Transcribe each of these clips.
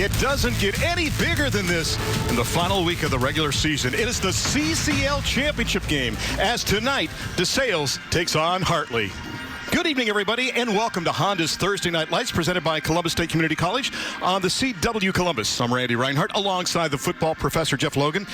It doesn't get any bigger than this in the final week of the regular season. It is the CCL Championship game as tonight DeSales takes on Hartley. Good evening, everybody, and welcome to Honda's Thursday Night Lights, presented by Columbus State Community College on the CW Columbus. I'm Randy Reinhardt, alongside the football professor, Jeff Logan.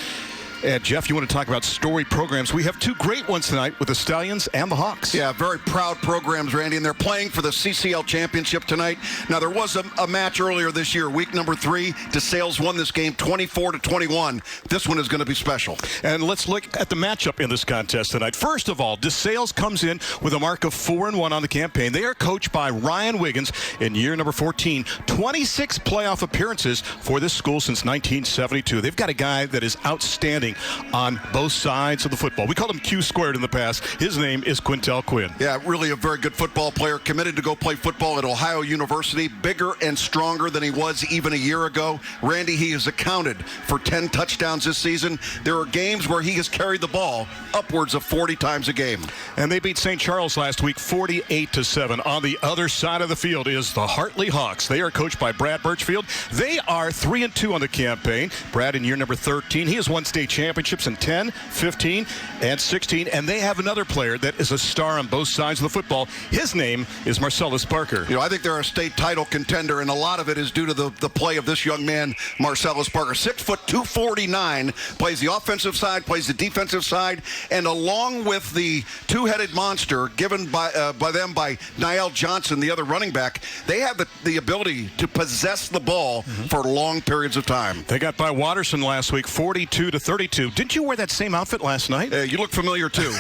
And, Jeff, you want to talk about story programs. We have two great ones tonight with the Stallions and the Hawks. Yeah, very proud programs, Randy, and they're playing for the CCL Championship tonight. Now, there was a match earlier this year, week number 3. DeSales won this game 24-21. This one is going to be special. And let's look at the matchup in this contest tonight. First of all, DeSales comes in with a mark of 4-1 on the campaign. They are coached by Ryan Wiggins in year number 14. 26 playoff appearances for this school since 1972. They've got a guy that is outstanding on both sides of the football. We called him Q squared in the past. His name is Quintel Quinn. Yeah, really a very good football player, committed to go play football at Ohio University, bigger and stronger than he was even a year ago. Randy, he has accounted for 10 touchdowns this season. There are games where he has carried the ball upwards of 40 times a game. And they beat St. Charles last week 48-7. On the other side of the field is the Hartley Hawks. They are coached by Brad Birchfield. They are 3-2 on the campaign. Brad in year number 13. He has won state championships in 10, 15, and 16, and they have another player that is a star on both sides of the football. His name is Marcellus Parker. You know, I think they're a state title contender, and a lot of it is due to the play of this young man, Marcellus Parker. 6 foot 249, plays the offensive side, plays the defensive side, and along with the two-headed monster given by them by Niall Johnson, the other running back, they have the ability to possess the ball for long periods of time. They got by Watterson last week, 42-32. Didn't you wear that same outfit last night? You look familiar, too.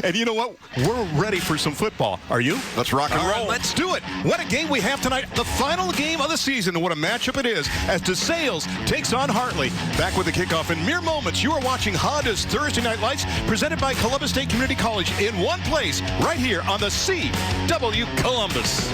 And you know what? We're ready for some football. Are you? Let's rock and roll. Right, let's do it. What a game we have tonight. The final game of the season, and what a matchup it is as DeSales takes on Hartley. Back with the kickoff in mere moments. You are watching Honda's Thursday Night Lights, presented by Columbus State Community College, in one place, right here on the CW Columbus.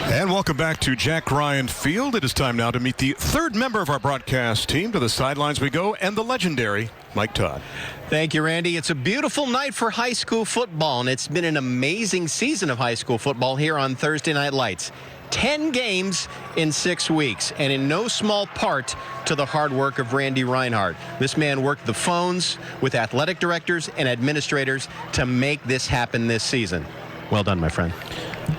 And welcome back to Jack Ryan Field. It is time now to meet the third member of our broadcast team. To the sidelines we go, and the legendary Mike Todd. Thank you, Randy. It's a beautiful night for high school football, and it's been an amazing season of high school football here on Thursday Night Lights. 10 games in 6 weeks, and in no small part to the hard work of Randy Reinhardt. This man worked the phones with athletic directors and administrators to make this happen this season. Well done, my friend.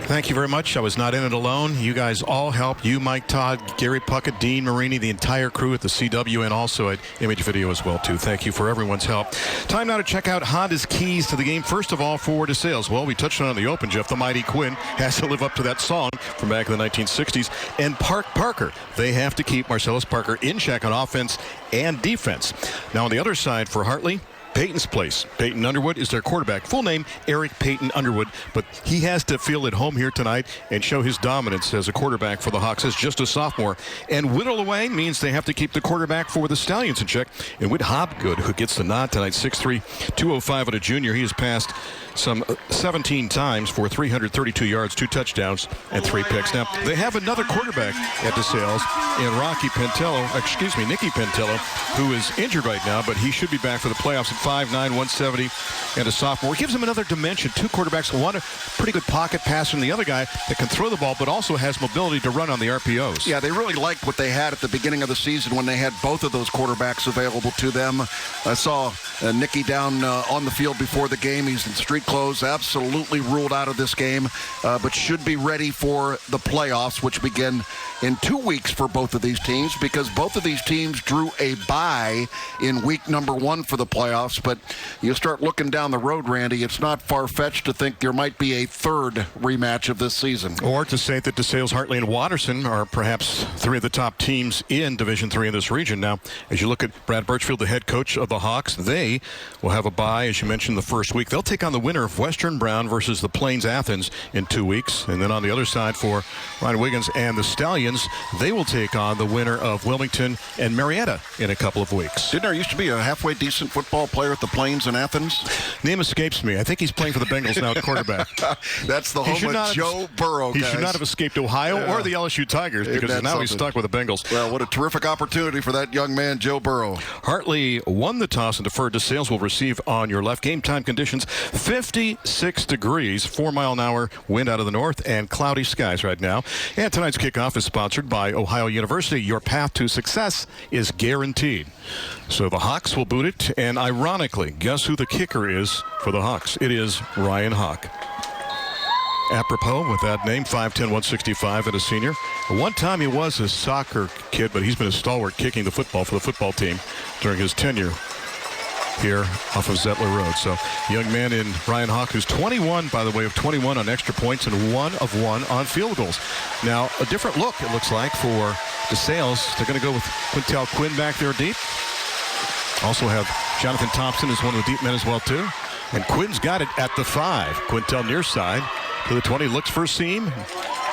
Thank you very much. I was not in it alone. You guys all helped. You, Mike Todd, Gary Puckett, Dean Marini, the entire crew at the CW, and also at Image Video as well, too. Thank you for everyone's help. Time now to check out Honda's keys to the game. First of all, for DeSales. Well, we touched on it in the open, Jeff. The Mighty Quinn has to live up to that song from back in the 1960s. And Parker. They have to keep Marcellus Parker in check on offense and defense. Now, on the other side for Hartley, Peyton's place. Peyton Underwood is their quarterback. Full name, Eric Peyton Underwood, but he has to feel at home here tonight and show his dominance as a quarterback for the Hawks as just a sophomore. And whittle away means they have to keep the quarterback for the Stallions in check. And Whit Hobgood, who gets the nod tonight, 6'3", 205 at a junior. He has passed some 17 times for 332 yards, 2 touchdowns, and 3 picks. Now, they have another quarterback at DeSales in Nicky Pentello, who is injured right now, but he should be back for the playoffs at 5'9", 170, and a sophomore. It gives him another dimension. 2 quarterbacks, one a pretty good pocket passer, and the other guy that can throw the ball, but also has mobility to run on the RPOs. Yeah, they really liked what they had at the beginning of the season when they had both of those quarterbacks available to them. I saw Nicky down on the field before the game. He's in street clothes, absolutely ruled out of this game, but should be ready for the playoffs, which begin in 2 weeks for both of these teams, because both of these teams drew a bye in week number 1 for the playoffs. But you start looking down the road, Randy, it's not far-fetched to think there might be a third rematch of this season. Or to say that DeSales, Hartley, and Watterson are perhaps 3 of the top teams in Division III in this region. Now, as you look at Brad Birchfield, the head coach of the Hawks, they will have a bye, as you mentioned, the first week. They'll take on the winner of Western Brown versus the Plains Athens in 2 weeks. And then on the other side for Ryan Wiggins and the Stallions, they will take on the winner of Wilmington and Marietta in a couple of weeks. Didn't there used to be a halfway decent football player at the Plains in Athens? Name escapes me. I think he's playing for the Bengals now at quarterback. That's the home of Joe Burrow, He guys. should not have escaped Ohio or the LSU Tigers because now he's stuck with the Bengals. Well, what a terrific opportunity for that young man, Joe Burrow. Hartley won the toss and deferred. DeSales will receive on your left. Game time conditions, 56 degrees, 4-mile-an-hour wind out of the north, and cloudy skies right now. And tonight's kickoff is sponsored by Ohio University. Your path to success is guaranteed. So the Hawks will boot it, and ironically, guess who the kicker is for the Hawks? It is Ryan Hawk. Apropos with that name, 5'10", 165, and a senior. One time he was a soccer kid, but he's been a stalwart kicking the football for the football team during his tenure here off of Zettler Road. So young man in Ryan Hawk, who's 21, by the way, of 21 on extra points and 1 of 1 on field goals. Now, a different look, it looks like, for DeSales. They're going to go with Quintel Quinn back there deep. Also have Jonathan Thompson as one of the deep men as well, too. And Quinn's got it at the 5. Quintel near side to the 20, looks for a seam.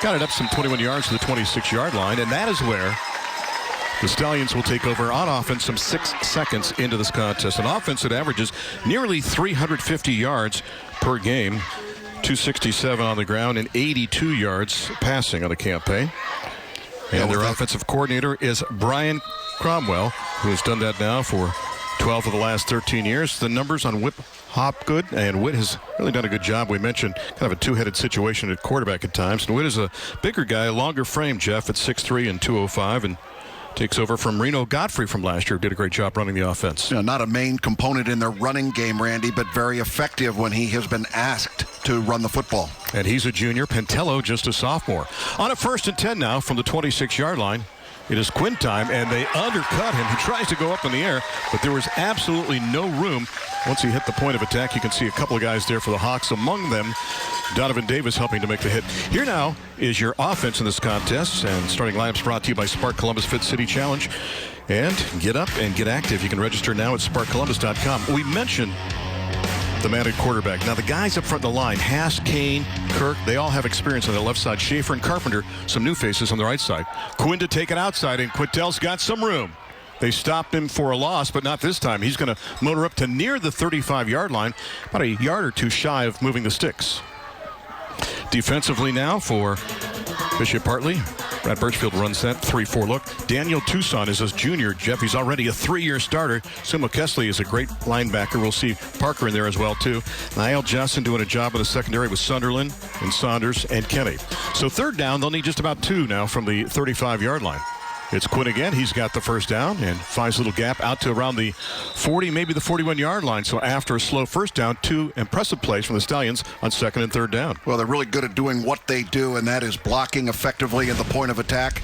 Got it up some 21 yards to the 26-yard line, and that is where the Stallions will take over on offense some 6 seconds into this contest. An offense that averages nearly 350 yards per game, 267 on the ground, and 82 yards passing on the campaign. And their offensive coordinator is Brian Cromwell, who has done that now for 12 of the last 13 years. The numbers on Whip Hopgood, and Witt has really done a good job. We mentioned kind of a two-headed situation at quarterback at times. And Witt is a bigger guy, a longer frame, Jeff, at 6'3" and 205, and takes over from Reno Godfrey from last year. Did a great job running the offense. You know, not a main component in their running game, Randy, but very effective when he has been asked to run the football. And he's a junior. Pentello just a sophomore. On a 1st and 10 now from the 26-yard line. It is Quinn time, and they undercut him. He tries to go up in the air, but there was absolutely no room. Once he hit the point of attack, you can see a couple of guys there for the Hawks. Among them, Donovan Davis helping to make the hit. Here now is your offense in this contest, and starting lineups brought to you by Spark Columbus Fit City Challenge. And get up and get active. You can register now at sparkcolumbus.com. We mentioned the man at quarterback. Now, the guys up front of the line, Haas, Kane, Kirk, they all have experience on the left side. Schaefer and Carpenter, some new faces on the right side. Quinn to take it outside, and Quintel's got some room. They stopped him for a loss, but not this time. He's going to motor up to near the 35-yard line, about a yard or two shy of moving the sticks. Defensively now for Bishop Hartley. Brad Birchfield runs that 3-4 look. Daniel Tucson is a junior. Jeff, he's already a 3-year starter. Sumo Kesley is a great linebacker. We'll see Parker in there as well, too. Niall Johnson doing a job in the secondary with Sunderland and Saunders and Kenny. So 3rd down, they'll need just about 2 now from the 35-yard line. It's Quinn again. He's got the 1st down and finds a little gap out to around the 40, maybe the 41-yard line. So after a slow 1st down, 2 impressive plays from the Stallions on 2nd and 3rd down. Well, they're really good at doing what they do, and that is blocking effectively at the point of attack.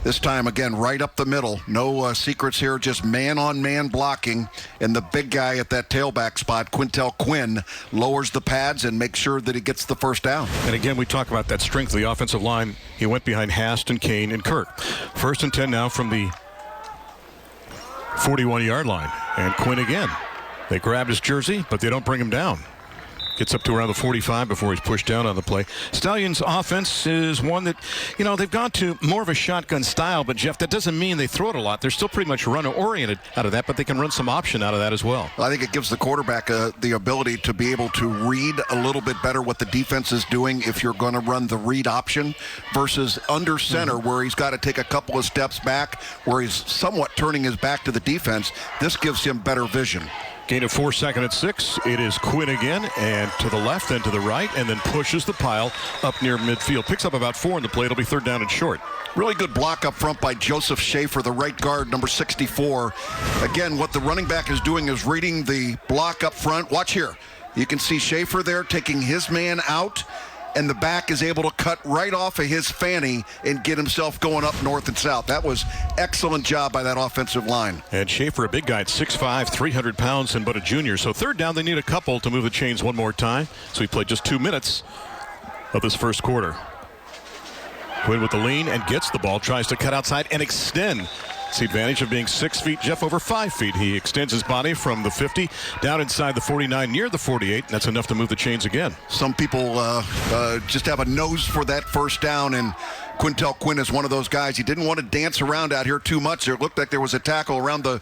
This time, again, right up the middle. No secrets here, just man-on-man blocking. And the big guy at that tailback spot, Quintel Quinn, lowers the pads and makes sure that he gets the 1st down. And again, we talk about that strength of the offensive line. He went behind Hast, Kane, and Kirk. 1st and 10 now from the 41-yard line. And Quinn again. They grabbed his jersey, but they don't bring him down. Gets up to around the 45 before he's pushed down on the play. Stallions' offense is one that, you know, they've gone to more of a shotgun style, but, Jeff, that doesn't mean they throw it a lot. They're still pretty much run-oriented out of that, but they can run some option out of that as well. I think it gives the quarterback the ability to be able to read a little bit better what the defense is doing if you're going to run the read option versus under center where he's got to take a couple of steps back, where he's somewhat turning his back to the defense. This gives him better vision. Gain of 4, 2nd and 6. It is Quinn again, and to the left, then to the right, and then pushes the pile up near midfield. Picks up about 4 in the play. It'll be 3rd down and short. Really good block up front by Joseph Schaefer, the right guard, number 64. Again, what the running back is doing is reading the block up front. Watch here. You can see Schaefer there taking his man out, and the back is able to cut right off of his fanny and get himself going up north and south. That was excellent job by that offensive line. And Schaefer, a big guy at 6'5", 300 pounds, and but a junior. So 3rd down, they need a couple to move the chains one more time. So he played just 2 minutes of this 1st quarter. Quinn with the lean and gets the ball, tries to cut outside and extend. It's the advantage of being 6 feet, Jeff, over 5 feet. He extends his body from the 50 down inside the 49, near the 48. And that's enough to move the chains again. Some people just have a nose for that 1st down, and Quintel Quinn is one of those guys. He didn't want to dance around out here too much. It looked like there was a tackle around the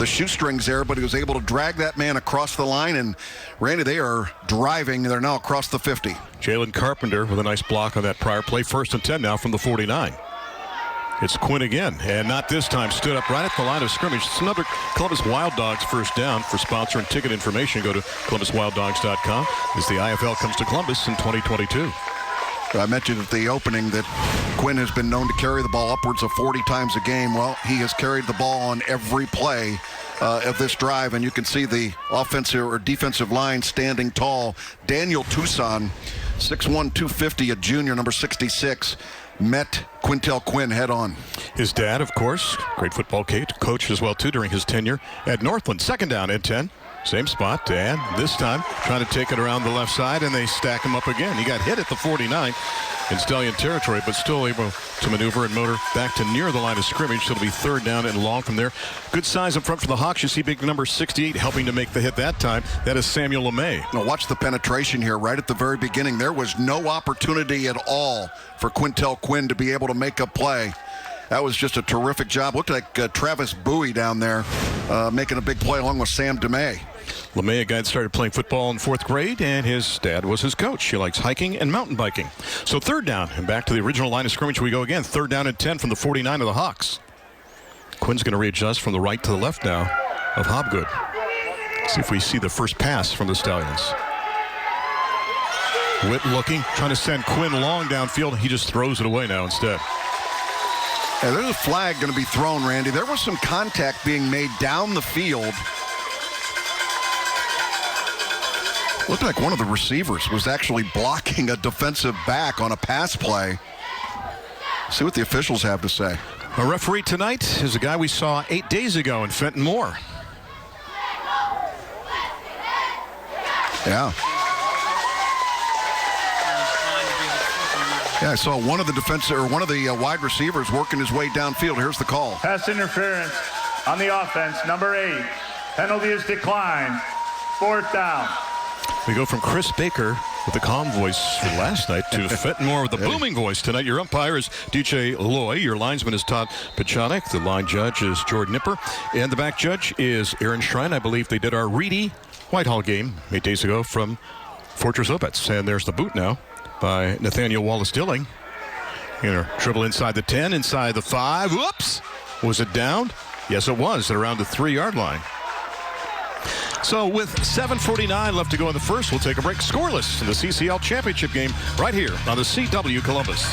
shoestrings there, but he was able to drag that man across the line. And, Randy, they are driving. They're now across the 50. Jalen Carpenter with a nice block on that prior play. 1st and 10 now from the 49. It's Quinn again, and not this time. Stood up right at the line of scrimmage. It's another Columbus Wild Dogs first down. For sponsor and ticket information, go to ColumbusWildDogs.com as the IFL comes to Columbus in 2022. I mentioned at the opening that Quinn has been known to carry the ball upwards of 40 times a game. Well, he has carried the ball on every play of this drive, and you can see the offensive or defensive line standing tall. Daniel Tucson, 6'1", 250, a junior, number 66. Met Quintel Quinn head on. His dad, of course, great football coach as well, too, during his tenure at Northland. 2nd down and 10. Same spot, and this time trying to take it around the left side, and they stack him up again. He got hit at the 49 in Stallion territory, but still able to maneuver and motor back to near the line of scrimmage. So it'll be 3rd down and long from there. Good size up front for the Hawks. You see big number 68 helping to make the hit that time. That is Samuel LeMay. Now watch the penetration here right at the very beginning. There was no opportunity at all for Quintel Quinn to be able to make a play. That was just a terrific job. Looked like Travis Bowie down there making a big play along with Sam DeMay. LeMay, a guy that started playing football in 4th grade, and his dad was his coach. He likes hiking and mountain biking. So 3rd down, and back to the original line of scrimmage we go again. 3rd down and 10 from the 49 of the Hawks. Quinn's going to readjust from the right to the left now of Hobgood. See if we see the first pass from the Stallions. Witt looking, trying to send Quinn long downfield. He just throws it away now instead. Yeah, there's a flag going to be thrown, Randy. There was some contact being made down the field. Looked like one of the receivers was actually blocking a defensive back on a pass play. See what the officials have to say. Our referee tonight is a guy we saw 8 days ago in Fenton Moore. Yeah. Yeah, I saw one of the wide receivers working his way downfield. Here's the call. Pass interference on the offense, number 8. Penalty is declined. 4th down. We go from Chris Baker with the calm voice last night to Fenton Moore with the booming voice tonight. Your umpire is DJ Loy. Your linesman is Todd Pachonik. The line judge is Jordan Nipper. And the back judge is Aaron Shrine. I believe they did our Reedy Whitehall game 8 days ago from Fortress Opitz. And there's the boot now by Nathaniel Wallace-Dilling. Dribble inside the 10, inside the 5. Whoops! Was it down? Yes, it was at around the 3-yard line. So with 7:49 left to go in the first, we'll take a break. Scoreless in the CCL Championship game right here on the CW Columbus.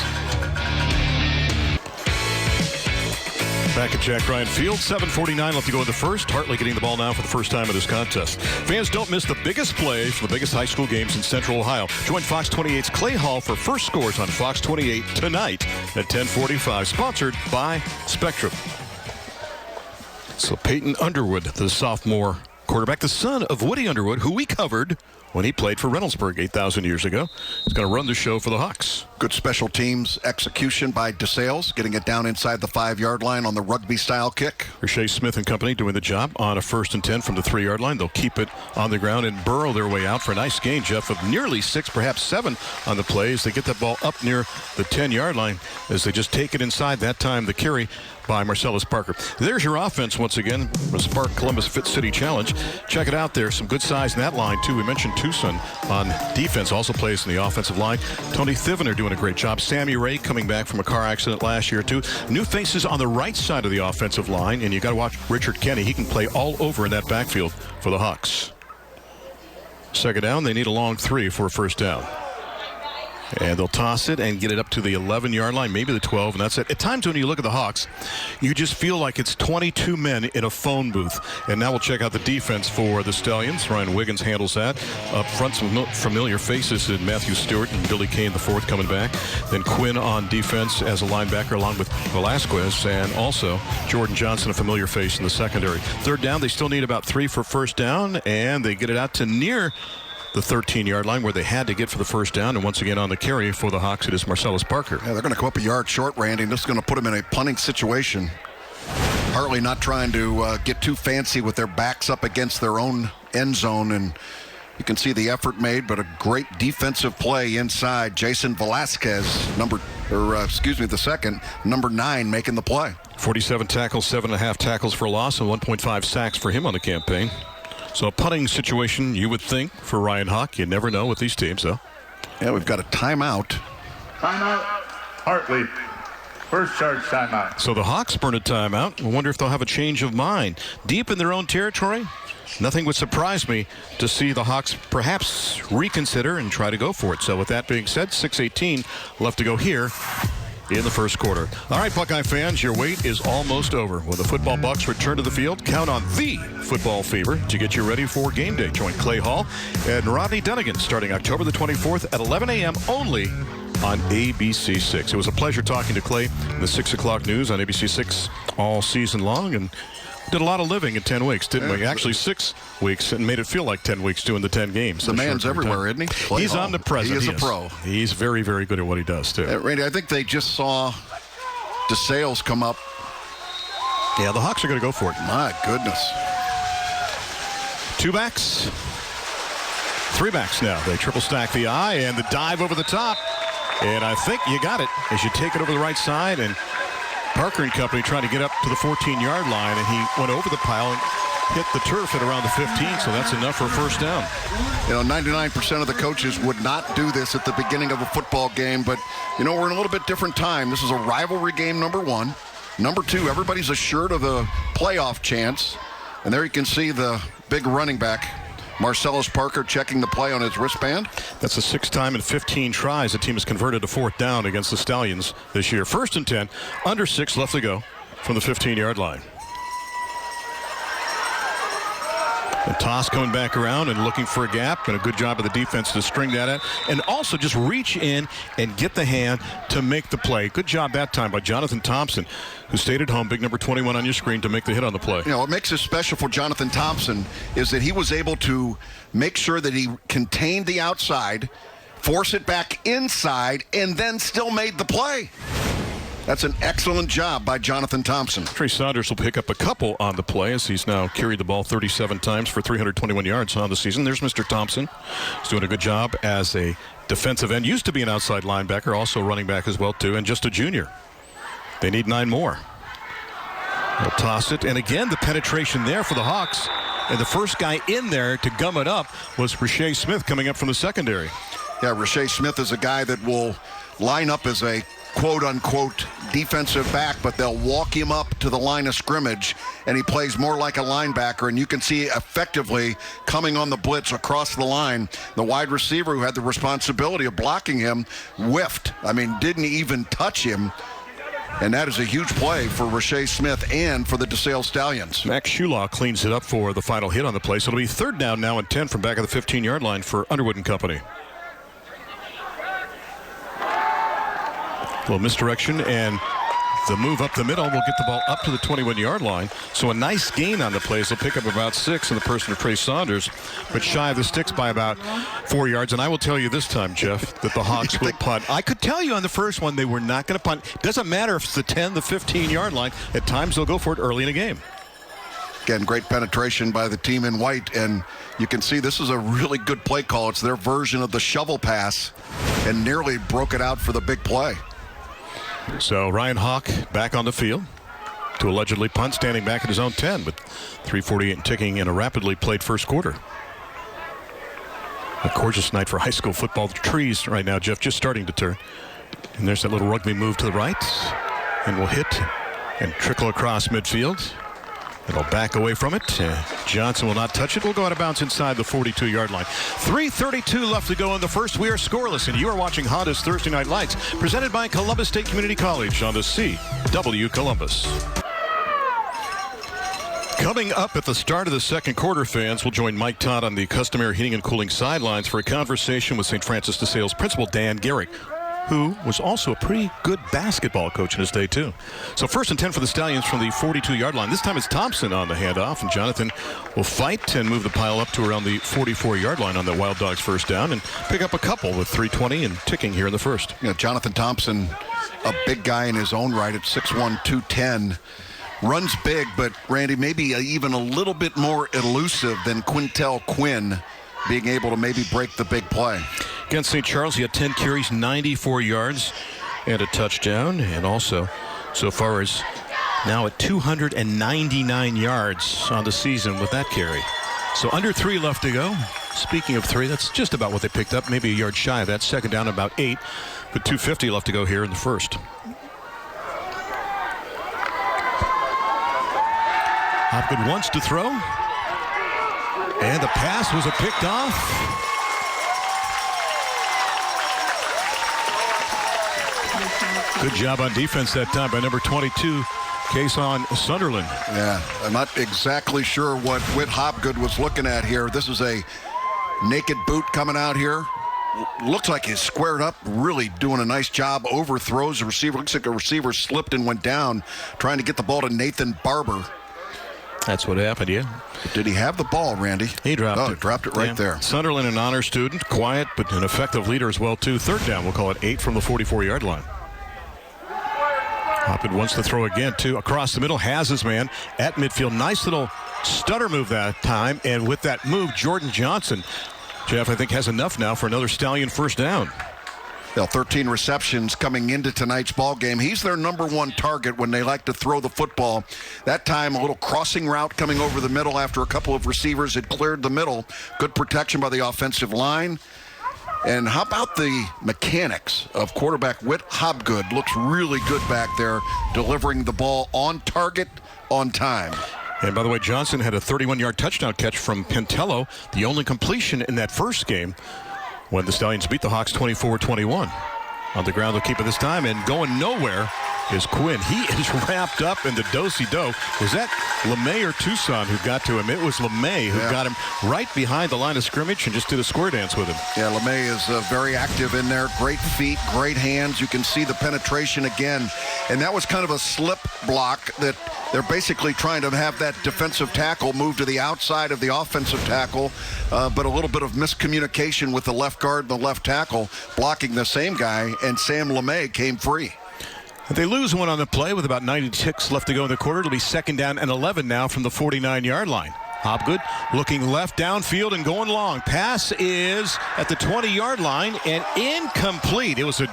Back at Jack Ryan Field, 7:49 left to go in the first. Hartley getting the ball now for the first time in this contest. Fans, don't miss the biggest play for the biggest high school games in Central Ohio. Join Fox 28's Clay Hall for first scores on Fox 28 tonight at 10:45. Sponsored by Spectrum. So Peyton Underwood, the sophomore quarterback, the son of Woody Underwood, who we covered when he played for Reynoldsburg 8,000 years ago. He's going to run the show for the Hawks. Good special teams execution by DeSales, getting it down inside the 5-yard line on the rugby-style kick. Rashay Smith and company doing the job on a 1st and 10 from the 3-yard line. They'll keep it on the ground and burrow their way out for a nice gain, Jeff, of nearly 6, perhaps 7 on the play as they get that ball up near the 10-yard line as they just take it inside. That time the carry by Marcellus Parker. There's your offense once again. The Spark Columbus Fit City Challenge. Check it out there. Some good size in that line, too. We mentioned Tucson on defense, also plays in the offensive line. Tony Thivener doing a great job. Sammy Ray coming back from a car accident last year, too. New faces on the right side of the offensive line, and you got to watch Richard Kenny. He can play all over in that backfield for the Hawks. 2nd down. They need a long 3 for a first down. And they'll toss it and get it up to the 11-yard line, maybe the 12, and that's it. At times when you look at the Hawks, you just feel like it's 22 men in a phone booth. And now we'll check out the defense for the Stallions. Ryan Wiggins handles that. Up front, some familiar faces in Matthew Stewart and Billy Kane the fourth coming back. Then Quinn on defense as a linebacker along with Velasquez, and also Jordan Johnson, a familiar face in the secondary. 3rd down, they still need about 3 for first down, and they get it out to near the 13-yard line where they had to get for the first down. And once again on the carry for the Hawks, it is Marcellus Parker. Yeah, they're going to come up a yard short, Randy, and this is going to put them in a punting situation. Hartley not trying to get too fancy with their backs up against their own end zone, and you can see the effort made, but a great defensive play inside. Jason Velasquez, number the second, number 9 making the play. 47 tackles, 7.5 tackles for a loss, and 1.5 sacks for him on the campaign. So a punting situation, you would think, for Ryan Hawk. You never know with these teams, though. Yeah, we've got a timeout. Timeout, Hartley. First charge timeout. So the Hawks burn a timeout. I wonder if they'll have a change of mind. Deep in their own territory, nothing would surprise me to see the Hawks perhaps reconsider and try to go for it. So with that being said, 6:18 left to go here in the first quarter. All right, Buckeye fans, your wait is almost over. When the football Bucks return to the field, count on the Football Fever to get you ready for game day. Join Clay Hall and Rodney Dunnigan starting October the 24th at 11 a.m. only on ABC 6. It was a pleasure talking to Clay in the 6 o'clock news on ABC 6 all season long, and did a lot of living in 10 weeks, didn't we? Actually, 6 weeks, and made it feel like 10 weeks doing the 10 games. The man's everywhere, isn't he? He's omnipresent. He is a pro. He's very, very good at what he does, too. Randy, I think they just saw DeSales come up. Yeah, the Hawks are going to go for it. My goodness. 2 backs. 3 backs now. They triple stack the eye, and the dive over the top. And I think you got it as you take it over the right side, and Parker and company trying to get up to the 14-yard line, and he went over the pile and hit the turf at around the 15, so that's enough for a first down. 99% of the coaches would not do this at the beginning of a football game, but, we're in a little bit different time. This is a rivalry game, number 1. Number 2, everybody's assured of a playoff chance, and there you can see the big running back, Marcellus Parker, checking the play on his wristband. That's the 6th time in 15 tries the team has converted a 4th down against the Stallions this year. 1st and 10, under 6 left to go from the 15-yard line. The toss coming back around and looking for a gap, and a good job of the defense to string that out, and also just reach in and get the hand to make the play. Good job that time by Jonathan Thompson, who stayed at home, big number 21 on your screen, to make the hit on the play. What makes it special for Jonathan Thompson is that he was able to make sure that he contained the outside, force it back inside, and then still made the play. That's an excellent job by Jonathan Thompson. Trey Saunders will pick up a couple on the play as he's now carried the ball 37 times for 321 yards on the season. There's Mr. Thompson. He's doing a good job as a defensive end. Used to be an outside linebacker, also running back as well, too, and just a junior. They need 9 more. They'll toss it, and again, the penetration there for the Hawks. And the first guy in there to gum it up was Rashay Smith coming up from the secondary. Yeah, Rashay Smith is a guy that will line up as a quote-unquote defensive back, but they'll walk him up to the line of scrimmage, and he plays more like a linebacker, and you can see effectively coming on the blitz across the line. The wide receiver who had the responsibility of blocking him whiffed. Didn't even touch him, and that is a huge play for Rashay Smith and for the DeSales Stallions. Max Shulaw cleans it up for the final hit on the play, so it'll be 3rd down now and 10 from back of the 15-yard line for Underwood and company. A little misdirection, and the move up the middle will get the ball up to the 21-yard line. So a nice gain on the plays. They'll pick up about 6 in the person of Trey Saunders, but shy of the sticks by about 4 yards. And I will tell you this time, Jeff, that the Hawks will punt. I could tell you on the first one they were not going to punt. Doesn't matter if it's the 10, the 15-yard line. At times they'll go for it early in a game. Again, great penetration by the team in white, and you can see this is a really good play call. It's their version of the shovel pass, and nearly broke it out for the big play. So Ryan Hawk back on the field to allegedly punt, standing back at his own 10 with 3:48 and ticking in a rapidly played first quarter. A gorgeous night for high school football. The trees right now, Jeff, just starting to turn. And there's that little rugby move to the right, and will hit and trickle across midfield. It'll back away from it. Johnson will not touch it. We'll go out of bounds inside the 42-yard line. 3:32 left to go in the first. We are scoreless, and you are watching Honda's Thursday Night Lights, presented by Columbus State Community College on the CW Columbus. Coming up at the start of the second quarter, fans will join Mike Todd on the customary heating and cooling sidelines for a conversation with St. Francis DeSales principal Dan Garrick, who was also a pretty good basketball coach in his day, too. So 1st and 10 for the Stallions from the 42-yard line. This time it's Thompson on the handoff, and Jonathan will fight and move the pile up to around the 44-yard line on that Wild Dogs first down and pick up a couple with 3:20 and ticking here in the first. Jonathan Thompson, a big guy in his own right at 6'1", 210. Runs big, but Randy, maybe even a little bit more elusive than Quintel Quinn, being able to maybe break the big play. Against St. Charles, he had 10 carries, 94 yards. and a touchdown, and also so far as now at 299 yards on the season with that carry. So under 3 left to go. Speaking of 3, that's just about what they picked up, maybe a yard shy of that. Second down, about 8, with 2:50 left to go here in the first. Hopgood wants to throw, and the pass was picked off. Good job on defense that time by number 22, Kason Sunderland. Yeah, I'm not exactly sure what Whit Hopgood was looking at here. This is a naked boot coming out here. Looks like he's squared up, really doing a nice job. Overthrows the receiver. Looks like a receiver slipped and went down, trying to get the ball to Nathan Barber. That's what happened, yeah. Did he have the ball, Randy? He dropped it. Dropped it right there. Sunderland, an honor student, quiet, but an effective leader as well, too. Third down, we'll call it 8 from the 44-yard line. Hopgood wants to throw again, too. Across the middle, has his man at midfield. Nice little stutter move that time. And with that move, Jordan Johnson, Jeff, I think has enough now for another Stallion first down. 13 receptions coming into tonight's ball game. He's their number 1 target when they like to throw the football. That time, a little crossing route coming over the middle after a couple of receivers had cleared the middle. Good protection by the offensive line. And how about the mechanics of quarterback Whit Hopgood? Looks really good back there, delivering the ball on target, on time. And by the way, Johnson had a 31-yard touchdown catch from Pintello, the only completion in that first game when the Stallions beat the Hawks 24-21. On the ground, they'll keep it this time, and going nowhere is Quinn. He is wrapped up in the do-si-do. Was that LeMay or Tucson who got to him? It was LeMay who got him right behind the line of scrimmage and just did a square dance with him. Yeah, LeMay is very active in there. Great feet, great hands. You can see the penetration again. And that was kind of a slip block that they're basically trying to have that defensive tackle move to the outside of the offensive tackle, but a little bit of miscommunication with the left guard and the left tackle blocking the same guy, and Sam LeMay came free. They lose one on the play with about 96 left to go in the quarter. It'll be second down and 11 now from the 49-yard line. Hopgood looking left downfield and going long. Pass is at the 20-yard line and incomplete. It was a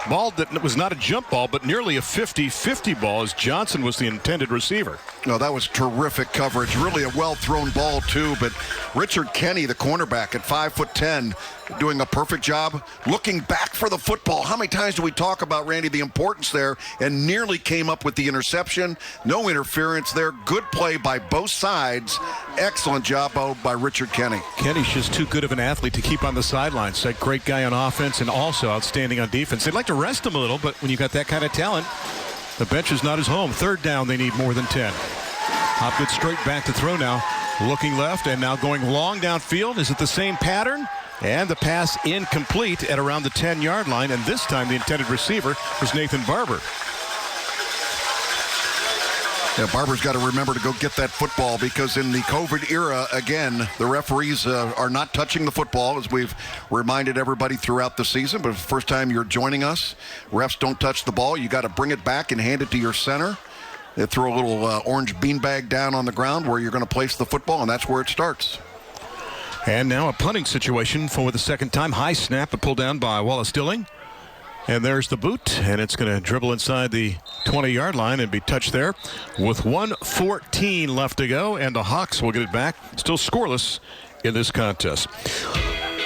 ball that was not a jump ball, but nearly a 50-50 ball, as Johnson was the intended receiver. No, that was terrific coverage. Really a well-thrown ball, too. But Richard Kenny, the cornerback at 5'10", doing a perfect job looking back for the football. How many times do we talk about, Randy, the importance there, and nearly came up with the interception. No interference there. Good play by both sides. Excellent job by Richard Kenny. Kenny's just too good of an athlete to keep on the sidelines. A great guy on offense and also outstanding on defense. They'd like to rest him a little, but when you got that kind of talent, the bench is not his home. Third down, they need more than 10. Hopgood straight back to throw now. Looking left and now going long downfield. Is it the same pattern? And the pass incomplete at around the 10-yard line. And this time the intended receiver was Nathan Barber. Yeah, Barber's got to remember to go get that football, because in the COVID era, again, the referees are not touching the football, as we've reminded everybody throughout the season. But the first time you're joining us, refs don't touch the ball. You got to bring it back and hand it to your center. They throw a little orange beanbag down on the ground where you're going to place the football, and that's where it starts. And now a punting situation for the second time. High snap, but pulled down by Wallace Dilling. And there's the boot, and it's going to dribble inside the 20-yard line and be touched there with 1:14 left to go, and the Hawks will get it back. Still scoreless in this contest.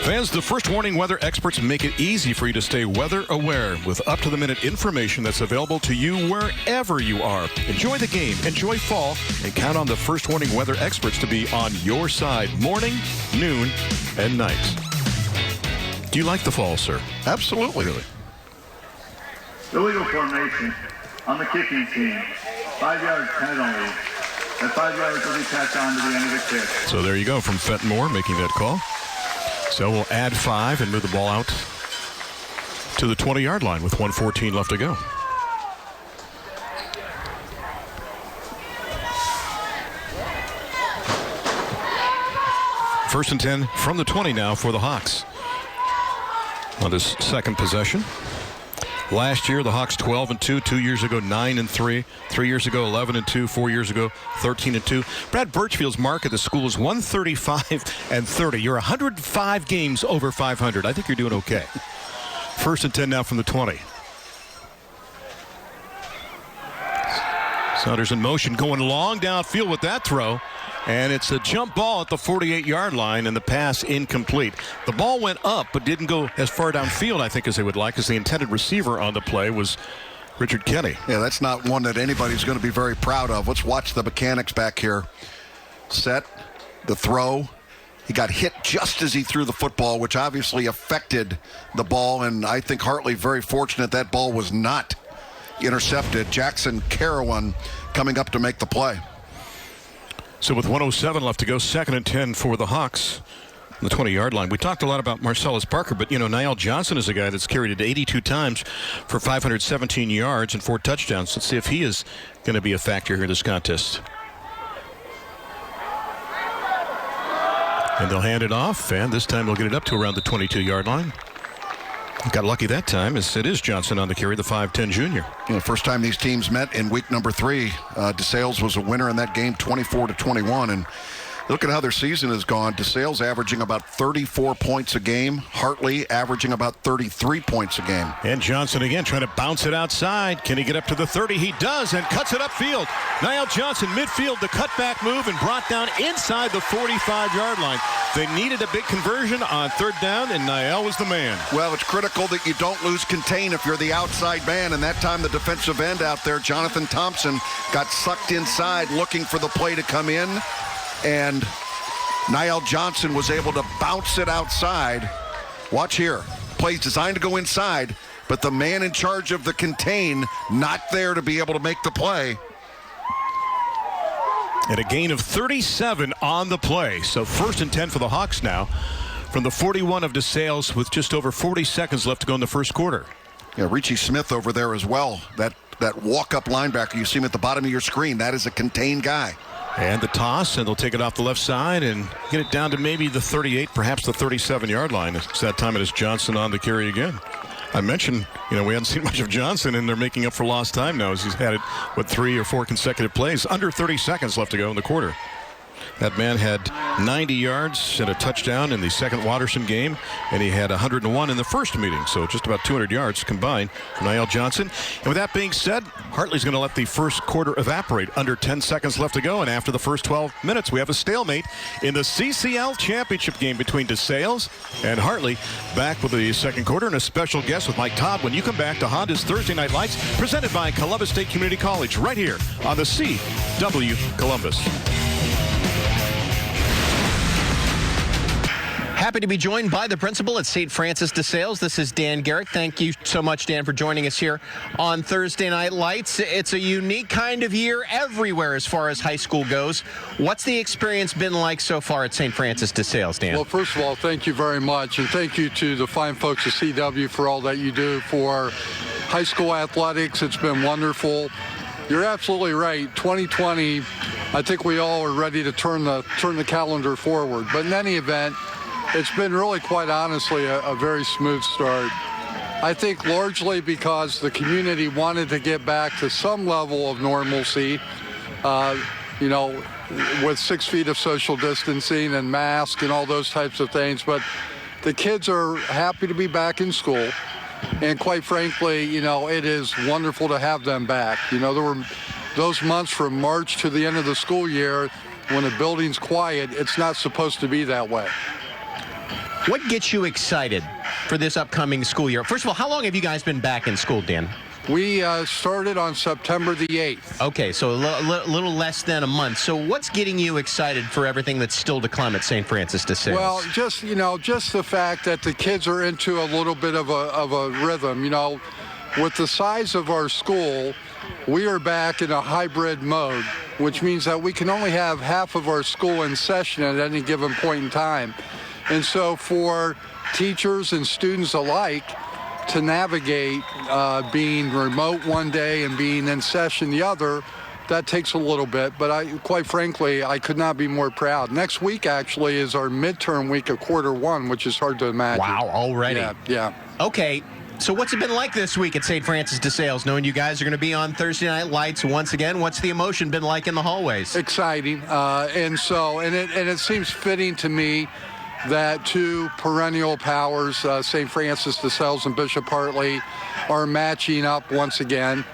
Fans, the First Warning weather experts make it easy for you to stay weather aware with up-to-the-minute information that's available to you wherever you are. Enjoy the game, enjoy fall, and count on the First Warning weather experts to be on your side morning, noon, and night. Do you like the fall, sir? Absolutely. Really? Illegal formation on the kicking team. 5 yards penalty. That 5 yards will be tacked on to the end of the kick. So there you go from Fenton making that call. So we'll add 5 and move the ball out to the 20-yard line with 1:14 left to go. First and 10 from the 20 now for the Hawks on this second possession. Last year, the Hawks 12-2. 2 years ago, 9-3. 3 years ago, 11-2. 4 years ago, 13-2. Brad Birchfield's mark at the school is 135-30. You're 105 games over 500. I think you're doing okay. First and 10 now from the 20. Saunders in motion, going long downfield with that throw. And it's a jump ball at the 48-yard line, and the pass incomplete. The ball went up, but didn't go as far downfield, I think, as they would like, as the intended receiver on the play was Richard Kenny. Yeah, that's not one that anybody's going to be very proud of. Let's watch the mechanics back here. Set, the throw. He got hit just as he threw the football, which obviously affected the ball, and I think Hartley very fortunate that ball was not intercepted. Jackson Carawan coming up to make the play. So with 1:07 left to go, 2nd and 10 for the Hawks on the 20-yard line. We talked a lot about Marcellus Parker, but, Niall Johnson is a guy that's carried it 82 times for 517 yards and 4 touchdowns. Let's see if he is going to be a factor here in this contest. And they'll hand it off, and this time they'll get it up to around the 22-yard line. Got lucky that time, as it is Johnson on the carry, the 5'10 junior. First time these teams met in week number 3. DeSales was a winner in that game, 24-21. And look at how their season has gone. DeSales averaging about 34 points a game. Hartley averaging about 33 points a game. And Johnson again trying to bounce it outside. Can he get up to the 30? He does, and cuts it upfield. Niall Johnson midfield, the cutback move, and brought down inside the 45-yard line. They needed a big conversion on 3rd down, and Niall was the man. Well, it's critical that you don't lose contain if you're the outside man, and that time the defensive end out there, Jonathan Thompson, got sucked inside looking for the play to come in, and Niall Johnson was able to bounce it outside. Watch here. Play's designed to go inside, but the man in charge of the contain not there to be able to make the play. And a gain of 37 on the play. So 1st and 10 for the Hawks now from the 41 of DeSales with just over 40 seconds left to go in the first quarter. Yeah, Richie Smith over there as well. That walk-up linebacker, you see him at the bottom of your screen. That is a contained guy. And the toss, and they'll take it off the left side and get it down to maybe the 38, perhaps the 37-yard line. It's that time it is Johnson on the carry again. I mentioned, we hadn't seen much of Johnson, and they're making up for lost time now as he's had it, 3 or 4 consecutive plays. Under 30 seconds left to go in the quarter. That man had 90 yards and a touchdown in the second Watterson game, and he had 101 in the first meeting, so just about 200 yards combined for Niall Johnson. And with that being said, Hartley's going to let the first quarter evaporate. Under 10 seconds left to go, and after the first 12 minutes, we have a stalemate in the CCL championship game between DeSales and Hartley. Back with the second quarter and a special guest with Mike Todd when you come back to Honda's Thursday Night Lights, presented by Columbus State Community College, right here on the CW Columbus. Happy to be joined by the principal at St. Francis DeSales. This is Dan Garrett. Thank you so much, Dan, for joining us here on Thursday Night Lights. It's a unique kind of year everywhere as far as high school goes. What's the experience been like so far at St. Francis DeSales, Dan? Well, first of all, thank you very much, and thank you to the fine folks at CW for all that you do for high school athletics. It's been wonderful. You're absolutely right. 2020, I think we all are ready to turn the calendar forward. But in any event, it's been really, quite honestly, a very smooth start. I think largely because the community wanted to get back to some level of normalcy, with 6 feet of social distancing and masks and all those types of things. But the kids are happy to be back in school. And quite frankly, it is wonderful to have them back. There were those months from March to the end of the school year when the building's quiet. It's not supposed to be that way. What gets you excited for this upcoming school year? First of all, how long have you guys been back in school, Dan? We started on September the 8th. Okay, so a little less than a month. So what's getting you excited for everything that's still to come at St. Francis DeSales? Well, just the fact that the kids are into a little bit of a rhythm. With the size of our school, we are back in a hybrid mode, which means that we can only have half of our school in session at any given point in time. And so for teachers and students alike to navigate being remote one day and being in session the other, that takes a little bit. But quite frankly, I could not be more proud. Next week actually is our midterm week of quarter one, which is hard to imagine. Wow, already. Yeah. Okay. So what's it been like this week at St. Francis DeSales, knowing you guys are going to be on Thursday Night Lights once again? What's the emotion been like in the hallways? Exciting. And it seems fitting to me that 2 perennial powers, St. Francis DeSales and Bishop Hartley, are matching up once again.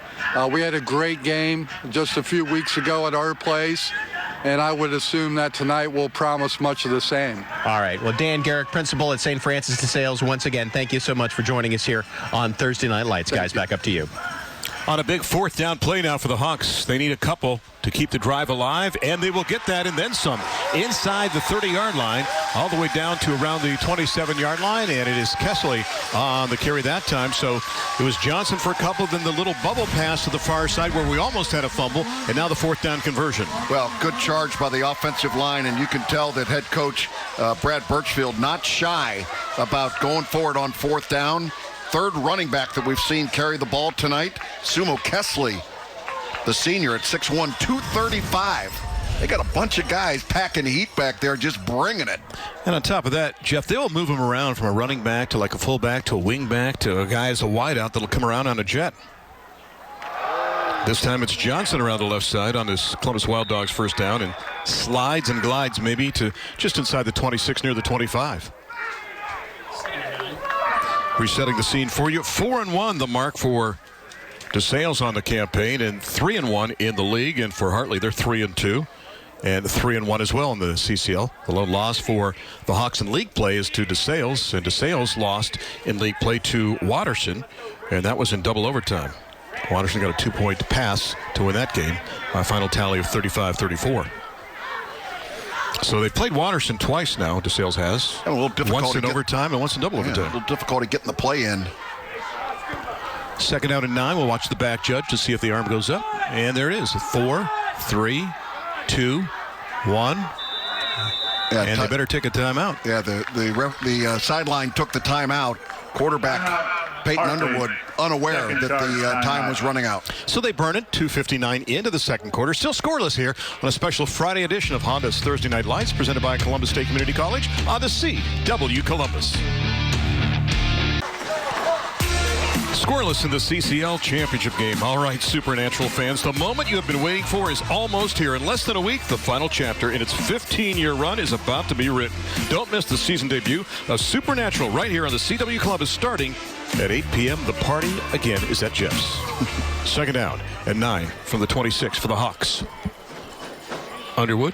We had a great game just a few weeks ago at our place, and I would assume that tonight will promise much of the same. All right. Well, Dan Garrick, principal at St. Francis DeSales, once again, thank you so much for joining us here on Thursday Night Lights. Guys, back up to you. On a big fourth down play now for the Hawks. They need a couple to keep the drive alive, and they will get that and then some. Inside the 30-yard line, all the way down to around the 27-yard line, and it is Kessley on the carry that time. So it was Johnson for a couple, then the little bubble pass to the far side where we almost had a fumble, and now the fourth down conversion. Well, good charge by the offensive line, and you can tell that head coach Brad Birchfield not shy about going forward on fourth down. Third running back that we've seen carry the ball tonight, Sumo Kessley, the senior at 6'1", 235. They got a bunch of guys packing heat back there, just bringing it. And on top of that, Jeff, they will move him around from a running back to like a fullback to a wing back to a guy as a wideout that'll come around on a jet. This time it's Johnson around the left side on this Columbus Wild Dogs first down and slides and glides maybe to just inside the 26 near the 25. Resetting the scene for you. 4-1 the mark for DeSales on the campaign, and 3-1 in the league. And for Hartley, they're 3-2 and 3-1 as well in the CCL. The lone loss for the Hawks in league play is to DeSales, and DeSales lost in league play to Watterson, and that was in double overtime. Watterson got a 2-point pass to win that game. A final tally of 35-34. So they've played Watterson twice now, DeSales has. A little difficult. Once in overtime and once in double overtime. A little difficulty getting the play in. Second down and 9. We'll watch the back judge to see if the arm goes up. And there it is. 4, 3, 2, 1. Yeah, and they better take a timeout. Yeah, the sideline took the timeout. Quarterback Peyton Underwood unaware that the time was running out. So they burn it. 2:59 into the second quarter. Still scoreless here on a special Friday edition of Honda's Thursday Night Lights, presented by Columbus State Community College on the CW Columbus. Scoreless in the CCL championship game. All right, Supernatural fans, the moment you have been waiting for is almost here. In less than a week, the final chapter in its 15-year run is about to be written. Don't miss the season debut of Supernatural right here on the CW Columbus, starting at 8 p.m. The party, again, is at Jeff's. Second down and 9 from the 26 for the Hawks. Underwood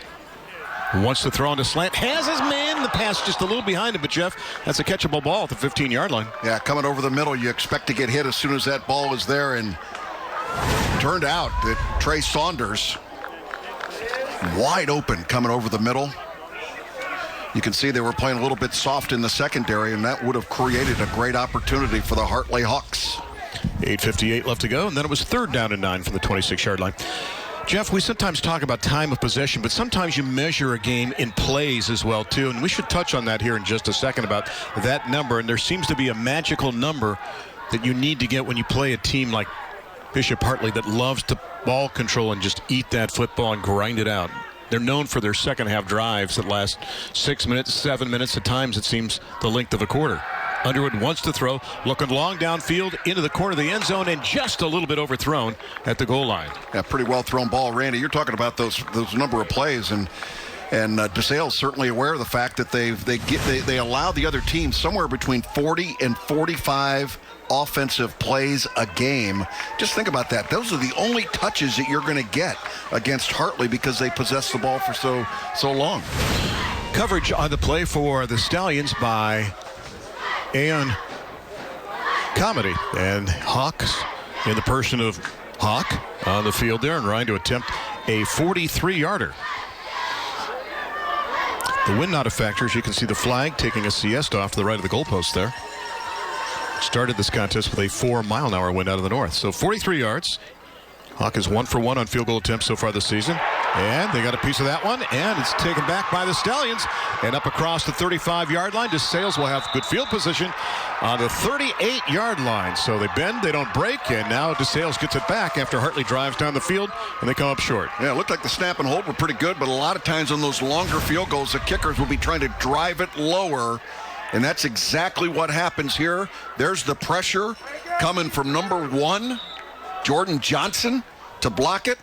wants to throw on the slant. Has his man. The pass just a little behind him, but Jeff, that's a catchable ball at the 15-yard line. Yeah, coming over the middle, you expect to get hit as soon as that ball is there, and turned out that Trey Saunders wide open coming over the middle. You can see they were playing a little bit soft in the secondary, and that would have created a great opportunity for the Hartley Hawks. 8:58 left to go, and then it was third down and 9 from the 26-yard line. Jeff, we sometimes talk about time of possession, but sometimes you measure a game in plays as well, too. And we should touch on that here in just a second about that number. And there seems to be a magical number that you need to get when you play a team like Bishop Hartley that loves to ball control and just eat that football and grind it out. They're known for their second half drives that last 6 minutes, 7 minutes. At times, it seems the length of a quarter. Underwood wants to throw, looking long downfield into the corner of the end zone, and just a little bit overthrown at the goal line. Yeah, pretty well thrown ball, Randy. You're talking about those number of plays, and DeSales certainly aware of the fact that they allow the other team somewhere between 40 and 45 offensive plays a game. Just think about that. Those are the only touches that you're going to get against Hartley because they possess the ball for so long. Coverage on the play for the Stallions by Aeon Comedy, and Hawks in the person of Hawk on the field there and trying to attempt a 43-yarder. The wind not a factor, as you can see the flag taking a siesta off to the right of the goalpost there. Started this contest with a 4-mile-an-hour wind out of the north. So 43 yards. Hawk is 1 for 1 on field goal attempts so far this season. And they got a piece of that one, and it's taken back by the Stallions. And up across the 35-yard line, DeSales will have good field position on the 38-yard line. So they bend, they don't break, and now DeSales gets it back after Hartley drives down the field, and they come up short. Yeah, it looked like the snap and hold were pretty good, but a lot of times on those longer field goals, the kickers will be trying to drive it lower, and that's exactly what happens here. There's the pressure coming from number 1, Jordan Johnson, to block it,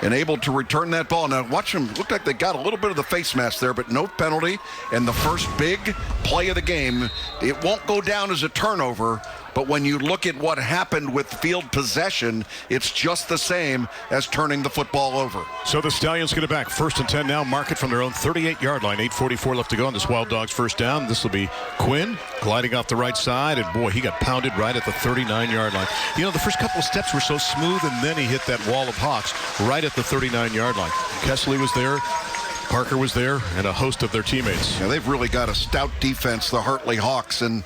and able to return that ball. Now watch them, looked like they got a little bit of the face mask there, but no penalty, and the first big play of the game, it won't go down as a turnover, But when you look at what happened with field possession, it's just the same as turning the football over. So the Stallions get it back. 1st and 10 now. Mark it from their own 38-yard line. 8:44 left to go on this Wild Dogs first down. This will be Quinn gliding off the right side. And, boy, he got pounded right at the 39-yard line. You know, the first couple of steps were so smooth, and then he hit that wall of Hawks right at the 39-yard line. Kessley was there. Parker was there, and a host of their teammates. Yeah, they've really got a stout defense, the Hartley Hawks. And,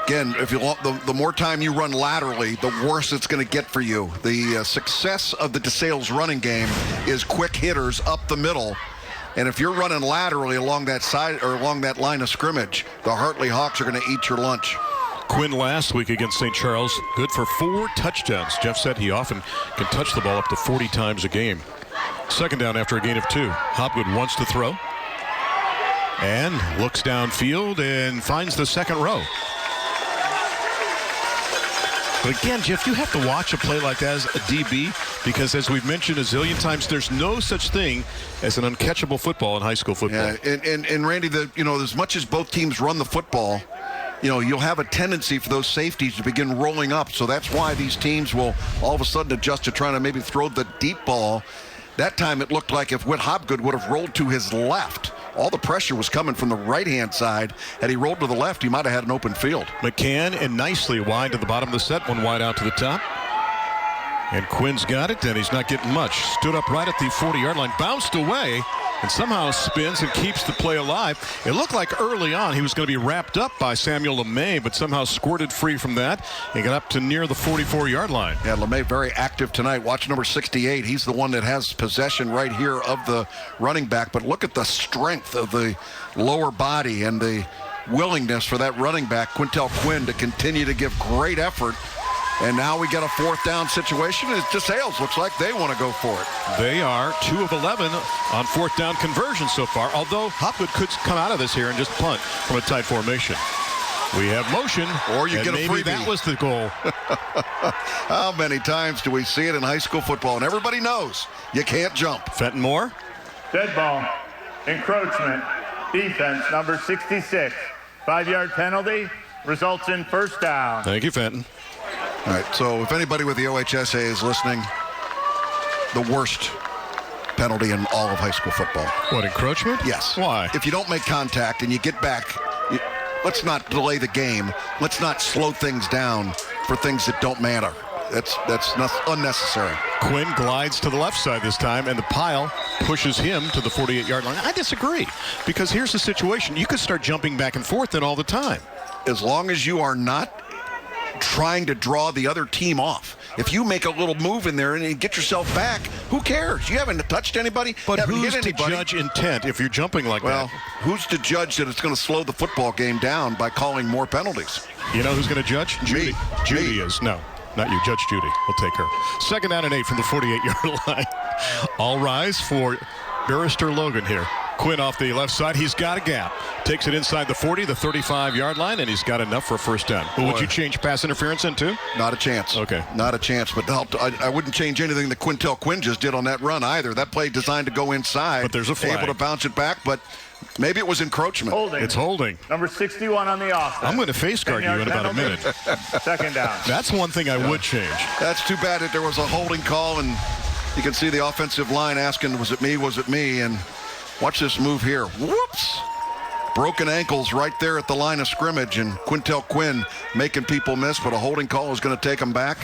again, if you want, the more time you run laterally, the worse it's going to get for you. The success of the DeSales running game is quick hitters up the middle. And if you're running laterally along that side or along that line of scrimmage, the Hartley Hawks are going to eat your lunch. Quinn last week against St. Charles, good for 4 touchdowns. Jeff said he often can touch the ball up to 40 times a game. 2nd down after a gain of 2. Hopgood wants to throw and looks downfield and finds the second row. But again, Jeff, you have to watch a play like that as a DB because, as we've mentioned a zillion times, there's no such thing as an uncatchable football in high school football. Yeah, and Randy, as much as both teams run the football, you'll have a tendency for those safeties to begin rolling up. So that's why these teams will all of a sudden adjust to trying to maybe throw the deep ball. That time it looked like if Whit Hopgood would have rolled to his left, all the pressure was coming from the right-hand side. Had he rolled to the left, he might have had an open field. McCann and nicely wide to the bottom of the set, one wide out to the top. And Quinn's got it, and he's not getting much. Stood up right at the 40-yard line, bounced away, and somehow spins and keeps the play alive. It looked like early on he was going to be wrapped up by Samuel LeMay, but somehow squirted free from that and got up to near the 44-yard line. Yeah, LeMay very active tonight. Watch number 68. He's the one that has possession right here of the running back. But look at the strength of the lower body and the willingness for that running back, Quintel Quinn, to continue to give great effort. And now we got a 4th down situation. It's DeSales. Looks like they want to go for it. They are 2 of 11 on 4th down conversions so far, although Hopgood could come out of this here and just punt from a tight formation. We have motion, or you get a freebie. Maybe that was the goal. How many times do we see it in high school football? And everybody knows you can't jump. Fenton Moore. Dead ball. Encroachment. Defense number 66. 5-yard penalty. Results in 1st down. Thank you, Fenton. All right, so if anybody with the OHSA is listening, the worst penalty in all of high school football. What, encroachment? Yes. Why? If you don't make contact and you get back, let's not delay the game. Let's not slow things down for things that don't matter. That's not unnecessary. Quinn glides to the left side this time, and the pile pushes him to the 48-yard line. I disagree, because here's the situation. You could start jumping back and forth then all the time. As long as you are not trying to draw the other team off. If you make a little move in there and you get yourself back, who cares? You haven't touched anybody. But haven't who's hit to anybody. judge intent if you're jumping like that? Well, who's to judge that it's going to slow the football game down by calling more penalties? You know who's going to judge? Judy. Judy is. No, not you. Judge Judy. We'll take her. 2nd down and 8 from the 48-yard line. All rise for Barrister Logan here. Quinn off the left side. He's got a gap. Takes it inside the 40, the 35-yard line, and he's got enough for a 1st down. Who would you change pass interference into? Not a chance. Okay. Not a chance. But I wouldn't change anything that Quintel Quinn just did on that run either. That play designed to go inside. But there's a flag. Able to bounce it back, but maybe it was encroachment. Holding. It's holding. Number 61 on the offense. I'm going to face guard you in about a minute. 2nd down. That's one thing I would change. That's too bad that there was a holding call, and you can see the offensive line asking, was it me, was it me? And watch this move here. Whoops. Broken ankles right there at the line of scrimmage, and Quintel Quinn making people miss, but a holding call is going to take them back.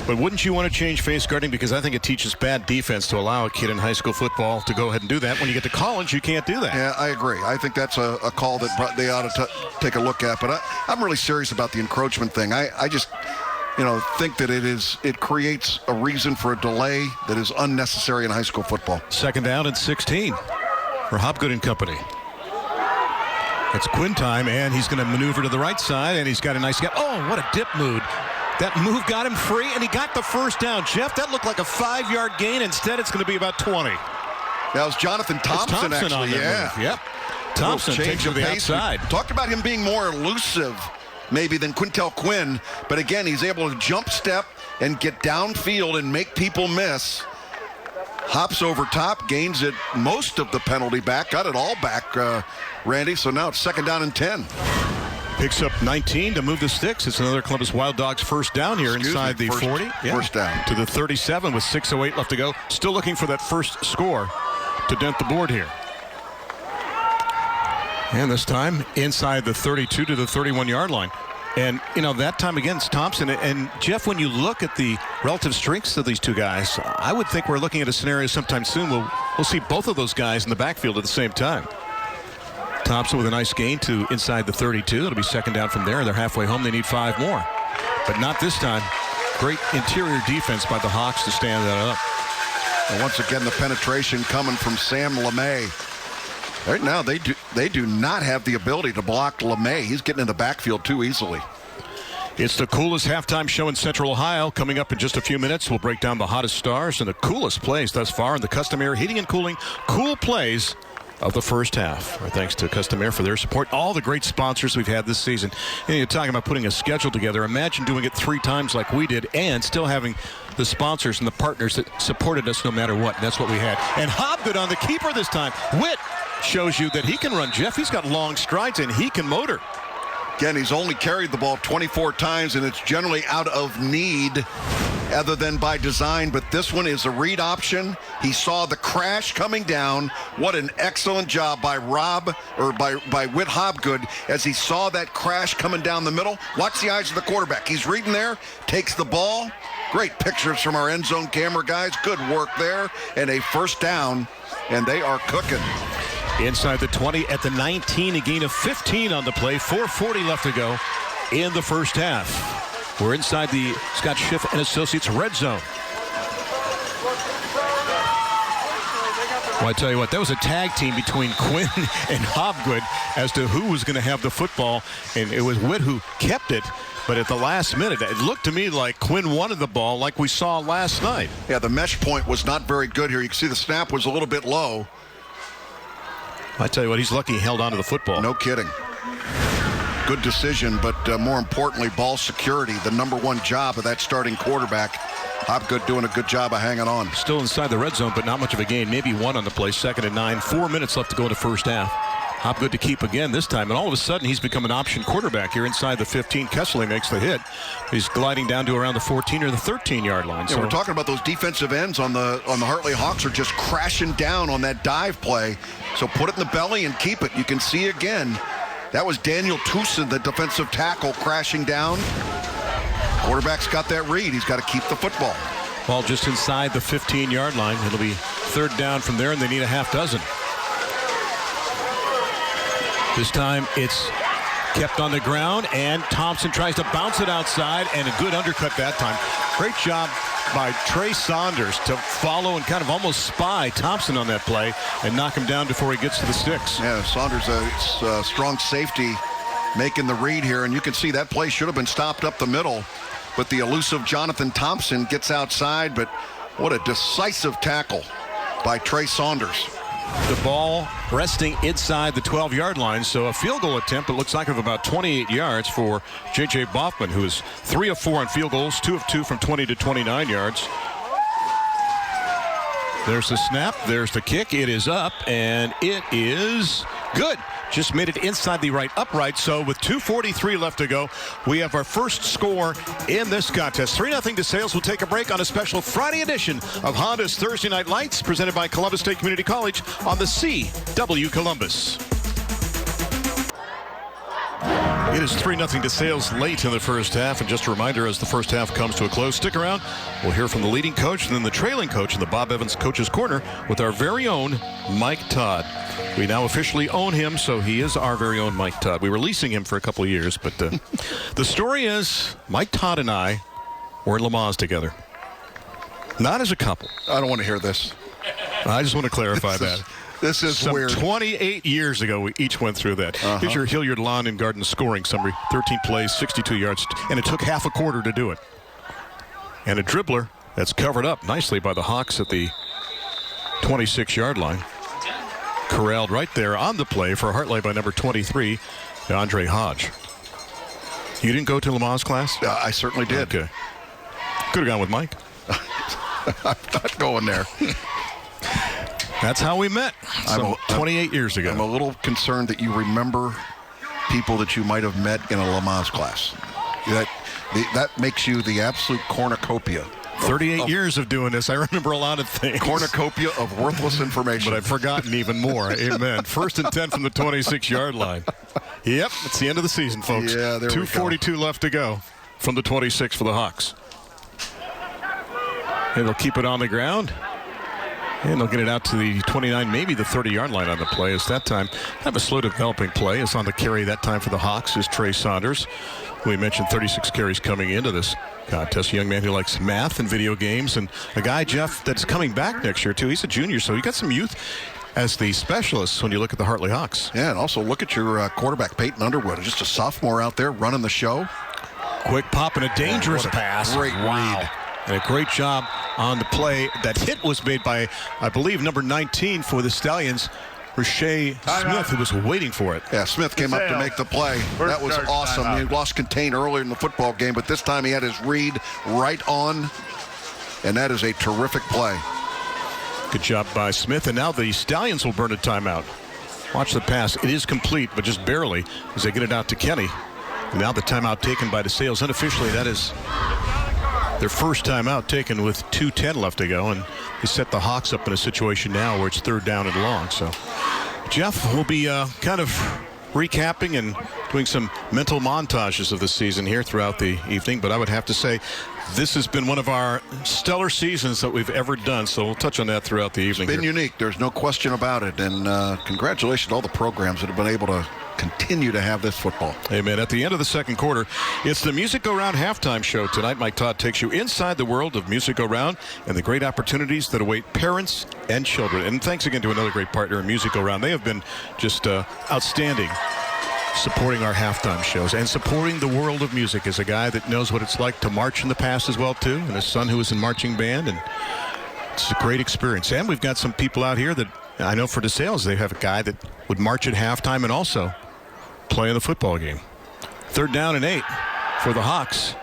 But wouldn't you want to change face guarding? Because I think it teaches bad defense to allow a kid in high school football to go ahead and do that. When you get to college, you can't do that. Yeah, I agree. I think that's a call that they ought to take a look at. But I'm really serious about the encroachment thing. I just think that it creates a reason for a delay that is unnecessary in high school football. 2nd down and 16 for Hopgood and company. It's Quinn time, and he's going to maneuver to the right side, and he's got a nice gap. Oh, what a dip move. That move got him free, and he got the 1st down. Jeff, that looked like a 5-yard gain. Instead, it's going to be about 20. That was Jonathan Thompson actually. On that move. Yep. Thompson takes to the outside. We talked about him being more elusive, maybe, than Quintel Quinn. But again, he's able to jump step and get downfield and make people miss. Hops over top, gains it most of the penalty back, got it all back, Randy. So now it's 2nd down and 10. Picks up 19 to move the sticks. It's another Columbus Wild Dogs first down here inside the 40. First down. To the 37 with 6:08 left to go. Still looking for that first score to dent the board here. And this time inside the 32 to the 31-yard line. And, you know, that time against Thompson. And, Jeff, when you look at the relative strengths of these two guys, I would think we're looking at a scenario sometime soon. We'll see both of those guys in the backfield at the same time. Thompson with a nice gain to inside the 32. It'll be second down from there. They're halfway home. They need 5 more. But not this time. Great interior defense by the Hawks to stand that up. And once again, the penetration coming from Sam LeMay. Right now, they do not have the ability to block LeMay. He's getting in the backfield too easily. It's the coolest halftime show in Central Ohio. Coming up in just a few minutes, we'll break down the hottest stars and the coolest plays thus far in the Custom Air Heating and Cooling cool plays of the first half. Our thanks to Custom Air for their support. All the great sponsors we've had this season. And you're talking about putting a schedule together. Imagine doing it 3 times like we did and still having the sponsors and the partners that supported us no matter what. And that's what we had. And Hobgood on the keeper this time. Witt shows you that he can run, Jeff. He's got long strides and he can motor. Again, he's only carried the ball 24 times, and it's generally out of need other than by design. But this one is a read option. He saw the crash coming down. What an excellent job by by Witt Hobgood as he saw that crash coming down the middle. Watch the eyes of the quarterback. He's reading there, takes the ball. Great pictures from our end zone camera guys. Good work there. And a first down, and they are cooking. Inside the 20 at the 19, a gain of 15 on the play. 4:40 left to go in the first half. We're inside the Scott Schiff and Associates red zone. Well, I tell you what, that was a tag team between Quinn and Hobgood as to who was going to have the football, and it was Witt who kept it. But at the last minute, it looked to me like Quinn wanted the ball like we saw last night. Yeah, the mesh point was not very good here. You can see the snap was a little bit low. I tell you what, he's lucky he held on to the football. No kidding. Good decision, but more importantly, ball security, the number one job of that starting quarterback. Hobgood doing a good job of hanging on. Still inside the red zone, but not much of a gain. Maybe 1 on the play, 2nd and 9. 4 minutes left to go in the first half. Hobgood to keep again this time, and all of a sudden he's become an option quarterback here inside the 15. Kessler makes the hit. He's gliding down to around the 14 or the 13-yard line. Yeah, we're talking about those defensive ends on the Hartley Hawks are just crashing down on that dive play. So put it in the belly and keep it. You can see again, that was Daniel Tucson, the defensive tackle, crashing down. Quarterback's got that read. He's got to keep the football. Ball just inside the 15-yard line. It'll be 3rd down from there, and they need a half dozen. This time it's kept on the ground, and Thompson tries to bounce it outside, and a good undercut that time. Great job by Trey Saunders to follow and kind of almost spy Thompson on that play and knock him down before he gets to the sticks. Yeah, Saunders, a strong safety, making the read here, and you can see that play should have been stopped up the middle, but the elusive Jonathan Thompson gets outside. But what a decisive tackle by Trey Saunders. The ball resting inside the 12-yard line, so a field goal attempt, it looks like, of about 28 yards for J.J. Boffman, who is 3 of 4 on field goals, 2 of 2 from 20 to 29 yards. There's the snap, there's the kick, it is up, and it is good. Just made it inside the right upright, so with 2:43 left to go, we have our first score in this contest. 3-0 DeSales. Will take a break on a special Friday edition of Honda's Thursday Night Lights, presented by Columbus State Community College on the CW Columbus. It is 3-0 DeSales late in the first half, and just a reminder as the first half comes to a close, stick around. We'll hear from the leading coach and then the trailing coach in the Bob Evans Coach's Corner with our very own Mike Todd. We now officially own him, so he is our very own Mike Todd. We were leasing him for a couple of years, but the story is Mike Todd and I were in Lamaze together. Not as a couple. I don't want to hear this. I just want to clarify that. This is weird. 28 years ago, we each went through that. Here's your Hilliard Lawn and Garden scoring summary. 13 plays, 62 yards, and it took half a quarter to do it. And a dribbler that's covered up nicely by the Hawks at the 26-yard line. Corralled right there on the play for Hartley by number 23, Andre Hodge. You didn't go to Lamaze class? I certainly did. Okay. Could have gone with Mike. I'm not going there. That's how we met. 28 years ago. I'm a little concerned that you remember people that you might have met in a Lamaze class. That makes you the absolute cornucopia. 38 years of doing this. I remember a lot of things. Cornucopia of worthless information. But I've forgotten even more. Amen. 1st and 10 from the 26-yard line. Yep, it's the end of the season, folks. Yeah, there 2:42 left to go from the 26 for the Hawks. And they'll keep it on the ground. And they'll get it out to the 29, maybe the 30-yard line on the play. It's that time. Kind of a slow developing play. It's on the carry that time for the Hawks is Trey Saunders. We mentioned 36 carries coming into this contest. A young man who likes math and video games. And a guy, Jeff, that's coming back next year, too. He's a junior, so you got some youth as the specialists when you look at the Hartley Hawks. Yeah, and also look at your quarterback, Peyton Underwood. Just a sophomore out there running the show. Quick pop and a dangerous pass. Great read. And a great job on the play. That hit was made by, I believe, number 19 for the Stallions, Trey Smith, who was waiting for it. Yeah, Smith came up to make the play. That was awesome. He lost contain earlier in the football game, but this time he had his read right on, and that is a terrific play. Good job by Smith, and now the Stallions will burn a timeout. Watch the pass. It is complete, but just barely, as they get it out to Kenny. And now the timeout taken by DeSales. Unofficially, that is their first timeout taken with 2:10 left to go, and they set the Hawks up in a situation now where it's 3rd down and long. So Jeff will be kind of recapping and doing some mental montages of the season here throughout the evening, but I would have to say this has been one of our stellar seasons that we've ever done, so we'll touch on that throughout the evening. It's been unique. There's no question about it, and congratulations to all the programs that have been able to continue to have this football. Amen. At the end of the second quarter, it's the Music Go Round halftime show tonight. Mike Todd takes you inside the world of Music Go Round and the great opportunities that await parents and children. And thanks again to another great partner in Music Go Round. They have been just outstanding supporting our halftime shows and supporting the world of music. As a guy that knows what it's like to march in the past as well, too, and a son who was in marching band, and it's a great experience. And we've got some people out here that I know for DeSales, they have a guy that would march at halftime and also play in the football game. 3rd down and 8 for the Hawks.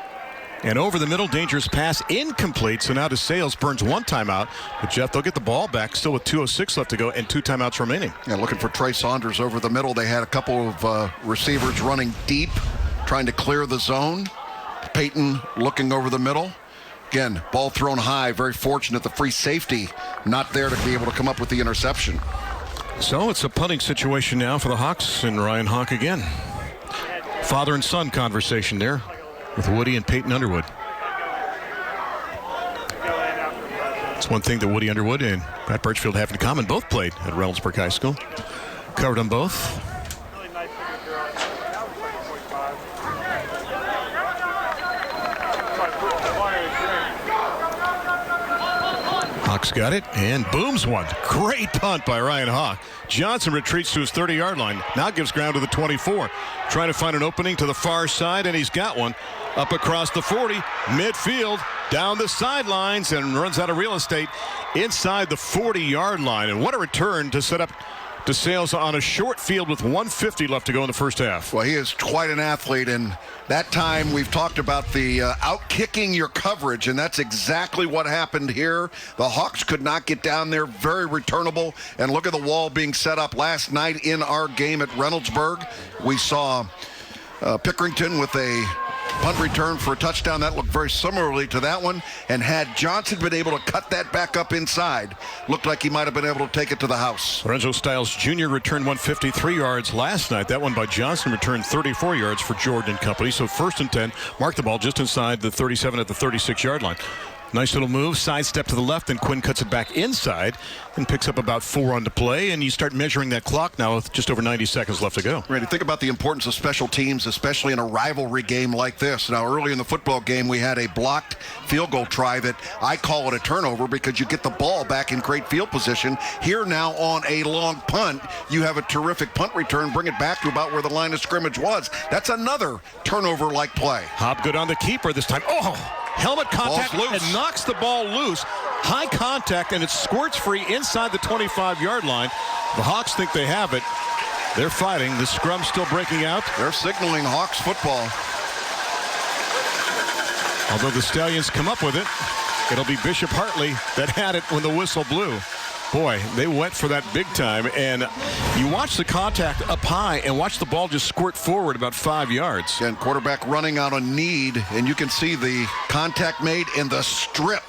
And over the middle, dangerous pass, incomplete. So now DeSales burns 1 timeout. But, Jeff, they'll get the ball back still with 2:06 left to go and 2 timeouts remaining. Yeah, looking for Trey Saunders over the middle. They had a couple of receivers running deep, trying to clear the zone. Peyton looking over the middle. Again, ball thrown high. Very fortunate the free safety not there to be able to come up with the interception. So it's a punting situation now for the Hawks and Ryan Hawk again. Father and son conversation there with Woody and Peyton Underwood. It's one thing that Woody Underwood and Pat Birchfield have in common. Both played at Reynoldsburg High School. Covered them both. Hawks got it and booms one. Great punt by Ryan Hawk. Johnson retreats to his 30-yard line. Now gives ground to the 24. Trying to find an opening to the far side, and he's got one. Up across the 40, midfield, down the sidelines, and runs out of real estate inside the 40-yard line. And what a return to set up DeSales on a short field with 1:50 left to go in the first half. Well, he is quite an athlete, and that time we've talked about the out-kicking your coverage, and that's exactly what happened here. The Hawks could not get down there, very returnable, and look at the wall being set up last night in our game at Reynoldsburg. We saw Pickerington with a punt return for a touchdown. That looked very similarly to that one, and had Johnson been able to cut that back up inside, looked like he might have been able to take it to the house. Lorenzo Stiles Jr. returned 153 yards last night. That one by Johnson returned 34 yards for Jordan and company. So 1st and 10, mark the ball just inside the 37 at the 36-yard line. Nice little move, sidestep to the left, and Quinn cuts it back inside and picks up about 4 on the play, and you start measuring that clock now with just over 90 seconds left to go. Randy, think about the importance of special teams, especially in a rivalry game like this. Now, early in the football game, we had a blocked field goal try that I call it a turnover because you get the ball back in great field position. Here now on a long punt, you have a terrific punt return, bring it back to about where the line of scrimmage was. That's another turnover-like play. Hop good on the keeper this time. Oh! Helmet contact and knocks the ball loose. High contact, and it squirts free inside the 25-yard line. The Hawks think they have it. They're fighting. The scrum's still breaking out. They're signaling Hawks football. Although the Stallions come up with it, it'll be Bishop Hartley that had it when the whistle blew. Boy, they went for that big time, and you watch the contact up high and watch the ball just squirt forward about 5 yards. And quarterback running out on need, and you can see the contact made in the strip.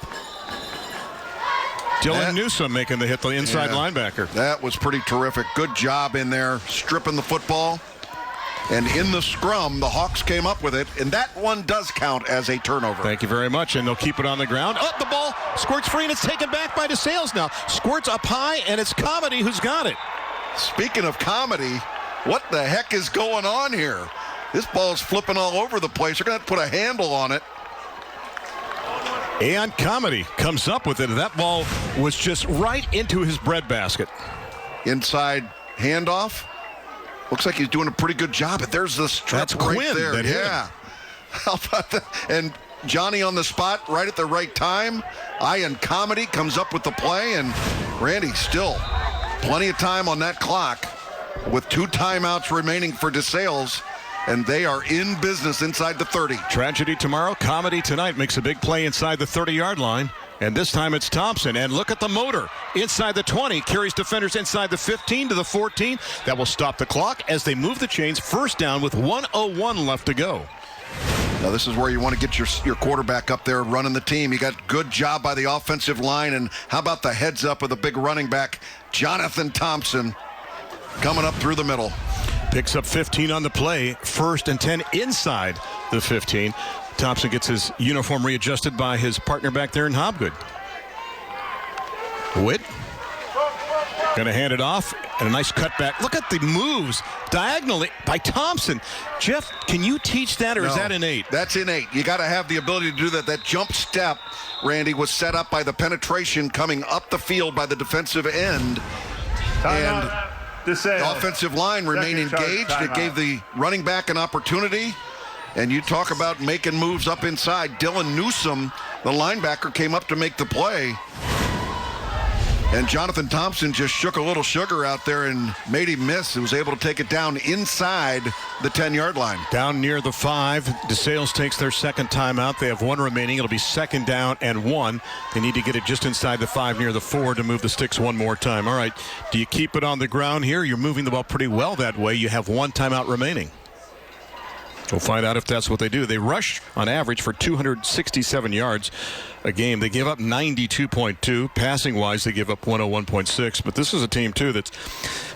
Dylan Newsome making the hit, the inside linebacker. That was pretty terrific. Good job in there, stripping the football. And in the scrum, the Hawks came up with it, and that one does count as a turnover. Thank you very much, and they'll keep it on the ground. Oh, the ball squirts free, and it's taken back by DeSales now. Squirts up high, and it's Comedy who's got it. Speaking of comedy, what the heck is going on here? This ball's flipping all over the place. They're going to have to put a handle on it. And Comedy comes up with it, and that ball was just right into his breadbasket. Inside handoff. Looks like he's doing a pretty good job. But there's the strip. That's right Quinn there. that hit Yeah. How about that? And Johnny on the spot right at the right time. Ian Comedy comes up with the play, and Randy still plenty of time on that clock with 2 timeouts remaining for DeSales, and they are in business inside the 30. Tragedy tomorrow, Comedy tonight makes a big play inside the 30-yard line. And this time it's Thompson. And look at the motor. Inside the 20. Carries defenders inside the 15 to the 14. That will stop the clock as they move the chains. First down with 1:01 left to go. Now this is where you want to get your quarterback up there running the team. You got good job by the offensive line. And how about the heads up of the big running back, Jonathan Thompson, coming up through the middle. Picks up 15 on the play. 1st and 10 inside the 15. Thompson gets his uniform readjusted by his partner back there in Hobgood. Witt going to hand it off, and a nice cutback. Look at the moves diagonally by Thompson. Jeff, can you teach that, or is that innate? That's innate. You got to have the ability to do that. That jump step, Randy, was set up by the penetration coming up the field by the defensive end. And the offensive line remained engaged. It gave the running back an opportunity. And you talk about making moves up inside. Dylan Newsome, the linebacker, came up to make the play. And Jonathan Thompson just shook a little sugar out there and made him miss. He was able to take it down inside the 10-yard line. Down near the 5. DeSales takes their second timeout. They have 1 remaining. It'll be 2nd down and 1. They need to get it just inside the 5 near the 4 to move the sticks one more time. All right, do you keep it on the ground here? You're moving the ball pretty well that way. You have 1 timeout remaining. We'll find out if that's what they do. They rush on average for 267 yards a game. They give up 92.2. Passing-wise, they give up 101.6. But this is a team, too, that's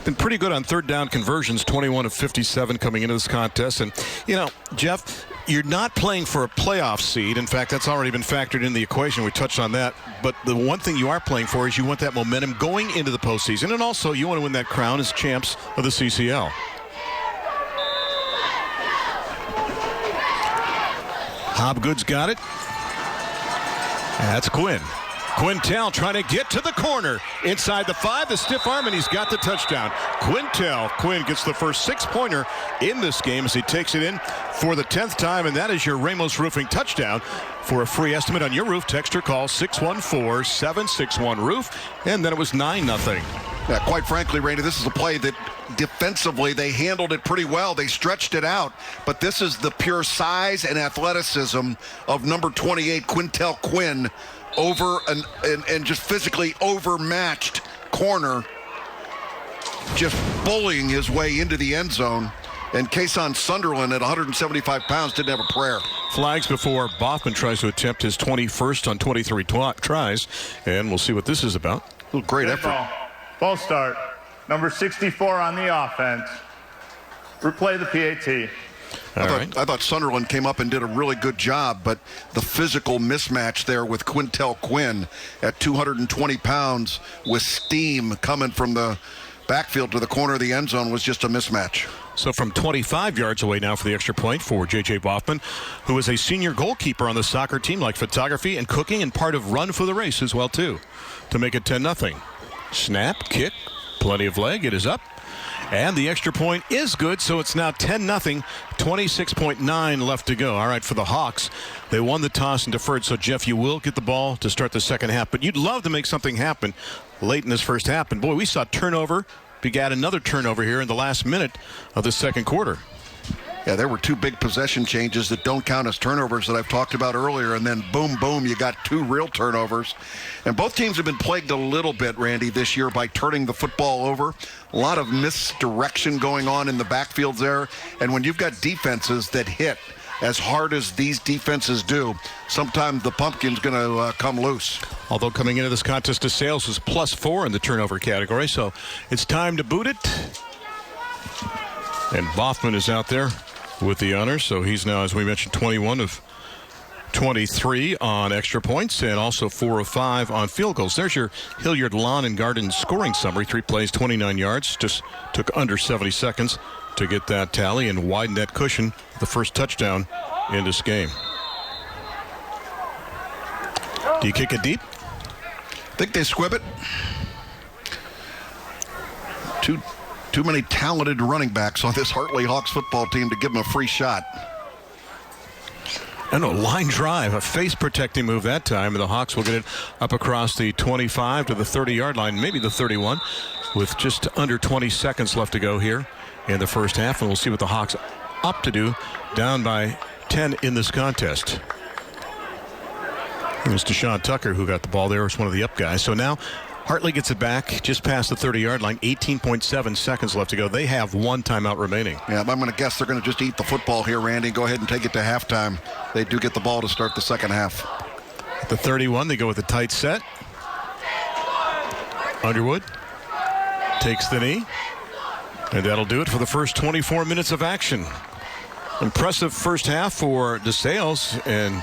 been pretty good on 3rd down conversions, 21 of 57 coming into this contest. And, you know, Jeff, you're not playing for a playoff seed. In fact, that's already been factored in the equation. We touched on that. But the one thing you are playing for is you want that momentum going into the postseason. And also, you want to win that crown as champs of the CCL. Hobgood's got it. That's Quinn. Quintel trying to get to the corner. Inside the 5, the stiff arm, and he's got the touchdown. Quinn gets the first 6-pointer in this game as he takes it in for the 10th time, and that is your Ramos Roofing touchdown. For a free estimate on your roof, text or call 614-761-ROOF, and then it was 9-0. Yeah, quite frankly, Randy, this is a play that defensively they handled it pretty well. They stretched it out, but this is the pure size and athleticism of number 28, Quintel Quinn, over and just physically overmatched corner, just bullying his way into the end zone. And Kason Sunderland at 175 pounds didn't have a prayer. Flags before Boffman tries to attempt his 21st on 23 tries, and we'll see what this is about. Great effort. Ball start. Number 64 on the offense. Replay the PAT. I thought Sunderland came up and did a really good job, but the physical mismatch there with Quintel Quinn at 220 pounds with steam coming from the backfield to the corner of the end zone was just a mismatch. So from 25 yards away now for the extra point for J.J. Boffman, who is a senior goalkeeper on the soccer team, like photography and cooking and part of Run for the Race as well, too, to make it 10-0. Snap, kick, plenty of leg. It is up. And the extra point is good, so it's now 10-0, 26.9 left to go. All right, for the Hawks, they won the toss and deferred. So, Jeff, you will get the ball to start the second half. But you'd love to make something happen late in this first half. And, boy, we saw turnover, begat another turnover here in the last minute of the second quarter. Yeah, there were 2 big possession changes that don't count as turnovers that I've talked about earlier, and then boom, boom, you got 2 real turnovers. And both teams have been plagued a little bit, Randy, this year by turning the football over. A lot of misdirection going on in the backfields there. And when you've got defenses that hit as hard as these defenses do, sometimes the pumpkin's going to come loose. Although coming into this contest, DeSales was +4 in the turnover category, so it's time to boot it. And Boffman is out there with the honors, so he's now, as we mentioned, 21 of 23 on extra points and also 4 of 5 on field goals. There's your Hilliard Lawn and Garden scoring summary. 3 plays, 29 yards. Just took under 70 seconds to get that tally and widen that cushion. The first touchdown in this game. Do you kick it deep? Think they squib it? Too many talented running backs on this Hartley Hawks football team to give them a free shot. And a line drive, a face-protecting move that time, and the Hawks will get it up across the 25 to the 30-yard line, maybe the 31, with just under 20 seconds left to go here in the first half, and we'll see what the Hawks opt to do, down by 10 in this contest. It was Deshaun Tucker who got the ball there. It's one of the up guys. So now Hartley gets it back just past the 30-yard line. 18.7 seconds left to go. They have 1 timeout remaining. Yeah, I'm going to guess they're going to just eat the football here, Randy, and go ahead and take it to halftime. They do get the ball to start the second half. At the 31, they go with a tight set. Underwood takes the knee. And that'll do it for the first 24 minutes of action. Impressive first half for DeSales. And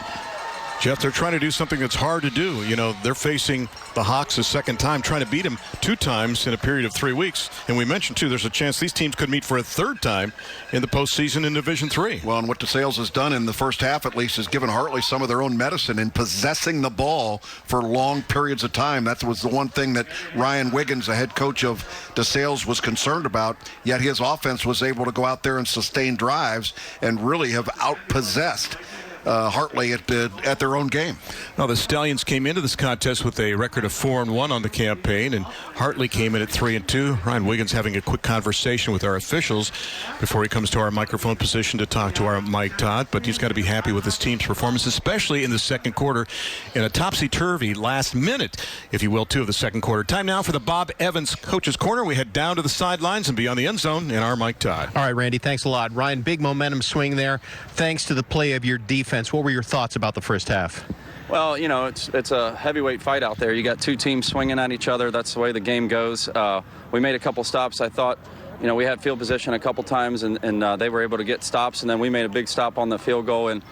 Jeff, they're trying to do something that's hard to do. You know, they're facing the Hawks a second time, trying to beat them 2 times in a period of 3 weeks. And we mentioned, too, there's a chance these teams could meet for a 3rd time in the postseason in Division III. Well, and what DeSales has done in the first half, at least, is given Hartley some of their own medicine in possessing the ball for long periods of time. That was the one thing that Ryan Wiggins, the head coach of DeSales, was concerned about. Yet his offense was able to go out there and sustain drives and really have outpossessed Hartley at their own game. Now, the Stallions came into this contest with a record of 4-1 on the campaign, and Hartley came in at 3-2. Ryan Wiggins having a quick conversation with our officials before he comes to our microphone position to talk to our Mike Todd, but he's got to be happy with his team's performance, especially in the second quarter, in a topsy-turvy last minute, if you will, too, of the second quarter. Time now for the Bob Evans Coach's Corner. We head down to the sidelines and beyond the end zone in our Mike Todd. All right, Randy, thanks a lot. Ryan, big momentum swing there. Thanks to the play of your defense. What were your thoughts about the first half? Well, you know, it's a heavyweight fight out there. You got 2 teams swinging at each other. That's the way the game goes. We made a couple stops. I thought, you know, we had field position a couple times, and they were able to get stops, and then we made a big stop on the field goal. And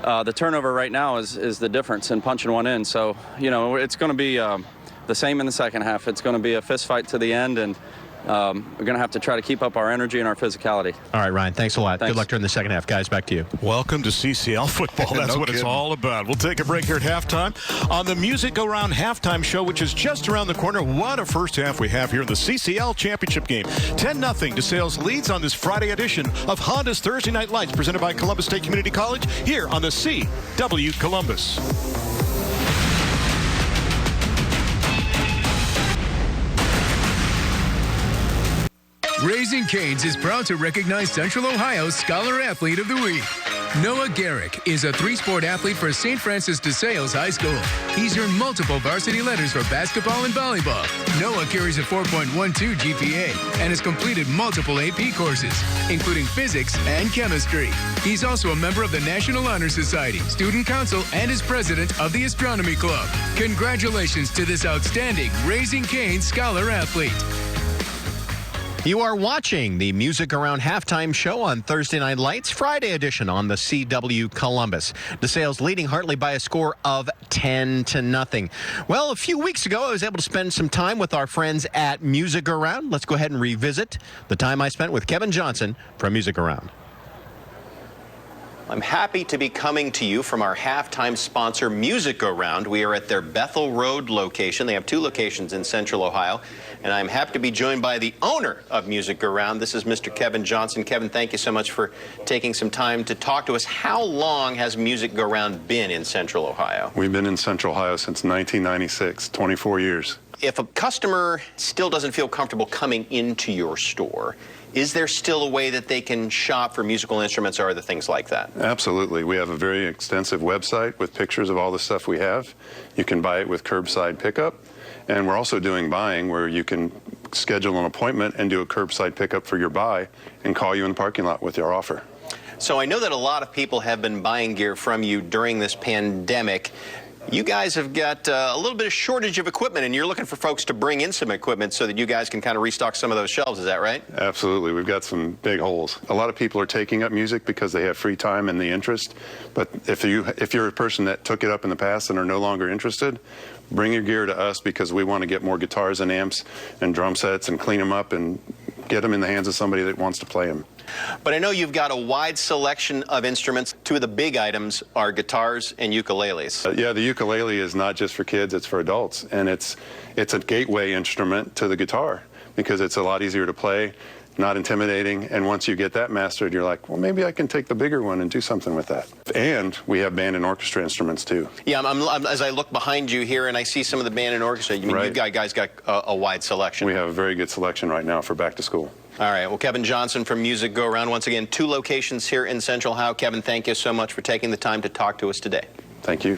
the turnover right now is the difference in punching one in. So, you know, it's going to be the same in the second half. It's going to be a fist fight to the end, and we're going to have to try to keep up our energy and our physicality. All right, Ryan, thanks a lot. Thanks. Good luck during the second half. Guys, back to you. Welcome to CCL football. That's No what it's kidding. all about. We'll take a break here at halftime on the Music Around Halftime Show, which is just around the corner. What a first half we have here in the CCL Championship game. 10-0. DeSales leads on this Friday edition of Honda's Thursday Night Lights, presented by Columbus State Community College here on the CW Columbus. Raising Cane's is proud to recognize Central Ohio's Scholar Athlete of the Week. Noah Garrick is a 3-sport athlete for St. Francis DeSales High School. He's earned multiple varsity letters for basketball and volleyball. Noah carries a 4.12 GPA and has completed multiple AP courses, including physics and chemistry. He's also a member of the National Honor Society, Student Council, and is president of the Astronomy Club. Congratulations to this outstanding Raising Cane's Scholar Athlete. You are watching the Music Around Halftime Show on Thursday Night Lights, Friday edition on the CW Columbus. DeSales leading Hartley by a score of 10-0. Well, a few weeks ago, I was able to spend some time with our friends at Music Around. Let's go ahead and revisit the time I spent with Kevin Johnson from Music Around. I'm happy to be coming to you from our halftime sponsor, Music Around. We are at their Bethel Road location. They have 2 locations in Central Ohio. And I'm happy to be joined by the owner of Music Around. This is Mr. Kevin Johnson. Kevin, thank you so much for taking some time to talk to us. How long has Music Around been in Central Ohio? We've been in Central Ohio since 1996, 24 years. If a customer still doesn't feel comfortable coming into your store, is there still a way that they can shop for musical instruments or other things like that? Absolutely. We have a very extensive website with pictures of all the stuff we have. You can buy it with curbside pickup. And we're also doing buying where you can schedule an appointment and do a curbside pickup for your buy and call you in the parking lot with your offer. So I know that a lot of people have been buying gear from you during this pandemic. You guys have got a little bit of shortage of equipment, and you're looking for folks to bring in some equipment so that you guys can kind of restock some of those shelves. Is that right? Absolutely. We've got some big holes. A lot of people are taking up music because they have free time and the interest. But if you're a person that took it up in the past and are no longer interested, bring your gear to us because we want to get more guitars and amps and drum sets and clean them up and get them in the hands of somebody that wants to play them. But I know you've got a wide selection of instruments. Two of the big items are guitars and ukuleles. Yeah, the ukulele is not just for kids, it's for adults. And it's a gateway instrument to the guitar because it's a lot easier to play, not intimidating. And once you get that mastered, you're like, well, maybe I can take the bigger one and do something with that. And we have band and orchestra instruments, too. Yeah, as I look behind you here and I see some of the band and orchestra, you guys got a wide selection. We have a very good selection right now for back to school. All right. Well, Kevin Johnson from Music Go Around. Once again, 2 locations here in Central Ohio. Kevin, thank you so much for taking the time to talk to us today. Thank you.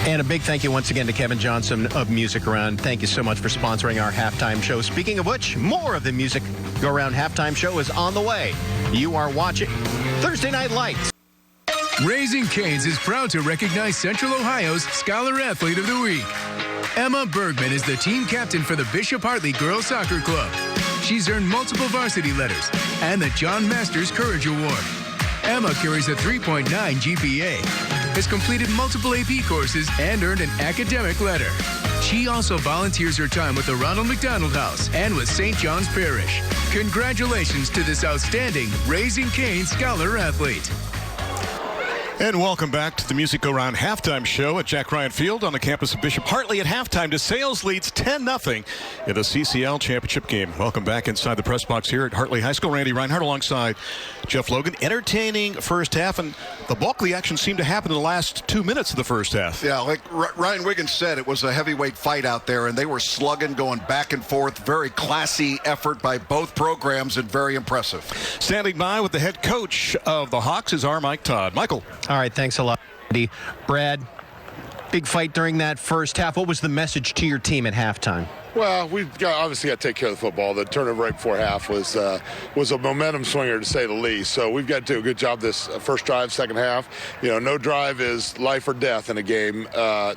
And a big thank you once again to Kevin Johnson of Music Around. Thank you so much for sponsoring our halftime show. Speaking of which, more of the Music Go Around halftime show is on the way. You are watching Thursday Night Lights. Raising Cane's is proud to recognize Central Ohio's Scholar Athlete of the Week. Emma Bergman is the team captain for the Bishop Hartley Girls Soccer Club. She's earned multiple varsity letters and the John Masters Courage Award. Emma carries a 3.9 GPA, has completed multiple AP courses, and earned an academic letter. She also volunteers her time with the Ronald McDonald House and with St. John's Parish. Congratulations to this outstanding Raising Cane Scholar Athlete. And welcome back to the Music Go Round halftime show at Jack Ryan Field on the campus of Bishop Hartley. At halftime, DeSales leads 10-0 in the CCL championship game. Welcome back inside the press box here at Hartley High School. Randy Reinhardt alongside Jeff Logan. Entertaining first half, and the bulk of the action seemed to happen in the last 2 minutes of the first half. Yeah, like Ryan Wiggins said, it was a heavyweight fight out there, and they were slugging, going back and forth. Very classy effort by both programs and very impressive. Standing by with the head coach of the Hawks is our Mike Todd. Michael. All right, thanks a lot, Andy. Brad, big fight during that first half. What was the message to your team at halftime? Well, we've obviously got to take care of the football. The turnover right before half was a momentum swinger, to say the least. So we've got to do a good job this first drive, second half. You know, no drive is life or death in a game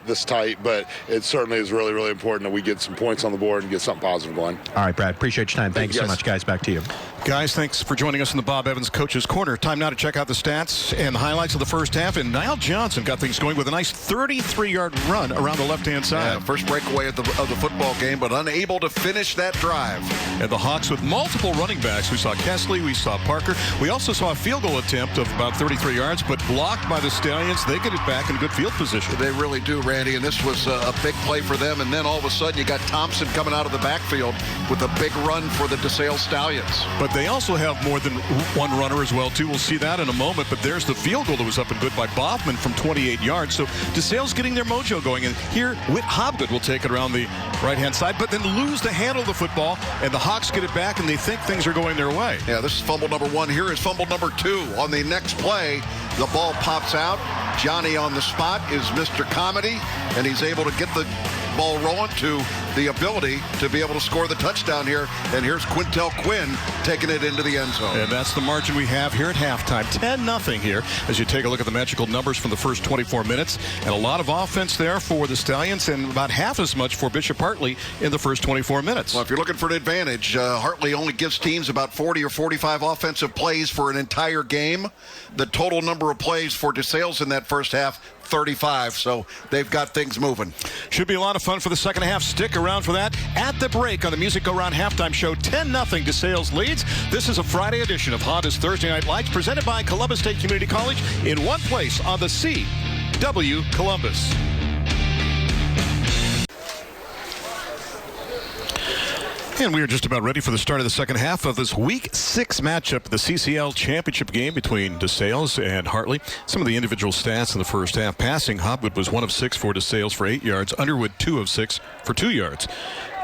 this tight, but it certainly is really, really important that we get some points on the board and get something positive going. All right, Brad, appreciate your time. Thank you so much, guys. Back to you. Guys, thanks for joining us in the Bob Evans Coach's Corner. Time now to check out the stats and highlights of the first half. And Niall Johnson got things going with a nice 33-yard run around the left-hand side. Yeah, first breakaway of the football game, but unable to finish that drive. And the Hawks with multiple running backs. We saw Kesley, we saw Parker. We also saw a field goal attempt of about 33 yards, but blocked by the Stallions. They get it back in good field position. They really do, Randy, and this was a big play for them. And then all of a sudden, you got Thompson coming out of the backfield with a big run for the DeSales Stallions. But they also have more than one runner as well, too. We'll see that in a moment. But there's the field goal that was up and good by Boffman from 28 yards. So DeSales getting their mojo going. And here, Whit Hobgood will take it around the right-hand side, but then lose the handle of the football, and the Hawks get it back, and they think things are going their way. Yeah, this is fumble number 1. Here is fumble number 2. On the next play, the ball pops out. Johnny on the spot is Mr. Comedy, and he's able to get the ball rolling to the ability to be able to score the touchdown here. And here's Quintel Quinn taking it into the end zone. And that's the margin we have here at halftime. 10-0 here as you take a look at the magical numbers from the first 24 minutes. And a lot of offense there for the Stallions and about half as much for Bishop Hartley in the first 24 minutes. Well, if you're looking for an advantage, Hartley only gives teams about 40 or 45 offensive plays for an entire game. The total number of plays for DeSales in that first half, 35, so they've got things moving. Should be a lot of fun for the second half. Stick around for that. At the break on the Music Go Round halftime show, 10-0 DeSales leads. This is a Friday edition of Honda's Thursday Night Lights presented by Columbus State Community College in one place on the CW Columbus. And we are just about ready for the start of the second half of this Week 6 matchup, the CCL Championship game between DeSales and Hartley. Some of the individual stats in the first half. Passing, Hopwood was 1 of 6 for DeSales for 8 yards. Underwood 2 of 6 for 2 yards.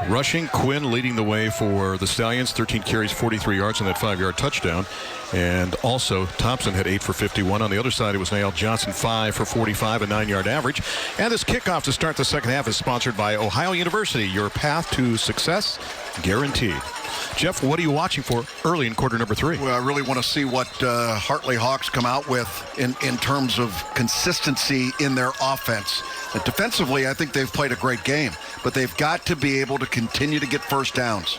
Rushing, Quinn leading the way for the Stallions, 13 carries, 43 yards on that 5-yard touchdown. And also, Thompson had 8 for 51. On the other side, it was Nail Johnson, 5 for 45, a 9-yard average. And this kickoff to start the second half is sponsored by Ohio University. Your path to success guaranteed. Jeff, what are you watching for early in quarter number 3? Well, I really want to see what Hartley Hawks come out with in terms of consistency in their offense. And defensively, I think they've played a great game, but they've got to be able to continue to get first downs.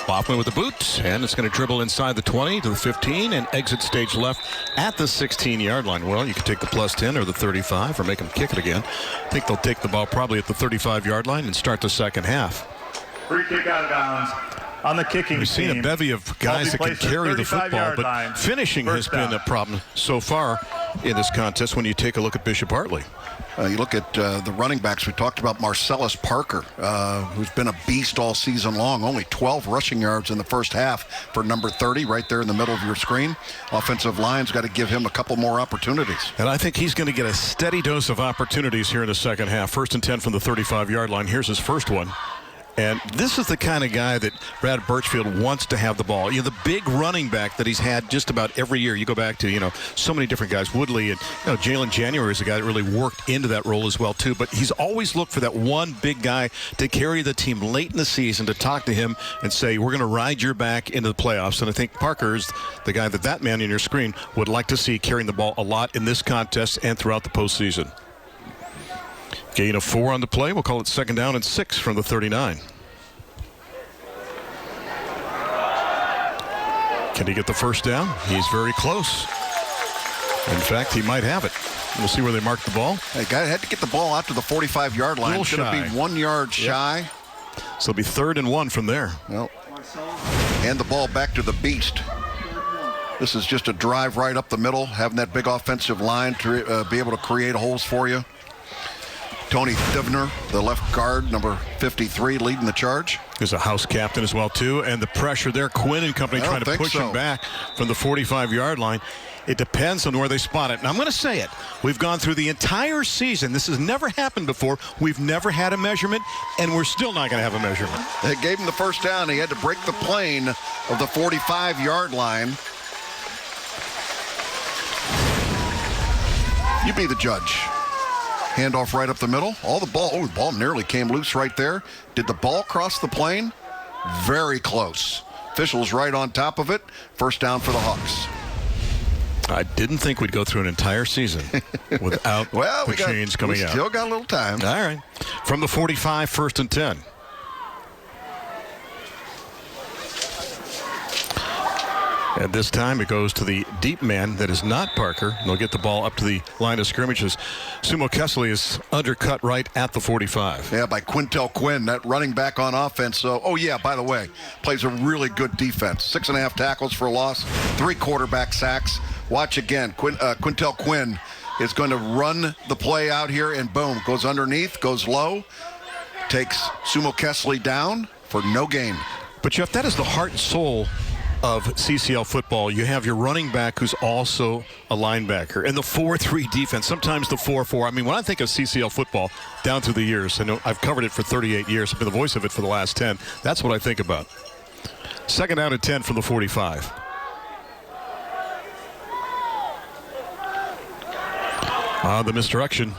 Hoffman with the boot, and it's going to dribble inside the 20 to the 15 and exit stage left at the 16-yard line. Well, you can take the +10 or the 35 or make them kick it again. I think they'll take the ball probably at the 35-yard line and start the second half. Free kick out of bounds on the kicking We've seen team. a bevy of guys that can carry the football, but finishing has been a problem so far in this contest when you take a look at Bishop Hartley. You look at the running backs. We talked about Marcellus Parker, who's been a beast all season long. Only 12 rushing yards in the first half for number 30 right there in the middle of your screen. Offensive line's got to give him a couple more opportunities. And I think he's going to get a steady dose of opportunities here in the second half. 1st and 10 from the 35-yard line. Here's his first one. And this is the kind of guy that Brad Birchfield wants to have the ball. You know, the big running back that he's had just about every year. You go back to, so many different guys. Woodley and, Jalen January is a guy that really worked into that role as well, too. But he's always looked for that one big guy to carry the team late in the season, to talk to him and say, we're going to ride your back into the playoffs. And I think Parker is the guy that man in your screen would like to see carrying the ball a lot in this contest and throughout the postseason. Gain of 4 on the play. We'll call it 2nd down and 6 from the 39. Can he get the first down? He's very close. In fact, he might have it. We'll see where they mark the ball. Hey, guy had to get the ball out to the 45-yard line. It's going to be 1 yard shy. So it'll be 3rd and 1 from there. Well, hand the ball back to the beast. This is just a drive right up the middle, having that big offensive line to be able to create holes for you. Tony Thivner, the left guard, number 53, leading the charge. He's a house captain as well, too. And the pressure there, Quinn and company trying to push him back from the 45-yard line. It depends on where they spot it. And I'm going to say it. We've gone through the entire season. This has never happened before. We've never had a measurement, and we're still not going to have a measurement. They gave him the first down. He had to break the plane of the 45-yard line. You be the judge. Handoff right up the middle. The ball nearly came loose right there. Did the ball cross the plane? Very close. Officials right on top of it. First down for the Hawks. I didn't think we'd go through an entire season without the chains coming out. Still got a little time. All right. From the 45, 1st and 10. And this time it goes to the deep man that is not Parker. And they'll get the ball up to the line of scrimmages. Sumo Kessley is undercut right at the 45. Yeah, by Quintel Quinn, that running back on offense. So, by the way, plays a really good defense. 6.5 tackles for a loss, 3 quarterback sacks. Watch again. Quintel Quinn is going to run the play out here, and boom, goes underneath, goes low, takes Sumo Kessley down for no gain. But, Jeff, that is the heart and soul of CCL football. You have your running back who's also a linebacker, and the 4-3 defense, sometimes the 4-4. I mean, when I think of CCL football down through the years, I know I've covered it for 38 years. I've been the voice of it for the last 10. That's what I think about. 2nd down and 10 from the 45. The misdirection.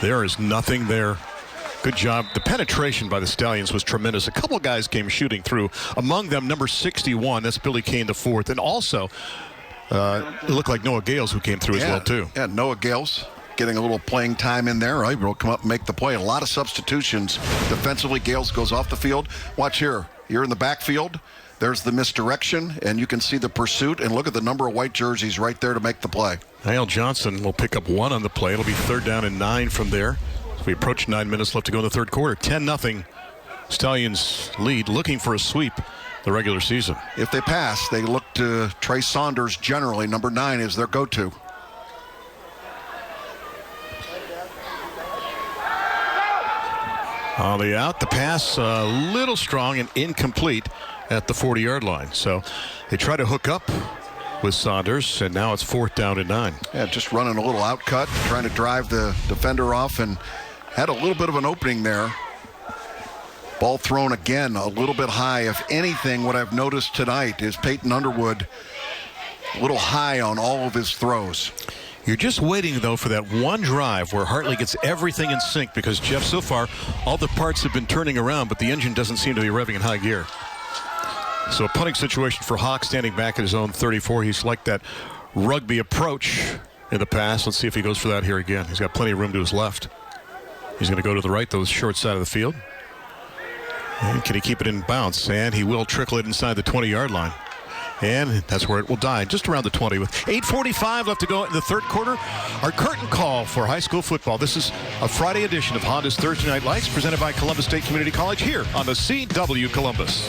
There is nothing there. Good job. The penetration by the Stallions was tremendous. A couple of guys came shooting through. Among them, number 61. That's Billy Kane, the 4th. And also, it looked like Noah Gales who came through as well, too. Yeah, Noah Gales getting a little playing time in there. Right, will come up and make the play. A lot of substitutions. Defensively, Gales goes off the field. Watch here. You're in the backfield. There's the misdirection, and you can see the pursuit. And look at the number of white jerseys right there to make the play. Nail Johnson will pick up 1 on the play. It'll be 3rd down and 9 from there. We approach 9 minutes left to go in the 3rd quarter. 10-0. Stallions lead, looking for a sweep the regular season. If they pass, they look to Trey Saunders generally. Number 9 is their go-to. On the out, the pass a little strong and incomplete at the 40-yard line. So they try to hook up with Saunders, and now it's 4th down and 9. Yeah, just running a little out cut, trying to drive the defender off, and had a little bit of an opening there. Ball thrown again a little bit high. If anything, what I've noticed tonight is Peyton Underwood a little high on all of his throws. You're just waiting, though, for that one drive where Hartley gets everything in sync, because, Jeff, so far, all the parts have been turning around, but the engine doesn't seem to be revving in high gear. So a punting situation for Hawks, standing back at his own 34. He's like that rugby approach in the past. Let's see if he goes for that here again. He's got plenty of room to his left. He's going to go to the right, though, short side of the field. And can he keep it in bounce? And he will trickle it inside the 20-yard line. And that's where it will die, just around the 20. With 8:45 left to go in the third quarter, our curtain call for high school football. This is a Friday edition of Honda's Thursday Night Lights, presented by Columbus State Community College here on the CW Columbus.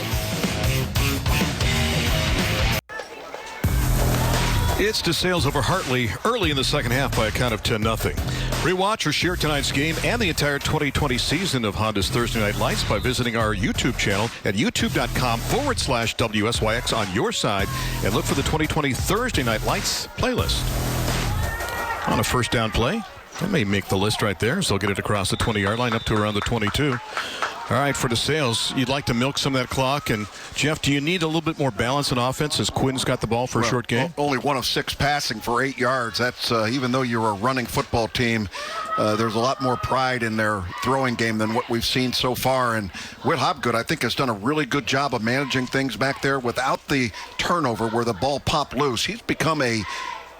It's DeSales over Hartley early in the second half by a count of 10-0. Rewatch or share tonight's game and the entire 2020 season of Honda's Thursday Night Lights by visiting our YouTube channel at youtube.com/WSYX on your side, and look for the 2020 Thursday Night Lights playlist. On a first down play, that may make the list right there, so they'll get it across the 20-yard line up to around the 22. All right, for DeSales, you'd like to milk some of that clock. And, Jeff, do you need a little bit more balance in offense as Quinn's got the ball for a short game? Only 1 of 6 passing for 8 yards. That's even though you're a running football team, there's a lot more pride in their throwing game than what we've seen so far. And Whit Hobgood, I think, has done a really good job of managing things back there without the turnover where the ball popped loose. He's become an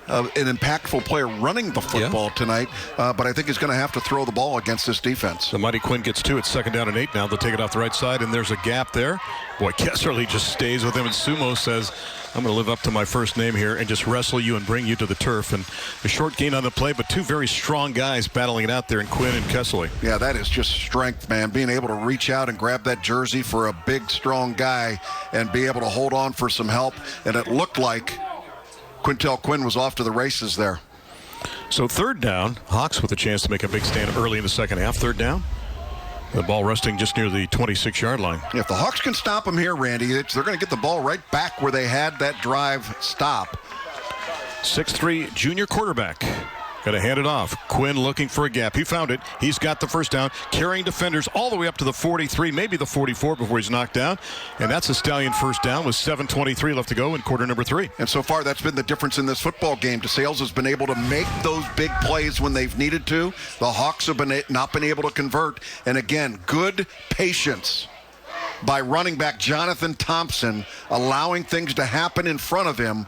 impactful player running the football tonight, but I think he's going to have to throw the ball against this defense. The mighty Quinn gets 2. It's 2nd down and 8 now. They'll take it off the right side, and there's a gap there. Boy, Kesserly just stays with him, and Sumo says, I'm going to live up to my first name here and just wrestle you and bring you to the turf. And a short gain on the play, but 2 very strong guys battling it out there in Quinn and Kesserly. Yeah, that is just strength, man. Being able to reach out and grab that jersey for a big, strong guy and be able to hold on for some help. And it looked like Quintel Quinn was off to the races there. So 3rd down, Hawks with a chance to make a big stand early in the second half. 3rd down. The ball resting just near the 26-yard line. If the Hawks can stop them here, Randy, they're going to get the ball right back where they had that drive stop. 6'3" junior quarterback. Got to hand it off. Quinn looking for a gap. He found it. He's got the first down, carrying defenders all the way up to the 43, maybe the 44 before he's knocked down. And that's a Stallion first down with 7:23 left to go in quarter number 3. And so far, that's been the difference in this football game. DeSales has been able to make those big plays when they've needed to. The Hawks have not been able to convert. And again, good patience by running back Jonathan Thompson, allowing things to happen in front of him,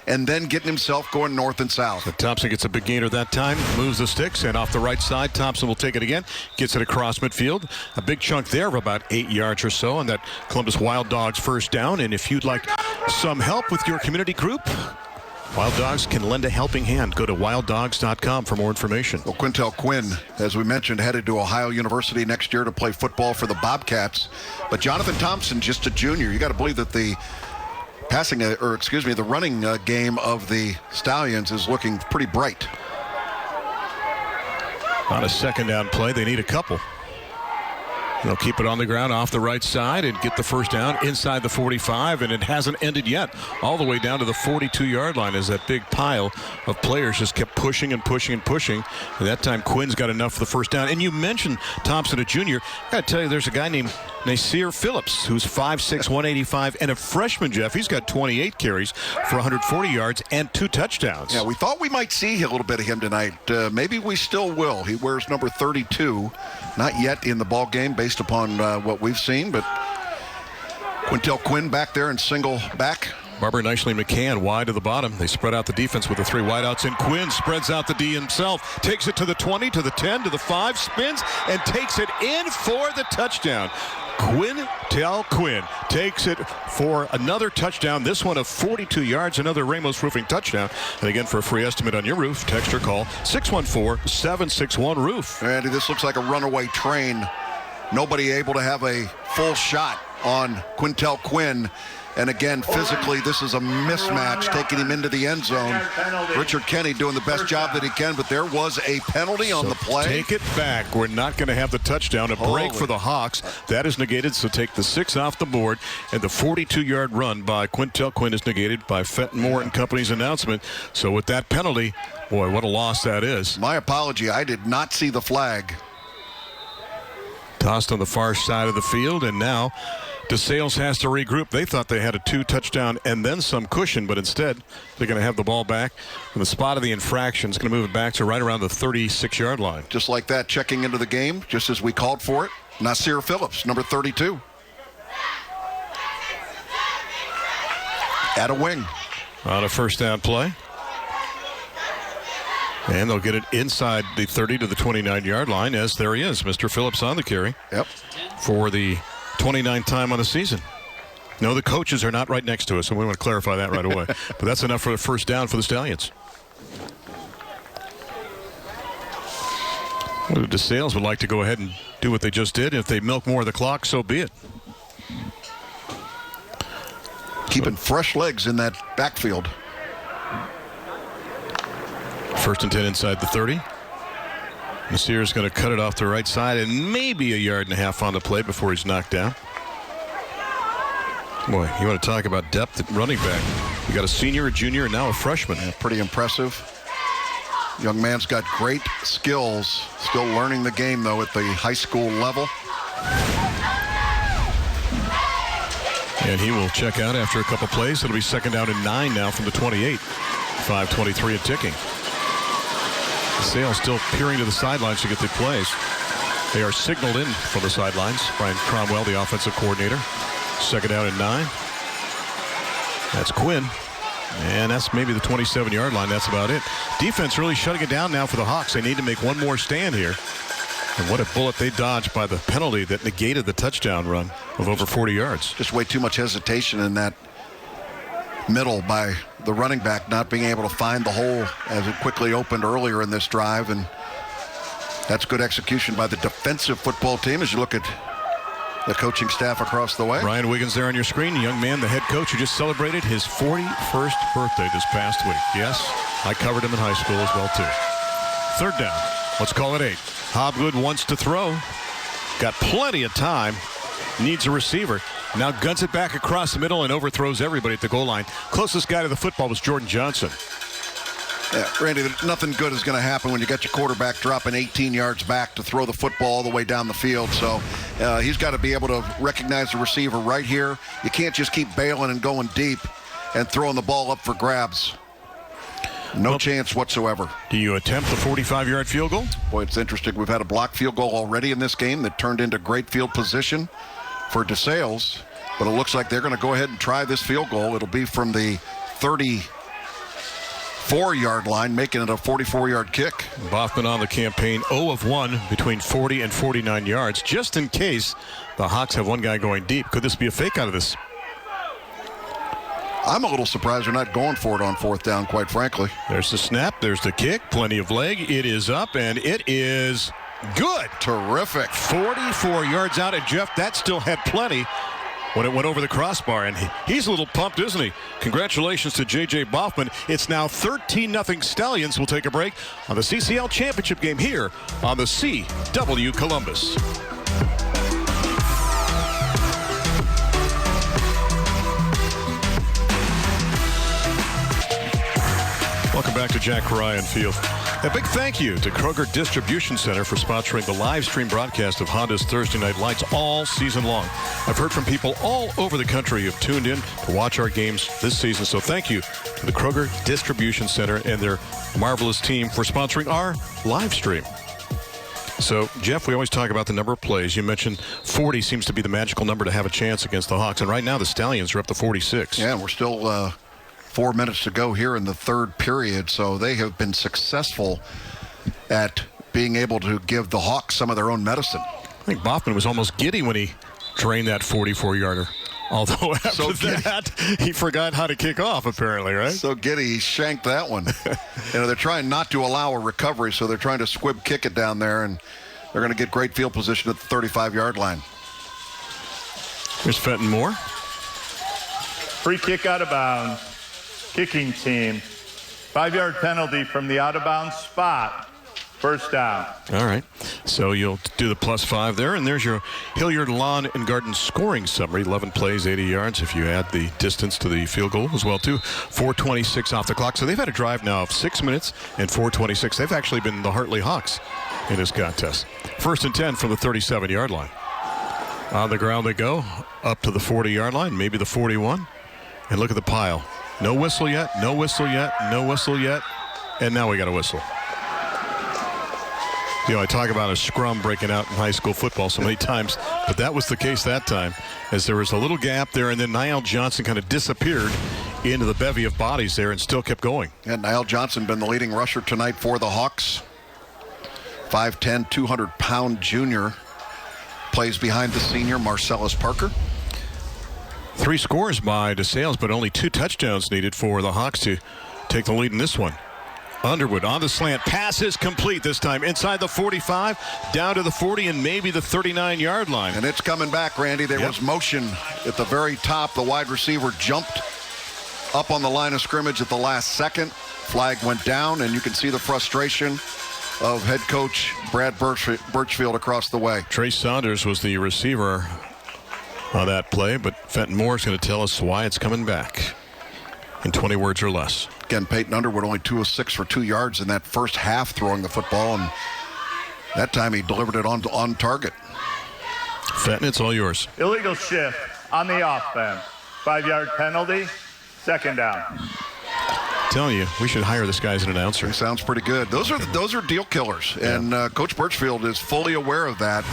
and then getting himself going north and south. So Thompson gets a big gainer that time, moves the sticks, and off the right side, Thompson will take it again, gets it across midfield. A big chunk there of about 8 yards or so on that Columbus Wild Dogs first down. And if you'd like some help with your community group, Wild Dogs can lend a helping hand. Go to wilddogs.com for more information. Well, Quintel Quinn, as we mentioned, headed to Ohio University next year to play football for the Bobcats. But Jonathan Thompson, just a junior. You got to believe that the running game of the Stallions is looking pretty bright. On a 2nd down play, they need a couple. They'll keep it on the ground off the right side and get the first down inside the 45, and it hasn't ended yet. All the way down to the 42-yard line as that big pile of players just kept pushing and pushing and pushing. And that time, Quinn's got enough for the first down. And you mentioned Thompson, a junior. I got to tell you, there's a guy named Nasir Phillips, who's 5'6", 185, and a freshman, Jeff. He's got 28 carries for 140 yards and 2 touchdowns. Yeah, we thought we might see a little bit of him tonight. Maybe we still will. He wears number 32. Not yet in the ball game based upon what we've seen, but Quintel Quinn back there in single back. Barber, Nicely, McCann wide to the bottom. They spread out the defense with the 3 wideouts, and Quinn spreads out the D himself. Takes it to the 20, to the 10, to the 5, spins, and takes it in for the touchdown. Quintel Quinn takes it for another touchdown, this one of 42 yards, another Ramos Roofing touchdown. And again, for a free estimate on your roof, text or call 614-761-ROOF. Randy, this looks like a runaway train. Nobody able to have a full shot on Quintel Quinn. And again, physically, this is a mismatch, taking him into the end zone. Richard Kenny doing the best job that he can, but there was a penalty on the play. Take it back. We're not going to have the touchdown. A break for the Hawks. That is negated, so take the 6 off the board. And the 42-yard run by Quintel Quinn is negated by Fenton Moore and Company's announcement. So with that penalty, boy, what a loss that is. My apology. I did not see the flag. Tossed on the far side of the field, and now DeSales has to regroup. They thought they had a 2-touchdown and then some cushion, but instead they're going to have the ball back from the spot of the infraction. It's going to move it back to right around the 36-yard line. Just like that, checking into the game, just as we called for it, Nasir Phillips, number 32. At a wing. On a first down play. And they'll get it inside the 30 to the 29-yard line, as there he is, Mr. Phillips on the carry. Yep. For the 29th time on the season. No, the coaches are not right next to us, and we want to clarify that right away. But that's enough for a first down for the Stallions. Well, DeSales would like to go ahead and do what they just did. If they milk more of the clock, so be it. Keeping fresh legs in that backfield. First and 10 inside the 30. Nasir's going to cut it off the right side and maybe a yard and a half on the play before he's knocked down. Boy, you want to talk about depth at running back. You got a senior, a junior, and now a freshman. Yeah, pretty impressive. Young man's got great skills. Still learning the game, though, at the high school level. And he will check out after a couple plays. It'll be second down and 9 now from the 28. 5:23 and ticking. DeSales still peering to the sidelines to get the plays. They are signaled in from the sidelines. Brian Cromwell, the offensive coordinator. Second down and 9. That's Quinn. And that's maybe the 27-yard line. That's about it. Defense really shutting it down now for the Hawks. They need to make one more stand here. And what a bullet they dodged by the penalty that negated the touchdown run of over 40 yards. Just way too much hesitation in that middle by the running back, not being able to find the hole as it quickly opened earlier in this drive. And that's good execution by the defensive football team as you look at the coaching staff across the way. Ryan Wiggins there on your screen, the young man, the head coach who just celebrated his 41st birthday this past week. Yes, I covered him in high school as well, too. Third down. Let's call it 8. Hobgood wants to throw. Got plenty of time. Needs a receiver. Now guns it back across the middle and overthrows everybody at the goal line. Closest guy to the football was Jordan Johnson. Yeah, Randy, nothing good is going to happen when you got your quarterback dropping 18 yards back to throw the football all the way down the field. So he's got to be able to recognize the receiver right here. You can't just keep bailing and going deep and throwing the ball up for grabs. No chance whatsoever. Do you attempt the 45-yard field goal? Boy, it's interesting. We've had a blocked field goal already in this game that turned into great field position for DeSales, but it looks like they're going to go ahead and try this field goal. It'll be from the 34-yard line, making it a 44-yard kick. Boffman on the campaign, 0 of 1 between 40 and 49 yards, just in case the Hawks have one guy going deep. Could this be a fake out of this? I'm a little surprised they're not going for it on fourth down, quite frankly. There's the snap, there's the kick, plenty of leg. It is up, and it is good. Terrific. 44 yards out, and Jeff, that still had plenty when it went over the crossbar, and he's a little pumped, isn't he? Congratulations to J.J. Boffman. It's now 13-0 Stallions. We'll take a break on the CCL Championship game here on the CW Columbus. Welcome back to Jack Ryan Field. A big thank you to Kroger Distribution Center for sponsoring the live stream broadcast of Honda's Thursday Night Lights all season long. I've heard from people all over the country who have tuned in to watch our games this season, so thank you to the Kroger Distribution Center and their marvelous team for sponsoring our live stream. So, Jeff, we always talk about the number of plays. You mentioned 40 seems to be the magical number to have a chance against the Hawks, and right now the Stallions are up to 46. Yeah, we're still 4 minutes to go here in the third period, so they have been successful at being able to give the Hawks some of their own medicine. I think Boffman was almost giddy when he drained that 44-yarder. Although after that, he forgot how to kick off, apparently, right? So giddy, he shanked that one. They're trying not to allow a recovery, so they're trying to squib kick it down there, and they're going to get great field position at the 35-yard line. Here's Fenton Moore. Free kick out of bounds. Kicking team. 5-yard penalty from the out of bounds spot. First down. All right. So you'll do the +5 there, and there's your Hilliard Lawn and Garden scoring summary. 11 plays, 80 yards if you add the distance to the field goal as well, too. 4:26 off the clock. So they've had a drive now of 6 minutes and 4:26. They've actually been the Hartley Hawks in this contest. 1st and 10 from the 37-yard line. On the ground they go, up to the 40-yard line, maybe the 41. And look at the pile. No whistle yet, no whistle yet, no whistle yet. And now we got a whistle. You know, I talk about a scrum breaking out in high school football so many times, but that was the case that time, as there was a little gap there, and then Niall Johnson kind of disappeared into the bevy of bodies there and still kept going. And Niall Johnson been the leading rusher tonight for the Hawks. 5'10", 200-pound junior. Plays behind the senior Marcellus Parker. 3 scores by DeSales, but only 2 touchdowns needed for the Hawks to take the lead in this one. Underwood on the slant. Pass is complete this time. Inside the 45, down to the 40, and maybe the 39-yard line. And it's coming back, Randy. There was motion at the very top. The wide receiver jumped up on the line of scrimmage at the last second. Flag went down, and you can see the frustration of head coach Brad Birchfield across the way. Trey Saunders was the receiver on that play, but Fenton Moore is going to tell us why it's coming back in 20 words or less. Again, Peyton Underwood only 2 of 6 for 2 yards in that first half throwing the football, and that time he delivered it on target. Fenton, it's all yours. Illegal shift on the offense. 5-yard penalty. Second down. Telling you, we should hire this guy as an announcer. He sounds pretty good. Those are deal killers, and Coach Birchfield is fully aware of that.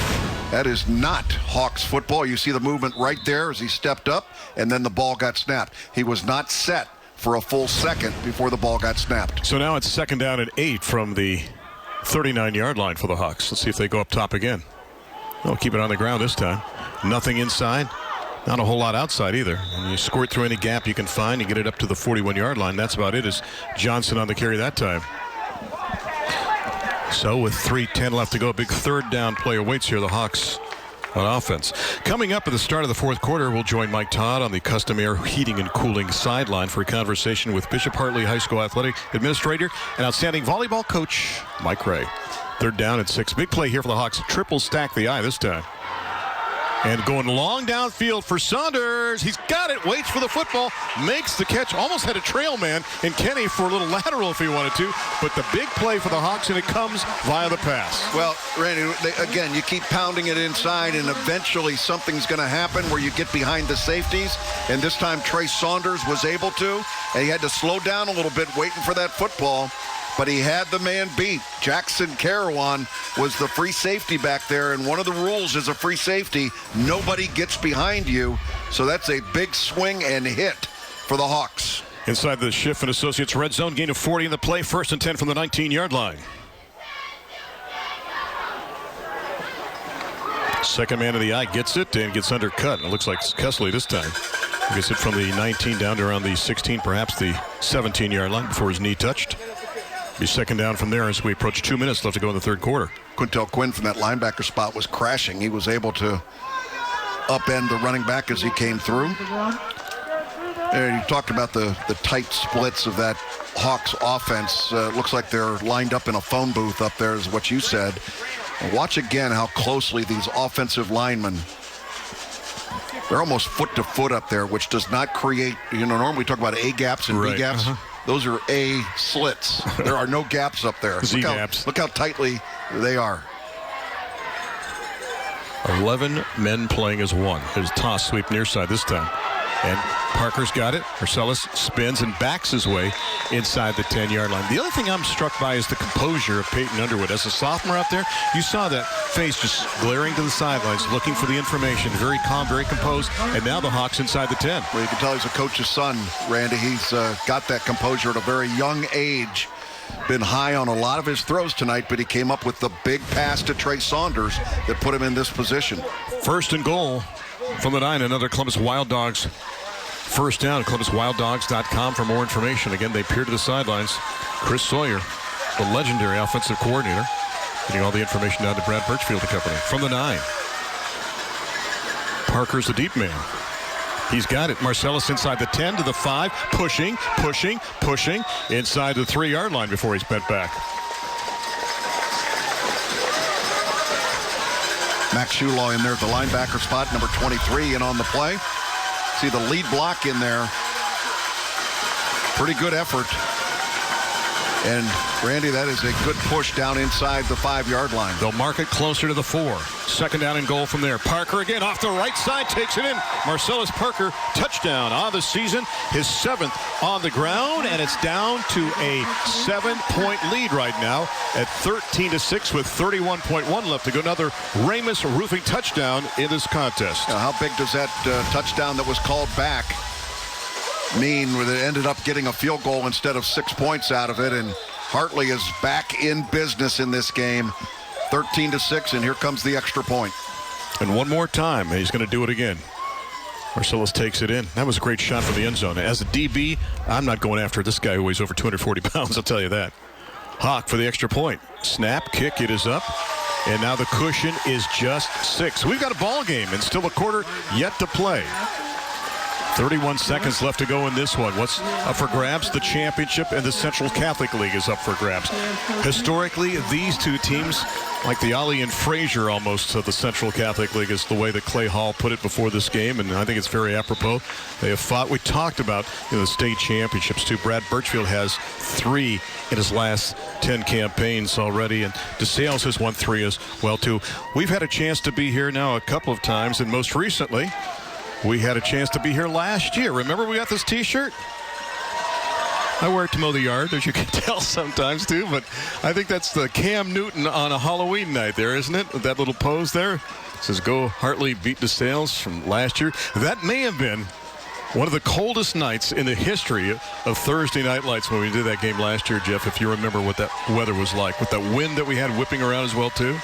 That is not Hawks football. You see the movement right there as he stepped up, and then the ball got snapped. He was not set for a full second before the ball got snapped. So now it's 2nd down and 8 from the 39-yard line for the Hawks. Let's see if they go up top again. They'll keep it on the ground this time. Nothing inside. Not a whole lot outside either. And you squirt through any gap you can find and get it up to the 41-yard line. That's about it, as Johnson on the carry that time. So with 3:10 left to go, a big 3rd down play awaits here, the Hawks on offense. Coming up at the start of the 4th quarter, we'll join Mike Todd on the custom air heating and cooling sideline for a conversation with Bishop Hartley High School athletic administrator and outstanding volleyball coach Mike Ray. 3rd down and 6. Big play here for the Hawks. Triple stack the eye this time. And going long downfield for Saunders. He's got it. Waits for the football. Makes the catch. Almost had a trail man in Kenny for a little lateral if he wanted to. But the big play for the Hawks, and it comes via the pass. Well, Randy, again, you keep pounding it inside, and eventually something's going to happen where you get behind the safeties. And this time Trey Saunders was able to. And he had to slow down a little bit waiting for that football. But he had the man beat. Jackson Carawan was the free safety back there, and one of the rules is a free safety. Nobody gets behind you, so that's a big swing and hit for the Hawks. Inside the Schiff and Associates red zone, gain of 40 in the play. 1st and 10 from the 19-yard line. Second man of the eye gets it and gets undercut. It looks like Kessley this time. He gets it from the 19 down to around the 16, perhaps the 17-yard line before his knee touched. Be 2nd down from there as we approach 2 minutes left to go in the 3rd quarter. Quintel Quinn from that linebacker spot was crashing. He was able to upend the running back as he came through. And you talked about the tight splits of that Hawks offense. Looks like they're lined up in a phone booth up there is what you said. And watch again how closely these offensive linemen, they're almost foot to foot up there, which does not create, normally we talk about A gaps and B gaps. Those are A slits. There are no gaps up there. Z gaps. Look how tightly they are. 11 men playing as one. His toss sweep near side this time. And Parker's got it. Marcellus spins and backs his way inside the 10-yard line. The other thing I'm struck by is the composure of Peyton Underwood. As a sophomore out there, you saw that face just glaring to the sidelines, looking for the information. Very calm, very composed. And now the Hawks inside the 10. Well, you can tell he's a coach's son, Randy. He's got that composure at a very young age. Been high on a lot of his throws tonight, but he came up with the big pass to Trey Saunders that put him in this position. 1st and goal from the 9. Another Columbus Wild Dogs first down. ColumbusWildDogs.com for more information. Again, they peer to the sidelines. Chris Sawyer, the legendary offensive coordinator, getting all the information down to Brad Birchfield and company. From the 9. Parker's the deep man. He's got it. Marcellus inside the 10 to the 5, pushing, inside the 3-yard line before he's bent back. Max Shulaw in there at the linebacker spot, number 23, in on the play. See the lead block in there. Pretty good effort. And, Randy, that is a good push down inside the 5-yard line. They'll mark it closer to the 4. Second down and goal from there. Parker again off the right side, takes it in. Marcellus Parker, touchdown on the season. His 7th on the ground, and it's down to a 7-point lead right now at 13-6 with 31.1 left to go. Another Ramus Roofing touchdown in this contest. Now, how big does that touchdown that was called back mean where they ended up getting a field goal instead of 6 points out of it? And Hartley is back in business in this game. 13-6, and here comes the extra point. And one more time, and he's going to do it again. Marcellus takes it in. That was a great shot from the end zone. As a DB, I'm not going after this guy who weighs over 240 pounds, I'll tell you that. Hawk for the extra point. Snap, kick, it is up. And now the cushion is just 6. We've got a ball game and still a quarter yet to play. 31 seconds left to go in this one. What's up for grabs? The championship, and the Central Catholic League is up for grabs. Historically, these two teams, like the Ollie and Frazier almost of the Central Catholic League, is the way that Clay Hall put it before this game, and I think it's very apropos. They have fought. We talked about the state championships too. Brad Birchfield has 3 in his last 10 campaigns already, and DeSales has won 3 as well too. We've had a chance to be here now a couple of times, and most recently, we had a chance to be here last year. Remember we got this T-shirt? I wear it to mow the yard, as you can tell sometimes too, but I think that's the Cam Newton on a Halloween night there, isn't it? That little pose there. It says, "Go Hartley, beat DeSales" from last year. That may have been one of the coldest nights in the history of Thursday Night Lights when we did that game last year, Jeff, if you remember what that weather was like, with that wind that we had whipping around as well too.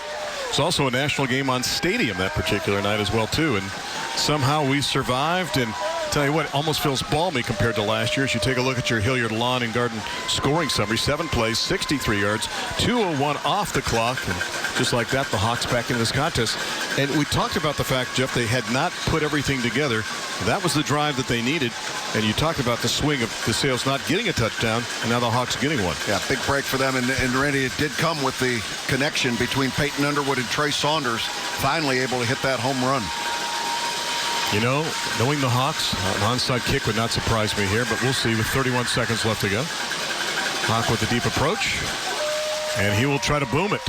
It's also a national game on Stadium that particular night as well too, and somehow we survived. And tell you what, it almost feels balmy compared to last year as you take a look at your Hilliard Lawn and Garden scoring summary. 7 plays, 63 yards, 2:01 off the clock, and just like that, the Hawks back in this contest. And we talked about the fact, Jeff, they had not put everything together. That was the drive that they needed, and you talked about the swing of DeSales not getting a touchdown, and now the Hawks getting one. Yeah, big break for them, and Randy, it did come with the connection between Peyton Underwood and Trey Saunders, finally able to hit that home run. You know, knowing the Hawks, an onside kick would not surprise me here, but we'll see with 31 seconds left to go. Hawk with the deep approach, and he will try to boom it.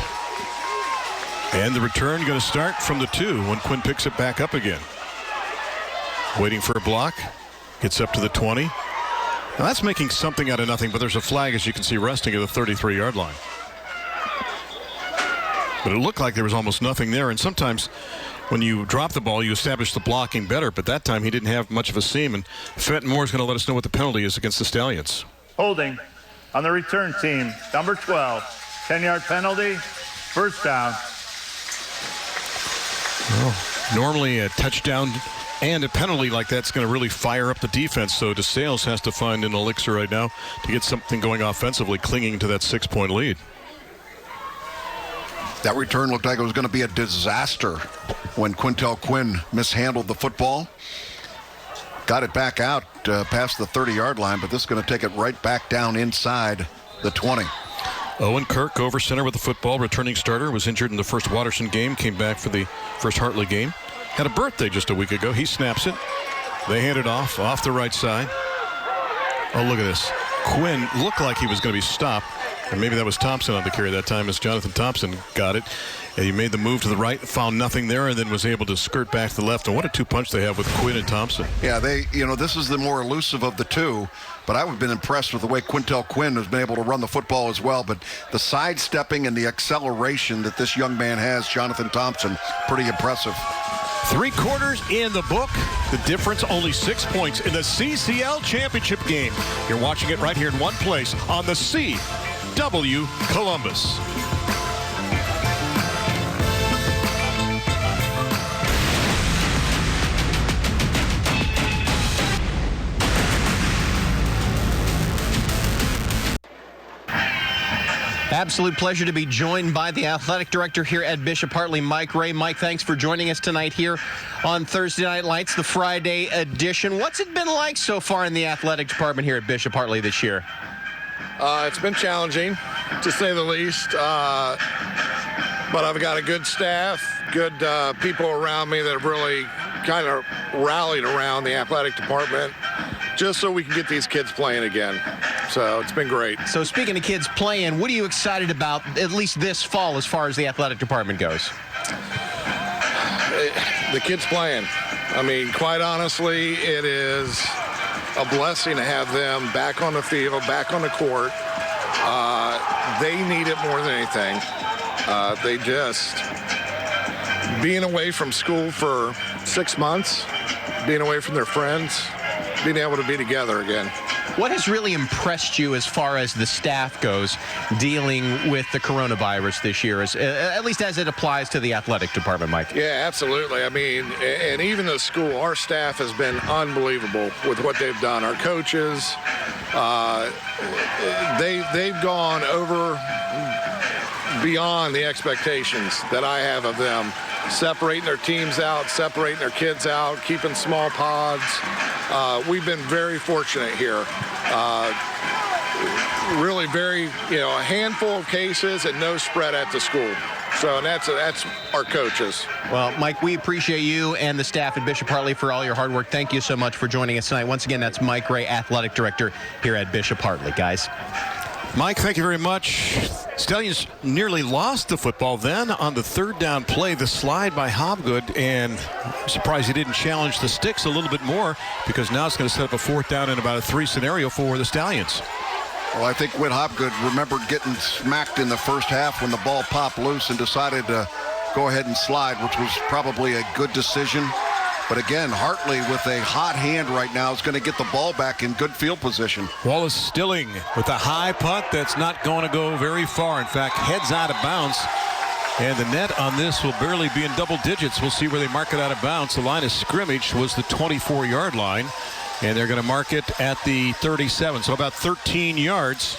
And the return going to start from the 2 when Quinn picks it back up again. Waiting for a block, gets up to the 20. Now that's making something out of nothing, but there's a flag, as you can see, resting at the 33-yard line. But it looked like there was almost nothing there, and sometimes when you drop the ball, you establish the blocking better, but that time he didn't have much of a seam, and Fenton Moore is going to let us know what the penalty is against the Stallions. Holding on the return team, number 12, 10-yard penalty, first down. Well, normally a touchdown and a penalty like that's going to really fire up the defense, so DeSales has to find an elixir right now to get something going offensively, clinging to that 6-point lead. That return looked like it was going to be a disaster when Quintel Quinn mishandled the football. Got it back out past the 30-yard line, but this is going to take it right back down inside the 20. Owen Kirk, over center with the football, returning starter, was injured in the first Waterson game, came back for the first Hartley game. Had a birthday just a week ago. He snaps it. They hand it off the right side. Oh, look at this. Quinn looked like he was going to be stopped. And maybe that was Thompson on the carry that time as Jonathan Thompson got it. And he made the move to the right, found nothing there, and then was able to skirt back to the left. And what a 2-punch they have with Quinn and Thompson. Yeah, this is the more elusive of the two, but I've been impressed with the way Quintel Quinn has been able to run the football as well. But the sidestepping and the acceleration that this young man has, Jonathan Thompson, pretty impressive. 3 quarters in the book. The difference, only 6 points in the CCL championship game. You're watching it right here in one place on the CW Columbus. Absolute pleasure to be joined by the athletic director here at Bishop Hartley, Mike Ray. Mike, thanks for joining us tonight here on Thursday Night Lights, the Friday edition. What's it been like so far in the athletic department here at Bishop Hartley this year? It's been challenging, to say the least. But I've got a good staff, good people around me that have really kind of rallied around the athletic department just so we can get these kids playing again. So it's been great. So speaking of kids playing, what are you excited about, at least this fall, as far as the athletic department goes? The kids playing. I mean, quite honestly, it is a blessing to have them back on the field, back on the court. They need it more than anything. They just, being away from school for 6 months, being away from their friends, being able to be together again. What has really impressed you as far as the staff goes dealing with the coronavirus this year, at least as it applies to the athletic department, Mike? Yeah, absolutely. I mean, and even the school, our staff has been unbelievable with what they've done. Our coaches, they've gone over beyond the expectations that I have of them, separating their teams out, separating their kids out, keeping small pods. We've been very fortunate here. Really very, a handful of cases and no spread at the school. So that's our coaches. Well, Mike, we appreciate you and the staff at Bishop Hartley for all your hard work. Thank you so much for joining us tonight. Once again, that's Mike Ray, athletic director here at Bishop Hartley, guys. Mike, thank you very much. Stallions nearly lost the football then on the third down play, the slide by Hobgood, and I'm surprised he didn't challenge the sticks a little bit more, because now it's going to set up a fourth down in about a 3 scenario for the Stallions. Well, I think Whit Hobgood remembered getting smacked in the first half when the ball popped loose and decided to go ahead and slide, which was probably a good decision. But again, Hartley with a hot hand right now is going to get the ball back in good field position. Wallace Stilling with a high punt that's not going to go very far. In fact, heads out of bounds. And the net on this will barely be in double digits. We'll see where they mark it out of bounds. The line of scrimmage was the 24-yard line. And they're going to mark it at the 37. So about 13 yards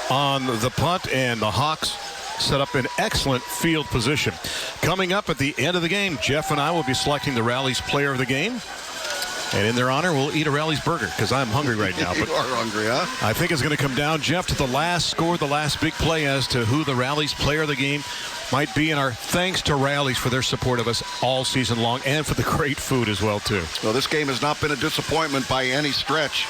on the punt. And the Hawks set up an excellent field position. Coming up at the end of the game, Jeff and I will be selecting the Rally's player of the game. And in their honor, we'll eat a Rally's burger, because I'm hungry right now. You are hungry, huh? I think it's going to come down, Jeff, to the last score, the last big play as to who the Rally's player of the game might be. And our thanks to Rally's for their support of us all season long, and for the great food as well, too. Well, this game has not been a disappointment by any stretch.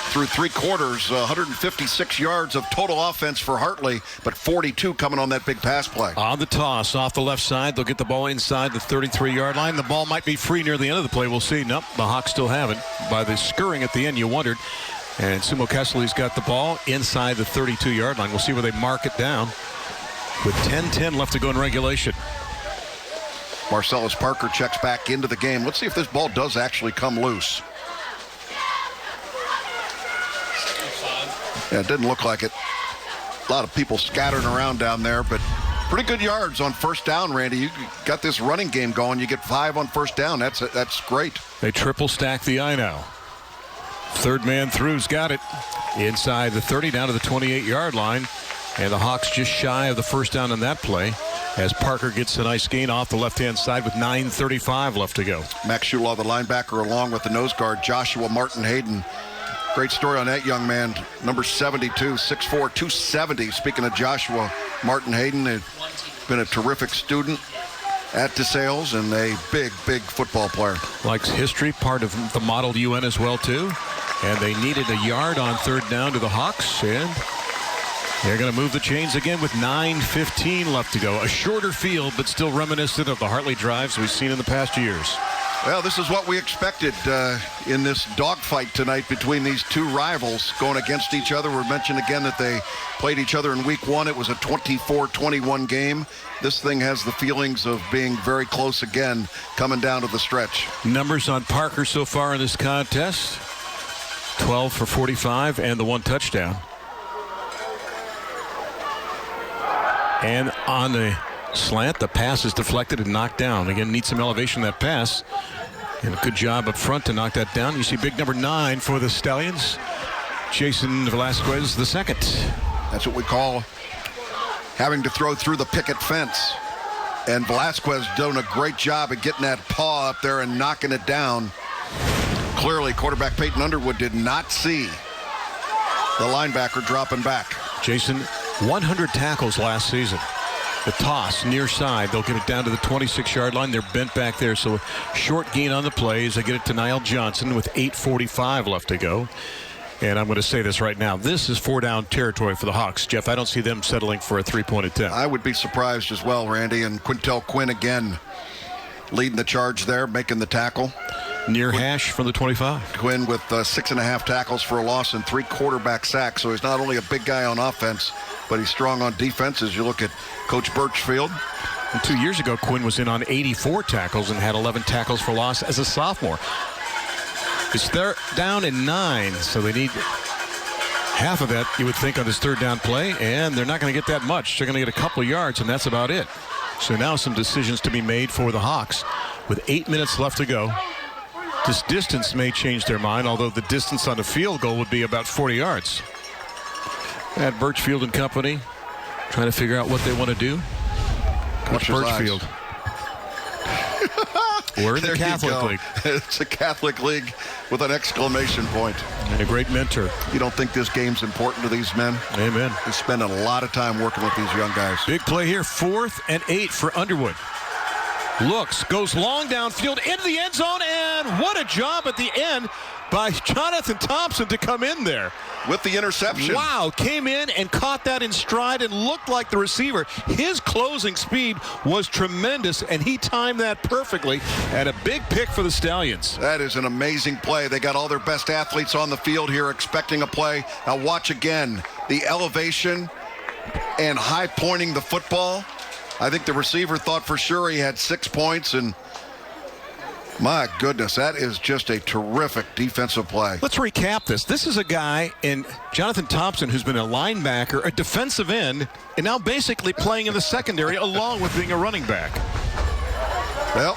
Through 3 quarters, 156 yards of total offense for Hartley, but 42 coming on that big pass play. On the toss, off the left side, they'll get the ball inside the 33-yard line. The ball might be free near the end of the play. We'll see. Nope, the Hawks still have it. By the scurrying at the end, you wondered. And Sumo Kessley's got the ball inside the 32-yard line. We'll see where they mark it down with 10-10 left to go in regulation. Marcellus Parker checks back into the game. Let's see if this ball does actually come loose. Yeah, it didn't look like it. A lot of people scattering around down there, but pretty good yards on first down, Randy. You got this running game going. You get 5 on first down. That's great. They triple stack the eye now. Third man through's got it. Inside the 30, down to the 28-yard line. And the Hawks just shy of the first down on that play, as Parker gets a nice gain off the left-hand side with 9:35 left to go. Max Shulaw, the linebacker, along with the nose guard, Joshua Martin Hayden. Great story on that young man, number 72, 6'4", 270. Speaking of Joshua Martin Hayden, they've been a terrific student at DeSales and a big, big football player. Likes history, part of the Model UN as well, too. And they needed a yard on third down to the Hawks, and they're going to move the chains again with 9:15 left to go. A shorter field, but still reminiscent of the Hartley drives we've seen in the past years. Well, this is what we expected in this dogfight tonight between these two rivals going against each other. We mentioned again that they played each other in week 1. It was a 24-21 game. This thing has the feelings of being very close again coming down to the stretch. Numbers on Parker so far in this contest: 12 for 45 and the 1 touchdown. And on the slant, the pass is deflected and knocked down. Again, needs some elevation, that pass. And a good job up front to knock that down. You see big number 9 for the Stallions, Jason Velasquez II. That's what we call having to throw through the picket fence. And Velasquez doing a great job of getting that paw up there and knocking it down. Clearly, quarterback Peyton Underwood did not see the linebacker dropping back. Jason, 100 tackles last season. The toss near side, they'll get it down to the 26-yard line. They're bent back there, so short gain on the plays. They get it to Niall Johnson with 8:45 left to go. And I'm going to say this right now. This is 4-down territory for the Hawks. Jeff, I don't see them settling for a 3-point attempt. I would be surprised as well, Randy. And Quintel Quinn again leading the charge there, making the tackle. Near hash from the 25. Quinn with 6.5 tackles for a loss and 3 quarterback sacks. So he's not only a big guy on offense, but he's strong on defense. As you look at Coach Birchfield. And 2 years ago, Quinn was in on 84 tackles and had 11 tackles for loss as a sophomore. It's down in 9, so they need half of that, you would think, on this 3rd down play, and they're not going to get that much. They're going to get a couple of yards, and that's about it. So now some decisions to be made for the Hawks with 8 minutes left to go. This distance may change their mind, although the distance on the field goal would be about 40 yards. At Birchfield and company, trying to figure out what they want to do. Coach Birchfield. We're in the Catholic League. It's a Catholic league with an exclamation point. And a great mentor. You don't think this game's important to these men? Amen. They spend a lot of time working with these young guys. Big play here, 4th and 8 for Underwood. Looks, goes long downfield into the end zone, and what a job at the end by Jonathan Thompson to come in there. With the interception. Wow, came in and caught that in stride and looked like the receiver. His closing speed was tremendous, and he timed that perfectly, and a big pick for the Stallions. That is an amazing play. They got all their best athletes on the field here expecting a play. Now watch again, the elevation and high pointing the football. I think the receiver thought for sure he had 6 points, and my goodness, that is just a terrific defensive play. Let's recap this. This is a guy in Jonathan Thompson who's been a linebacker, a defensive end, and now basically playing in the secondary along with being a running back. Well,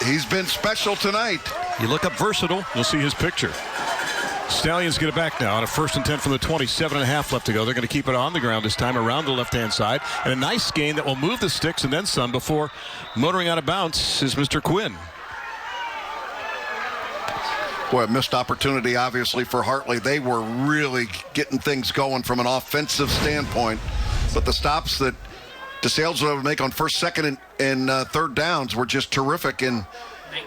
he's been special tonight. You look up versatile, you'll see his picture. Stallions get it back now on a 1st and 10 from the 27.5 left to go. They're going to keep it on the ground this time around the left-hand side. And a nice gain that will move the sticks and then some before motoring out of bounds is Mr. Quinn. Boy, a missed opportunity, obviously, for Hartley. They were really getting things going from an offensive standpoint. But the stops that DeSales was able to make on 1st, 2nd, and 3rd downs were just terrific. And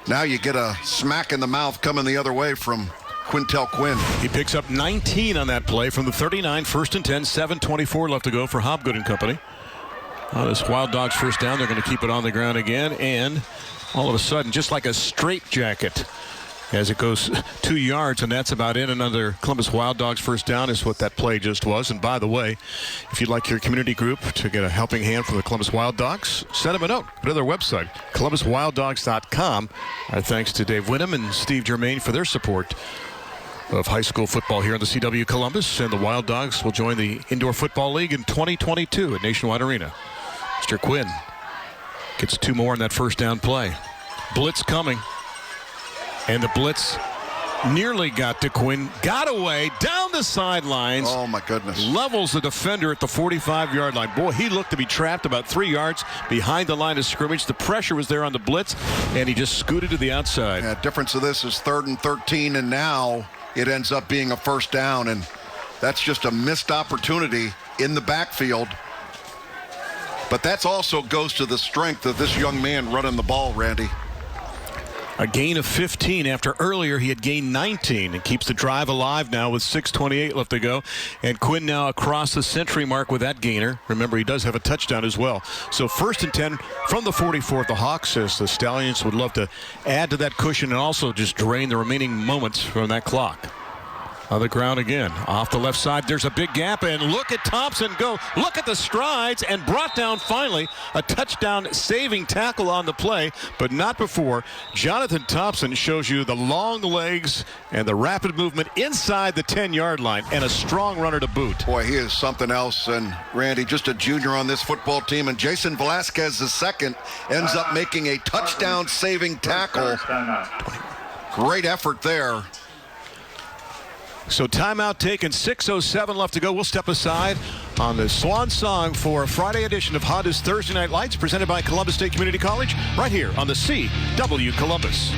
now you get a smack in the mouth coming the other way from Quintel Quinn. He picks up 19 on that play from the 39, 1st and 10, 7:24 left to go for Hobgood and company. This Wild Dogs 1st down, they're going to keep it on the ground again, and all of a sudden, just like a straitjacket, as it goes 2 yards, and that's about it. Another Columbus Wild Dogs 1st down is what that play just was. And by the way, if you'd like your community group to get a helping hand from the Columbus Wild Dogs, send them a note. Go to their website, columbuswilddogs.com. Our thanks to Dave Winham and Steve Germain for their support of high school football here in the CW Columbus, and the Wild Dogs will join the Indoor Football League in 2022 at Nationwide Arena. Mr. Quinn gets 2 more on that 1st down play. Blitz coming, and the blitz nearly got to Quinn, got away down the sidelines. Oh my goodness. Levels the defender at the 45-yard line. Boy, he looked to be trapped about 3 yards behind the line of scrimmage. The pressure was there on the blitz, and he just scooted to the outside. Yeah, difference of this is 3rd and 13, and now it ends up being a 1st down, and that's just a missed opportunity in the backfield. But that's also goes to the strength of this young man running the ball, Randy. A gain of 15 after earlier he had gained 19, and keeps the drive alive now with 6:28 left to go. And Quinn now across the century mark with that gainer. Remember, he does have a touchdown as well. So 1st and 10 from the 44 of the Hawks, as the Stallions would love to add to that cushion and also just drain the remaining moments from that clock. On the ground again, off the left side, there's a big gap, and look at Thompson go. Look at the strides, and brought down finally a touchdown saving tackle on the play, but not before. Jonathan Thompson shows you the long legs and the rapid movement inside the 10-yard line, and a strong runner to boot. Boy, he is something else, and Randy, just a junior on this football team, and Jason Velasquez II ends up making a touchdown saving tackle. Great effort there. So timeout taken, 6:07 left to go. We'll step aside. on the swan song for a Friday edition of Honda's Thursday Night Lights, presented by Columbus State Community College, right here on the CW Columbus.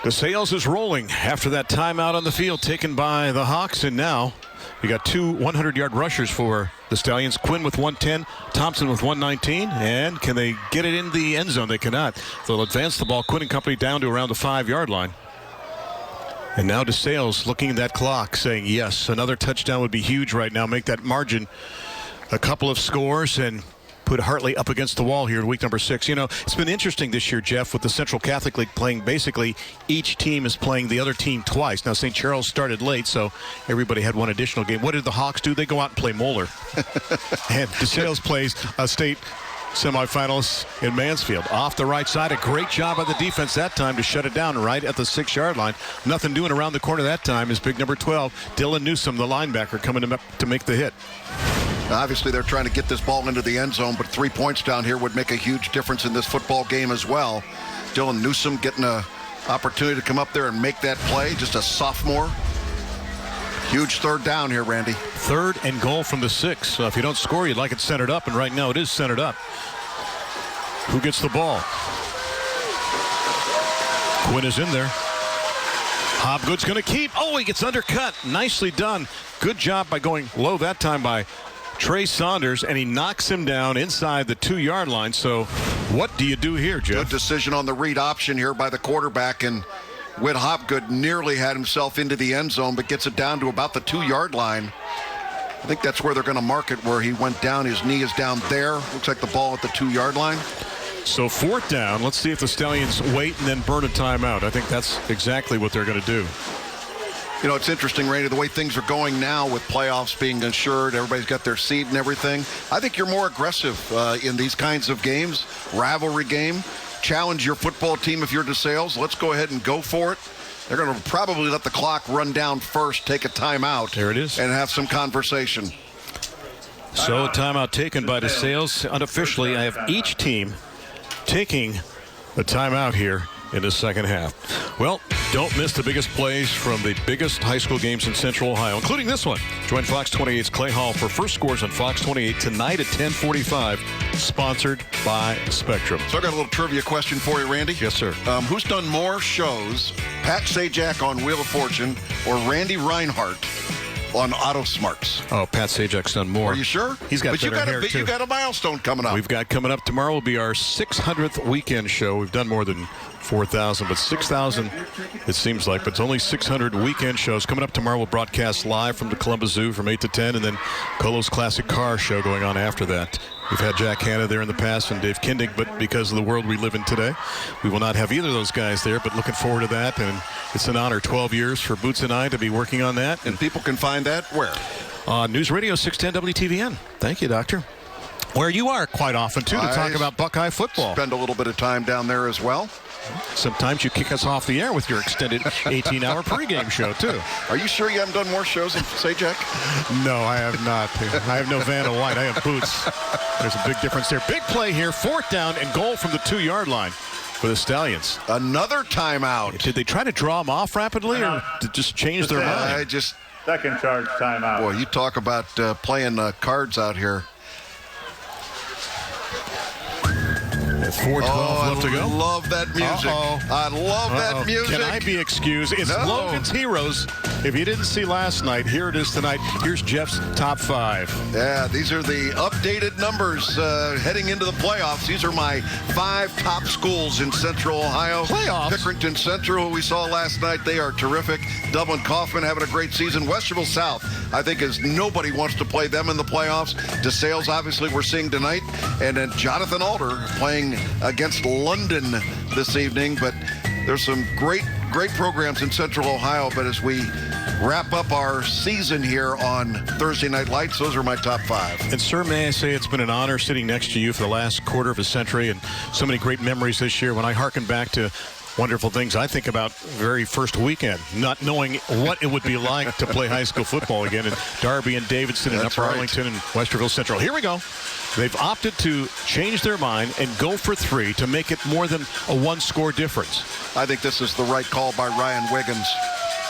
DeSales is rolling after that timeout on the field taken by the Hawks, and now you got two 100-yard rushers for the Stallions. Quinn with 110, Thompson with 119, and can they get it in the end zone? They cannot. They'll advance the ball. Quinn and company down to around the 5-yard line. And now DeSales looking at that clock, saying, yes, another touchdown would be huge right now. Make that margin a couple of scores and put Hartley up against the wall here in week number 6. You know, it's been interesting this year, Jeff, with the Central Catholic League playing. Basically, each team is playing the other team twice. Now, St. Charles started late, so everybody had one additional game. What did the Hawks do? They go out and play Moeller. And DeSales plays a state semifinalists in Mansfield. Off the right side, a great job by the defense that time to shut it down right at the 6-yard line. Nothing doing around the corner that time is big number 12, Dylan Newsom, the linebacker, coming up to make the hit. Obviously, they're trying to get this ball into the end zone, but 3 points down here would make a huge difference in this football game as well. Dylan Newsom getting an opportunity to come up there and make that play, just a sophomore. Huge third down here, Randy. 3rd and goal from the 6. So if you don't score, you'd like it centered up, and right now it is centered up. Who gets the ball? Quinn is in there. Hobgood's going to keep. Oh, he gets undercut. Nicely done. Good job by going low that time by Trey Saunders, and he knocks him down inside the 2-yard line. So what do you do here, Jeff? Good decision on the read option here by the quarterback, and Whit Hopgood nearly had himself into the end zone, but gets it down to about the 2-yard line. I think that's where they're going to mark it, where he went down. His knee is down there. Looks like the ball at the 2-yard line. So 4th down. Let's see if the Stallions wait and then burn a timeout. I think that's exactly what they're going to do. You know, it's interesting, Randy, the way things are going now with playoffs being assured, everybody's got their seed and everything. I think you're more aggressive in these kinds of games, rivalry game. Challenge your football team if you're DeSales. Let's go ahead and go for it. They're going to probably let the clock run down first, take a timeout. There it is. And have some conversation. So a timeout taken by DeSales. Unofficially, I have each team taking a timeout here in the second half. Well, don't miss the biggest plays from the biggest high school games in Central Ohio, including this one. Join Fox 28's Clay Hall for First Scores on Fox 28 tonight at 10:45, sponsored by Spectrum. So I got a little trivia question for you, Randy. Yes, sir. Who's done more shows, Pat Sajak on Wheel of Fortune or Randy Reinhardt on Auto Smarts? Oh, Pat Sajak's done more. Are you sure? He's got better hair, too. You got a milestone coming up. We've got coming up tomorrow will be our 600th weekend show. We've done more than 4,000, but 6,000 it seems like, but it's only 600 weekend shows. Coming up tomorrow, we'll broadcast live from the Columbus Zoo from 8 to 10, and then Colo's Classic Car Show going on after that. We've had Jack Hanna there in the past and Dave Kindig, but because of the world we live in today, we will not have either of those guys there, but looking forward to that, and it's an honor, 12 years for Boots and I to be working on that. And people can find that where? News Radio 610 WTVN. Thank you, Doctor. Where you are quite often, too, to talk about Buckeye football. Spend a little bit of time down there as well. Sometimes you kick us off the air with your extended 18-hour pregame show, too. Are you sure you haven't done more shows than Sajak? No, I have not. I have no Vanna White. I have Boots. There's a big difference there. Big play here. 4th down and goal from the 2-yard line for the Stallions. Another timeout. Did they try to draw them off rapidly or just change their mind? Second charge timeout. Boy, you talk about playing cards out here. 4:12 left to go. I love that music. I love that music. Can I be excused? It's Logan's Heroes. If you didn't see last night, here it is tonight. Here's Jeff's top 5. Yeah, these are the updated numbers heading into the playoffs. These are my 5 top schools in Central Ohio. Playoffs? Pickerington Central, who we saw last night, they are terrific. Dublin Kaufman having a great season. Westerville South, I think, is nobody wants to play them in the playoffs. DeSales, obviously, we're seeing tonight. And then Jonathan Alder playing against London this evening. But there's some great programs in Central Ohio. But as we wrap up our season here on Thursday Night Lights, those are my top 5. And, sir, may I say it's been an honor sitting next to you for the last quarter of a century, and so many great memories this year. When I hearken back to wonderful things, I think about very first weekend, not knowing what it would be like to play high school football again in Darby and Davidson and Upper Arlington and Westerville Central. Here we go. They've opted to change their mind and go for 3 to make it more than a 1-score difference. I think this is the right call by Ryan Wiggins.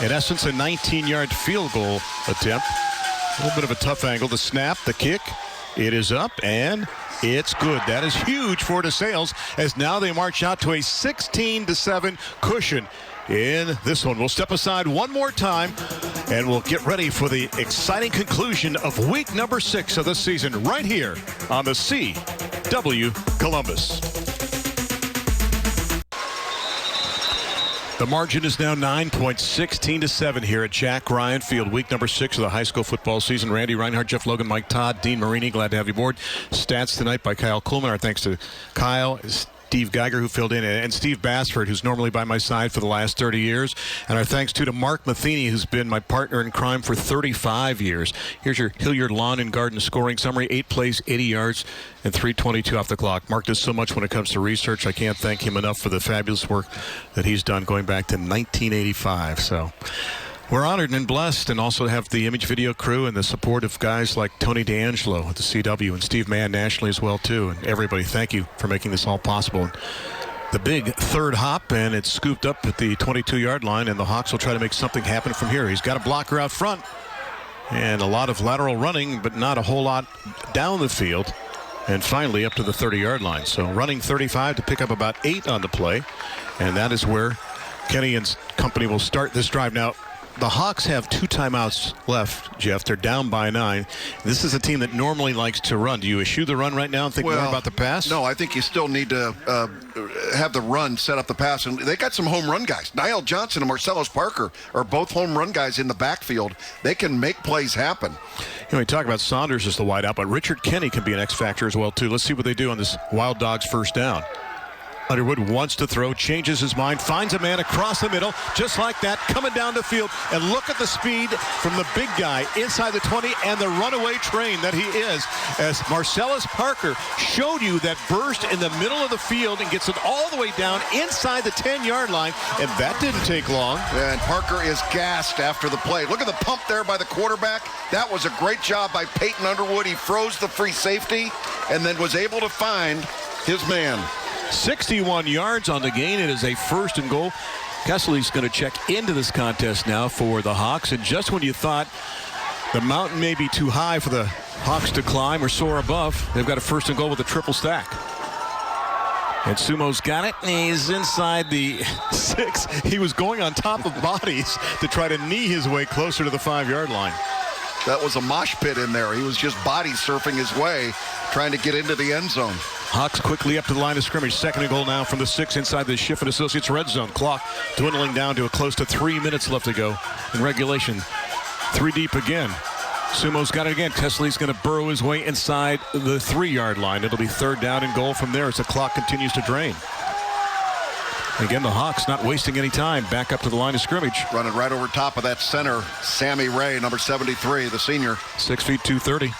In essence, a 19-yard field goal attempt. A little bit of a tough angle. The snap, the kick, it is up, and it's good. That is huge for DeSales, as now they march out to a 16-7 cushion in this one. We'll step aside one more time, and we'll get ready for the exciting conclusion of week number 6 of the season right here on the CW Columbus. The margin is now 9.16-7 here at Jack Ryan Field, week number 6 of the high school football season. Randy Reinhardt, Jeff Logan, Mike Todd, Dean Marini, glad to have you aboard. Stats tonight by Kyle Kuhlman. Our thanks to Kyle, Steve Geiger, who filled in, and Steve Bassford, who's normally by my side for the last 30 years. And our thanks to Mark Matheny, who's been my partner in crime for 35 years. Here's your Hilliard Lawn and Garden scoring summary. 8 plays, 80 yards, and 3:22 off the clock. Mark does so much when it comes to research. I can't thank him enough for the fabulous work that he's done going back to 1985. So we're honored and blessed, and also have the image video crew and the support of guys like Tony D'Angelo at the CW and Steve Mann nationally as well too. And everybody, thank you for making this all possible. The big third hop, and it's scooped up at the 22-yard line, and the Hawks will try to make something happen from here. He's got a blocker out front and a lot of lateral running, but not a whole lot down the field. And finally up to the 30-yard line. So running 35 to pick up about 8 on the play, and that is where Kenny and company will start this drive. Now, the Hawks have 2 timeouts left, Jeff. They're down by 9. This is a team that normally likes to run. Do you eschew the run right now and think more about the pass? No, I think you still need to have the run set up the pass. And they got some home run guys. Niall Johnson and Marcellus Parker are both home run guys in the backfield. They can make plays happen. You know, we talk about Saunders as the wideout, but Richard Kenny can be an X factor as well, too. Let's see what they do on this Wild Dogs first down. Underwood wants to throw, changes his mind, finds a man across the middle, just like that, coming down the field. And look at the speed from the big guy inside the 20 and the runaway train that he is, as Marcellus Parker showed you that burst in the middle of the field and gets it all the way down inside the 10-yard line, and that didn't take long. And Parker is gassed after the play. Look at the pump there by the quarterback. That was a great job by Peyton Underwood. He froze the free safety and then was able to find his man. 61 yards on the gain. It is a 1st and goal. Kessley's going to check into this contest now for the Hawks. And just when you thought the mountain may be too high for the Hawks to climb or soar above, they've got a 1st and goal with a triple stack. And Sumo's got it. He's inside the 6. He was going on top of bodies to try to knee his way closer to the 5-yard line. That was a mosh pit in there. He was just body surfing his way, trying to get into the end zone. Hawks quickly up to the line of scrimmage. 2nd and goal now from the 6 inside the Schiff and Associates red zone. Clock dwindling down to a close to 3 minutes left to go in regulation. 3 deep again. Sumo's got it again. Tesley's going to burrow his way inside the 3-yard line. It'll be 3rd down and goal from there as the clock continues to drain. Again, the Hawks not wasting any time. Back up to the line of scrimmage. Running right over top of that center, Sammy Ray, number 73, the senior. 6 feet 230.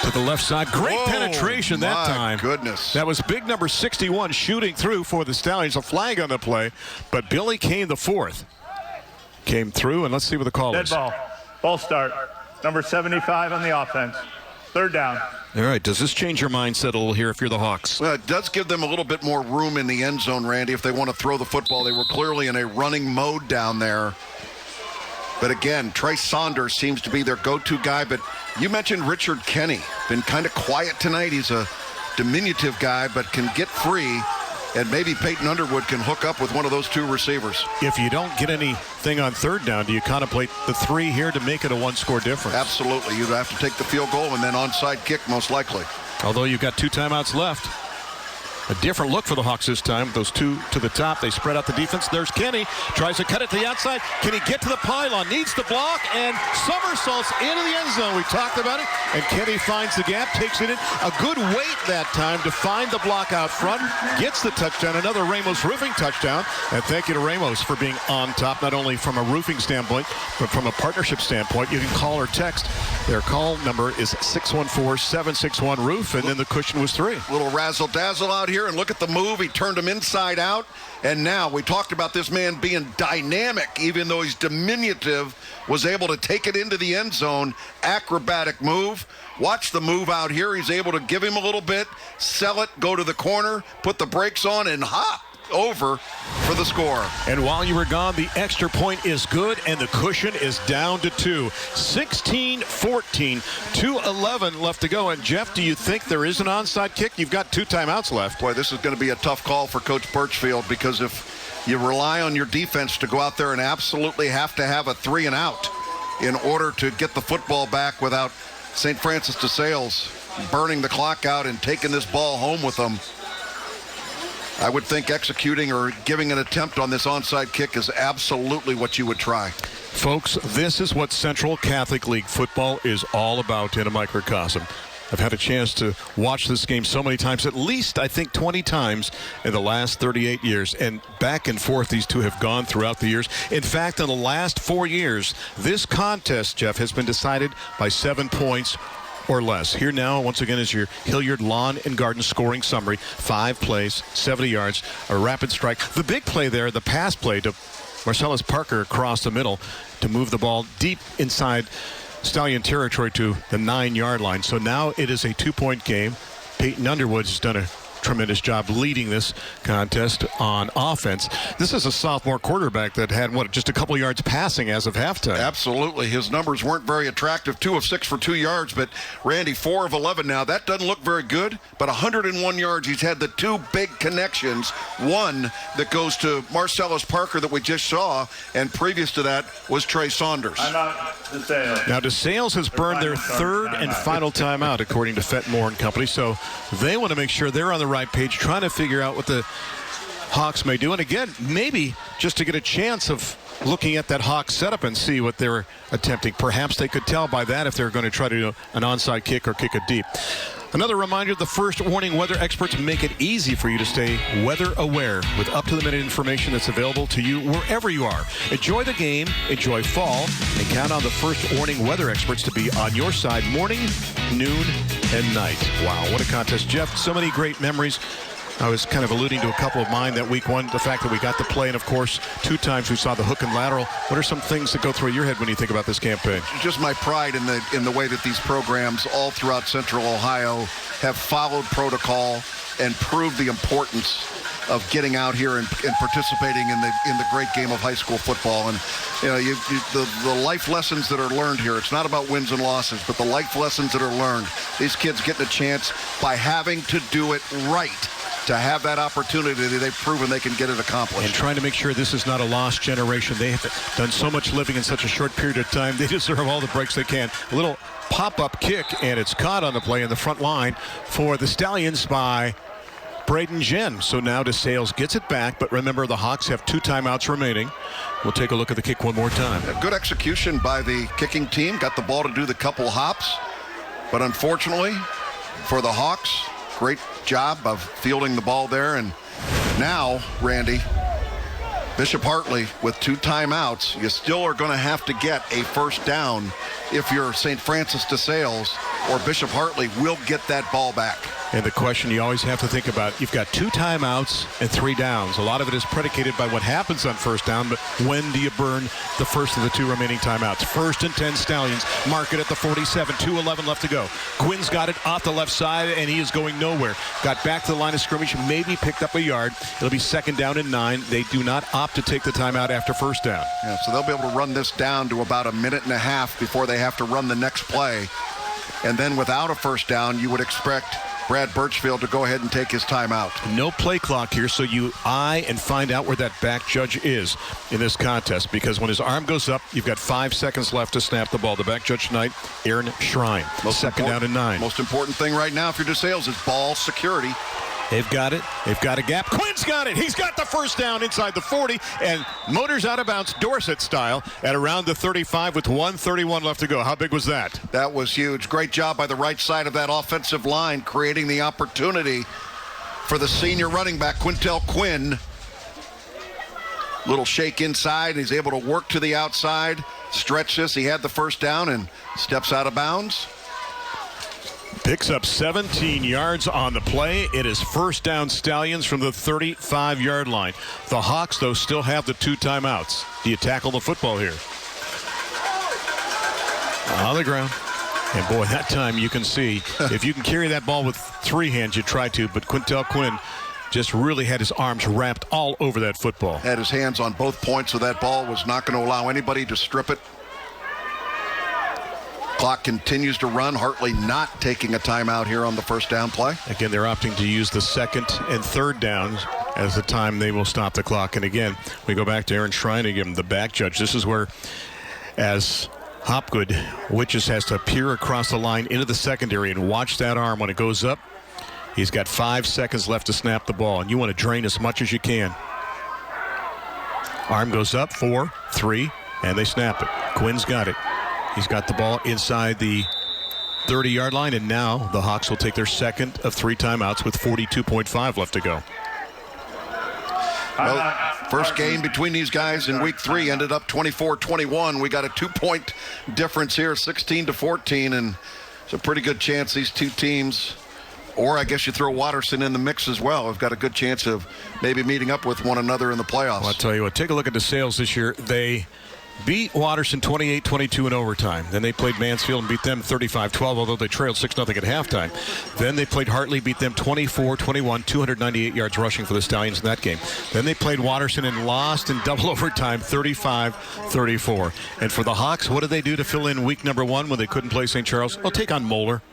To the left side. Great penetration that time. My goodness. That was big number 61 shooting through for the Stallions. A flag on the play, but Billy Kane, the 4th, came through, and let's see what the call is. Dead ball. Ball start. Number 75 on the offense. 3rd down. All right. Does this change your mindset a little here if you're the Hawks? Well, it does give them a little bit more room in the end zone, Randy, if they want to throw the football. They were clearly in a running mode down there. But again, Trey Saunders seems to be their go-to guy. But you mentioned Richard Kenny. Been kind of quiet tonight. He's a diminutive guy, but can get free. And maybe Peyton Underwood can hook up with one of those 2 receivers. If you don't get anything on 3rd down, do you contemplate the 3 here to make it a 1-score difference? Absolutely. You'd have to take the field goal and then onside kick most likely. Although you've got 2 timeouts left. A different look for the Hawks this time. Those 2 to the top. They spread out the defense. There's Kenny. Tries to cut it to the outside. Can he get to the pylon? Needs the block and somersaults into the end zone. We talked about it. And Kenny finds the gap, takes it in. A good weight that time to find the block out front. Gets the touchdown. Another Ramos roofing touchdown. And thank you to Ramos for being on top, not only from a roofing standpoint, but from a partnership standpoint. You can call or text. Their call number is 614-761-ROOF. And then the cushion was 3. Little razzle-dazzle out here, and look at the move. He turned him inside out, and now we talked about this man being dynamic, even though he's diminutive, was able to take it into the end zone. Acrobatic move. Watch the move out here. He's able to give him a little bit, sell it, go to the corner, put the brakes on, and hop. over for the score. And while you were gone, the extra point is good, and the cushion is down to 2. 16-14, 2:11 left to go. And, Jeff, do you think there is an onside kick? You've got 2 timeouts left. Boy, this is going to be a tough call for Coach Birchfield, because if you rely on your defense to go out there and absolutely have to have a 3-and-out in order to get the football back without St. Francis DeSales burning the clock out and taking this ball home with them, I would think executing or giving an attempt on this onside kick is absolutely what you would try. Folks, this is what Central Catholic League football is all about in a microcosm. I've had a chance to watch this game so many times, at least I think 20 times in the last 38 years. And back and forth these two have gone throughout the years. In fact, in the last 4 years, this contest, Jeff, has been decided by 7 points or less. Here now, once again, is your Hilliard Lawn and Garden scoring summary. 5 plays, 70 yards, a rapid strike. The big play there, the pass play to Marcellus Parker across the middle to move the ball deep inside Stallion territory to the 9-yard line. So now it is a 2-point game. Peyton Underwood has done a tremendous job leading this contest on offense. This is a sophomore quarterback that had, just a couple yards passing as of halftime. Absolutely. His numbers weren't very attractive. 2 of 6 for 2 yards, but Randy, 4 of 11 now. That doesn't look very good, but 101 yards. He's had the 2 big connections. One that goes to Marcellus Parker that we just saw, and previous to that was Trey Saunders. Now, DeSales has burned their 3rd and final timeout, according to Fetmore and Company, so they want to make sure they're on the right page, trying to figure out what the Hawks may do. And again, maybe just to get a chance of looking at that Hawks setup and see what they're attempting. Perhaps they could tell by that if they're going to try to do an onside kick or kick it deep. Another reminder, the first warning weather experts make it easy for you to stay weather aware with up-to-the-minute information that's available to you wherever you are. Enjoy the game, enjoy fall, and count on the first warning weather experts to be on your side morning, noon, and night. Wow, what a contest. Jeff, so many great memories. I was kind of alluding to a couple of mine that week one, the fact that we got to play, and of course, 2 times we saw the hook and lateral. What are some things that go through your head when you think about this campaign? Just my pride in the way that these programs all throughout Central Ohio have followed protocol and proved the importance of getting out here and participating in the great game of high school football. And the life lessons that are learned here, it's not about wins and losses, but the life lessons that are learned. These kids getting a chance by having to do it right. To have that opportunity, they've proven they can get it accomplished. And trying to make sure this is not a lost generation. They have done so much living in such a short period of time. They deserve all the breaks they can. A little pop-up kick, and it's caught on the play in the front line for the Stallions by Braden Jen. So now DeSales gets it back, but remember the Hawks have 2 timeouts remaining. We'll take a look at the kick one more time. A good execution by the kicking team. Got the ball to do the couple hops, but unfortunately for the Hawks, great job of fielding the ball there. And now, Randy, Bishop Hartley with 2 timeouts, you still are going to have to get a first down if you're St. Francis DeSales, or Bishop Hartley will get that ball back. And the question you always have to think about, you've got 2 timeouts and 3 downs. A lot of it is predicated by what happens on first down, but when do you burn the first of the 2 remaining timeouts? 1st and 10 Stallions, mark it at the 47, 2:11 left to go. Quinn's got it off the left side, and he is going nowhere. Got back to the line of scrimmage, maybe picked up a yard. It'll be 2nd down and 9. They do not opt to take the timeout after first down. Yeah, so they'll be able to run this down to about a minute and a half before they have to run the next play. And then without a first down, you would expect Brad Birchfield to go ahead and take his timeout. No play clock here, so you eye and find out where that back judge is in this contest, because when his arm goes up, you've got 5 seconds left to snap the ball. The back judge tonight, Aaron Shrine. 2nd down and 9. Most important thing right now for DeSales is ball security. They've got it. They've got a gap. Quinn's got it. He's got the first down inside the 40, and motors out of bounds Dorset style at around the 35 with 1:31 left to go. How big was that? That was huge. Great job by the right side of that offensive line, creating the opportunity for the senior running back, Quintel Quinn. Little shake inside. He's able to work to the outside, stretch this. He had the first down and steps out of bounds. Picks up 17 yards on the play. It is first down Stallions from the 35-yard line. The Hawks, though, still have the 2 timeouts. Do you tackle the football here? On the ground. And, boy, that time you can see, if you can carry that ball with 3 hands, you try to. But Quintel Quinn just really had his arms wrapped all over that football. Had his hands on both points of that ball, was not going to allow anybody to strip it. Clock continues to run. Hartley not taking a timeout here on the first down play. Again, they're opting to use the second and third downs as the time they will stop the clock. And again, we go back to Aaron Schreining, the back judge. This is where, as Hopgood, Witches has to peer across the line into the secondary and watch that arm when it goes up. He's got 5 seconds left to snap the ball, and you want to drain as much as you can. Arm goes up, 4, 3, and they snap it. Quinn's got it. He's got the ball inside the 30-yard line, and now the Hawks will take their second of 3 timeouts with 42.5 left to go. Well, first game between these guys in week 3 ended up 24-21. We got a 2-point difference here, 16-14, and it's a pretty good chance these two teams, or I guess you throw Watterson in the mix as well, have got a good chance of maybe meeting up with one another in the playoffs. Well, I'll tell you what, take a look at DeSales this year. They beat Watterson 28-22 in overtime. Then they played Mansfield and beat them 35-12, although they trailed 6-0 at halftime. Then they played Hartley, beat them 24-21, 298 yards rushing for the Stallions in that game. Then they played Watterson and lost in double overtime, 35-34. And for the Hawks, what did they do to fill in week number 1 when they couldn't play St. Charles? Well, take on Moeller,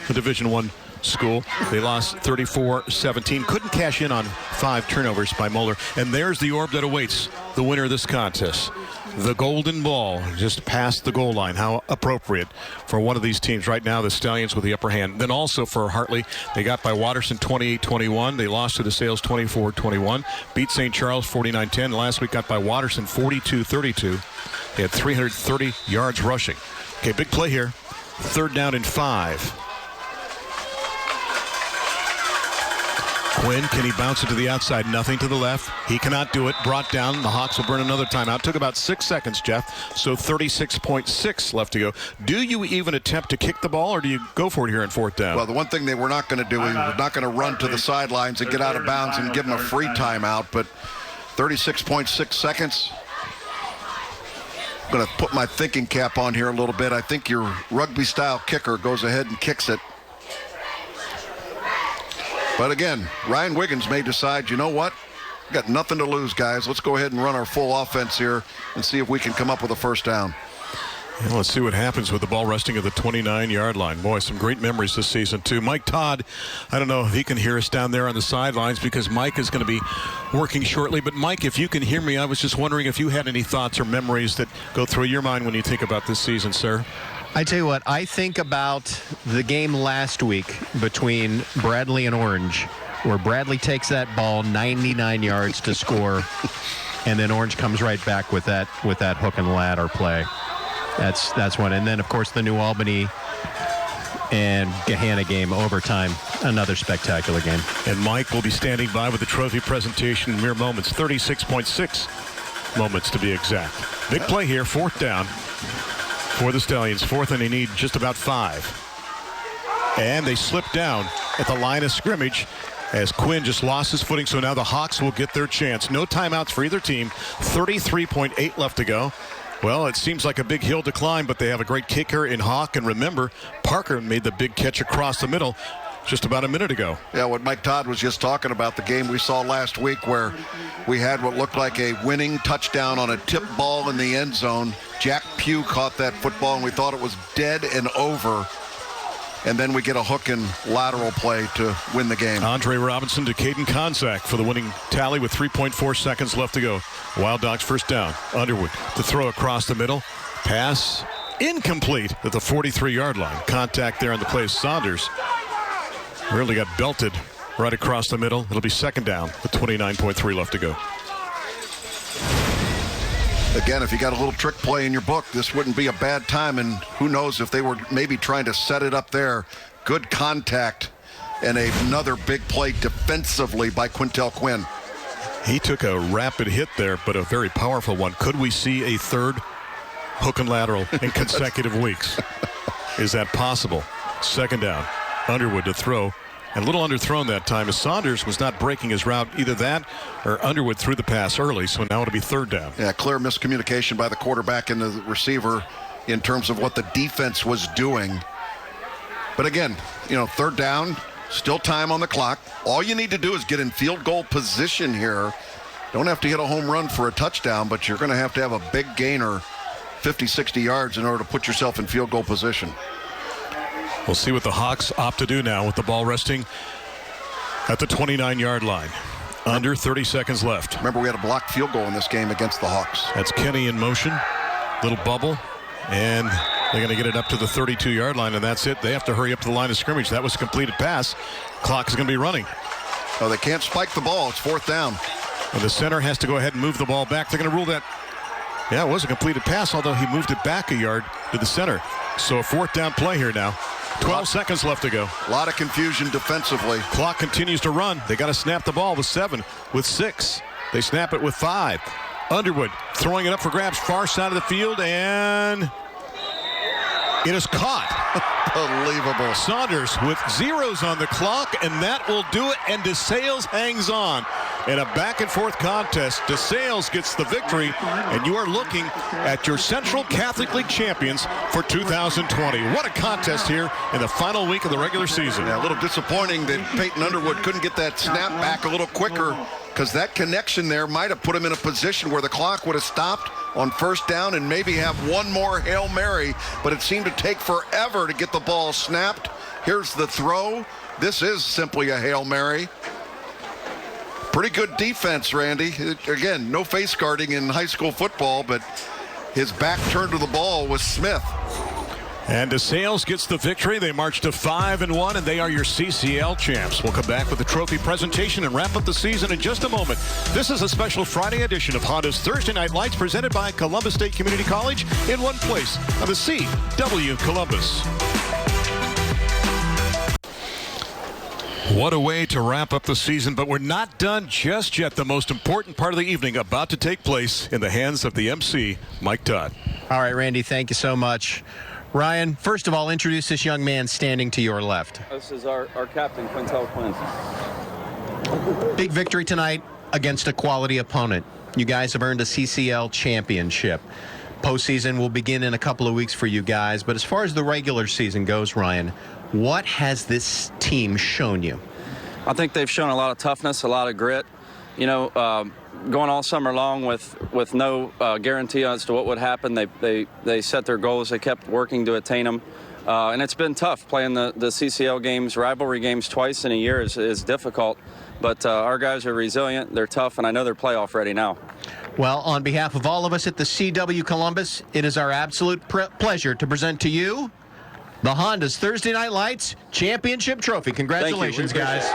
the Division I school. They lost 34-17. Couldn't cash in on 5 turnovers by Moeller. And there's the orb that awaits the winner of this contest. The golden ball just past the goal line. How appropriate for one of these teams. Right now, the Stallions with the upper hand. Then also for Hartley, they got by Watterson 28-21. They lost to DeSales 24-21. Beat St. Charles 49-10. Last week got by Watterson 42-32. They had 330 yards rushing. Okay, big play here. 3rd down and 5. Quinn, can he bounce it to the outside? Nothing to the left. He cannot do it. Brought down. The Hawks will burn another timeout. Took about 6 seconds, Jeff. So 36.6 left to go. Do you even attempt to kick the ball, or do you go for it here in 4th down? Well, the one thing they were not going to do is we're not going to run to the sidelines and get out of bounds and give them a free timeout. But 36.6 seconds. I'm going to put my thinking cap on here a little bit. I think your rugby-style kicker goes ahead and kicks it. But again, Ryan Wiggins may decide, you know what? We've got nothing to lose, guys. Let's go ahead and run our full offense here and see if we can come up with a first down. And let's see what happens with the ball resting at the 29-yard line. Boy, some great memories this season, too. Mike Todd, I don't know if he can hear us down there on the sidelines because Mike is going to be working shortly. But, Mike, if you can hear me, I was just wondering if you had any thoughts or memories that go through your mind when you think about this season, sir. I tell you what, I think about the game last week between Bradley and Orange, where Bradley takes that ball 99 yards to score, and then Orange comes right back with that hook and ladder play. That's one. And then, of course, the New Albany and Gahanna game, overtime, another spectacular game. And Mike will be standing by with the trophy presentation in mere moments, 36.6 moments to be exact. Big play here, 4th down. For the Stallions, 4th, and they need just about 5. And they slip down at the line of scrimmage as Quinn just lost his footing, so now the Hawks will get their chance. No timeouts for either team, 33.8 left to go. Well, it seems like a big hill to climb, but they have a great kicker in Hawk, and remember, Parker made the big catch across the middle just about a minute ago. Yeah, what Mike Todd was just talking about, the game we saw last week where we had what looked like a winning touchdown on a tip ball in the end zone. Jack Pugh caught that football, and we thought it was dead and over. And then we get a hook and lateral play to win the game. Andre Robinson to Caden Konzak for the winning tally with 3.4 seconds left to go. Wild Dogs first down. Underwood to throw across the middle. Pass incomplete at the 43-yard line. Contact there on the play. Saunders really got belted right across the middle. It'll be 2nd down with 29.3 left to go. Again, if you got a little trick play in your book, this wouldn't be a bad time, and who knows if they were maybe trying to set it up there. Good contact and another big play defensively by Quintel Quinn. He took a rapid hit there, but a very powerful one. Could we see a 3rd hook and lateral in consecutive weeks? Is that possible? 2nd down. Underwood to throw. And a little underthrown that time as Saunders was not breaking his route. Either that or Underwood threw the pass early, so now it'll be 3rd down. Yeah, clear miscommunication by the quarterback and the receiver in terms of what the defense was doing. But again, 3rd down, Still time on the clock. All you need to do is get in field goal position here. Don't have to hit a home run for a touchdown, but you're going to have a big gainer, 50, 60 yards, in order to put yourself in field goal position. We'll see what the Hawks opt to do now with the ball resting at the 29-yard line. Under 30 seconds left. Remember, we had a blocked field goal in this game against the Hawks. That's Kenny in motion. Little bubble. And they're going to get it up to the 32-yard line, and that's it. They have to hurry up to the line of scrimmage. That was a completed pass. Clock is going to be running. Oh, they can't spike the ball. It's 4th down. And the center has to go ahead and move the ball back. They're going to rule that. Yeah, it was a completed pass, although he moved it back a yard to the center. So a 4th down play here now. 12 seconds left to go. A lot of confusion defensively. Clock continues to run. They got to snap the ball with 7, with 6. They snap it with 5. Underwood throwing it up for grabs, far side of the field, and it is caught. Unbelievable. Saunders with zeros on the clock, and that will do it, and DeSales hangs on. In a back-and-forth contest, DeSales gets the victory, and you are looking at your Central Catholic League champions for 2020. What a contest here in the final week of the regular season. Yeah, a little disappointing that Peyton Underwood couldn't get that snap back a little quicker, because that connection there might have put him in a position where the clock would have stopped on 1st down and maybe have one more Hail Mary, but it seemed to take forever to get the ball snapped. Here's the throw. This is simply a Hail Mary. Pretty good defense, Randy. Again, no face guarding in high school football, but his back turned to the ball was Smith. And DeSales gets the victory. They march to 5-1, and they are your CCL champs. We'll come back with the trophy presentation and wrap up the season in just a moment. This is a special Friday edition of Honda's Thursday Night Lights presented by Columbus State Community College in one place on the CW Columbus. What a way to wrap up the season, but we're not done just yet. The most important part of the evening about to take place in the hands of the MC, Mike Todd. All right, Randy, thank you so much. Ryan, first of all, introduce this young man standing to your left. This is our captain, Quintel Quinn. Big victory tonight against a quality opponent. You guys have earned a CCL championship. Postseason will begin in a couple of weeks for you guys, but as far as the regular season goes, Ryan, what has this team shown you? I think they've shown a lot of toughness, a lot of grit. You know, going all summer long with no guarantee as to what would happen. They set their goals. They kept working to attain them. And it's been tough. Playing the CCL games, rivalry games twice in a year is difficult. But our guys are resilient. They're tough, and I know they're playoff ready now. Well, on behalf of all of us at the CW Columbus, it is our absolute pleasure to present to you the Honda's Thursday Night Lights Championship Trophy. Congratulations, guys.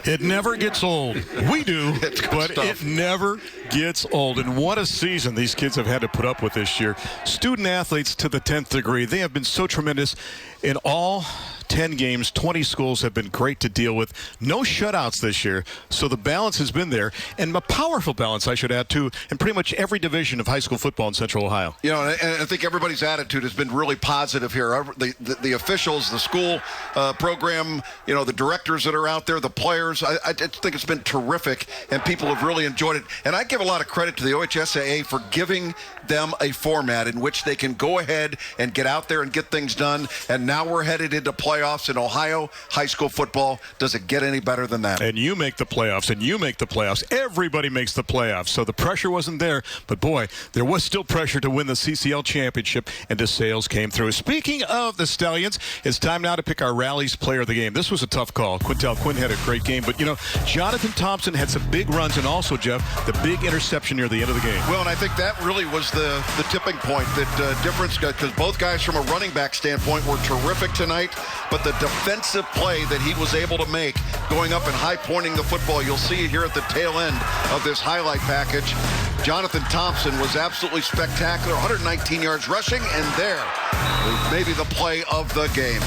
It never gets old. We do, but stuff. It never gets old. And what a season these kids have had to put up with this year. Student athletes to the 10th degree. They have been so tremendous in all 10 games. 20 schools have been great to deal with. No shutouts this year, so the balance has been there. And a powerful balance, I should add, too, in pretty much every division of high school football in Central Ohio. You know, and I think everybody's attitude has been really positive here. The officials, the school program, you know, the directors that are out there, the players, I think it's been terrific, and people have really enjoyed it. And I give a lot of credit to the OHSAA for giving them a format in which they can go ahead and get out there and get things done. And now we're headed into playoffs in Ohio high school football. Does it get any better than that? And you make the playoffs, and you make the playoffs. Everybody makes the playoffs. So the pressure wasn't there, but boy, there was still pressure to win the CCL championship, and DeSales came through. Speaking of the Stallions, it's time now to pick our Rallies player of the game. This was a tough call. Quintel Quinn had a great game, but you know, Jonathan Thompson had some big runs, and also, Jeff, the big interception near the end of the game. Well, and I think that really was the tipping point, that difference, because both guys from a running back standpoint were terrific tonight, but the defensive play that he was able to make going up and high pointing the football, you'll see it here at the tail end of this highlight package. Jonathan Thompson was absolutely spectacular, 119 yards rushing, and there was maybe the play of the game.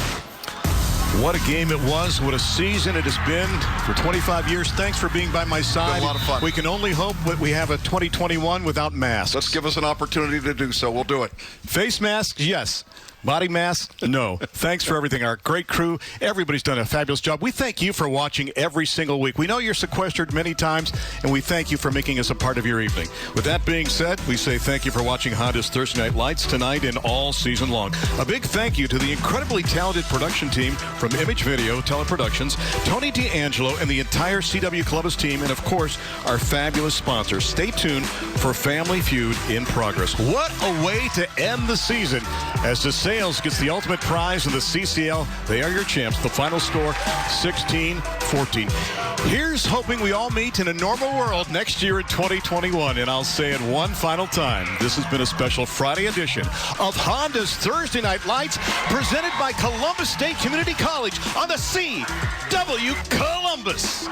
What a game it was. What a season it has been for 25 years. Thanks for being by my side. Been a lot of fun. We can only hope that we have a 2021 without masks. Let's give us an opportunity to do so. We'll do it. Face masks, yes. Body mass? No. Thanks for everything. Our great crew. Everybody's done a fabulous job. We thank you for watching every single week. We know you're sequestered many times, and we thank you for making us a part of your evening. With that being said, we say thank you for watching Honda's Thursday Night Lights tonight and all season long. A big thank you to the incredibly talented production team from Image Video, Teleproductions, Tony D'Angelo, and the entire CW Columbus team, and of course, our fabulous sponsors. Stay tuned for Family Feud in progress. What a way to end the season as DeSales gets the ultimate prize in the CCL. They are your champs. The final score, 16-14. Here's hoping we all meet in a normal world next year in 2021. And I'll say it one final time. This has been a special Friday edition of Honda's Thursday Night Lights, presented by Columbus State Community College on the CW Columbus.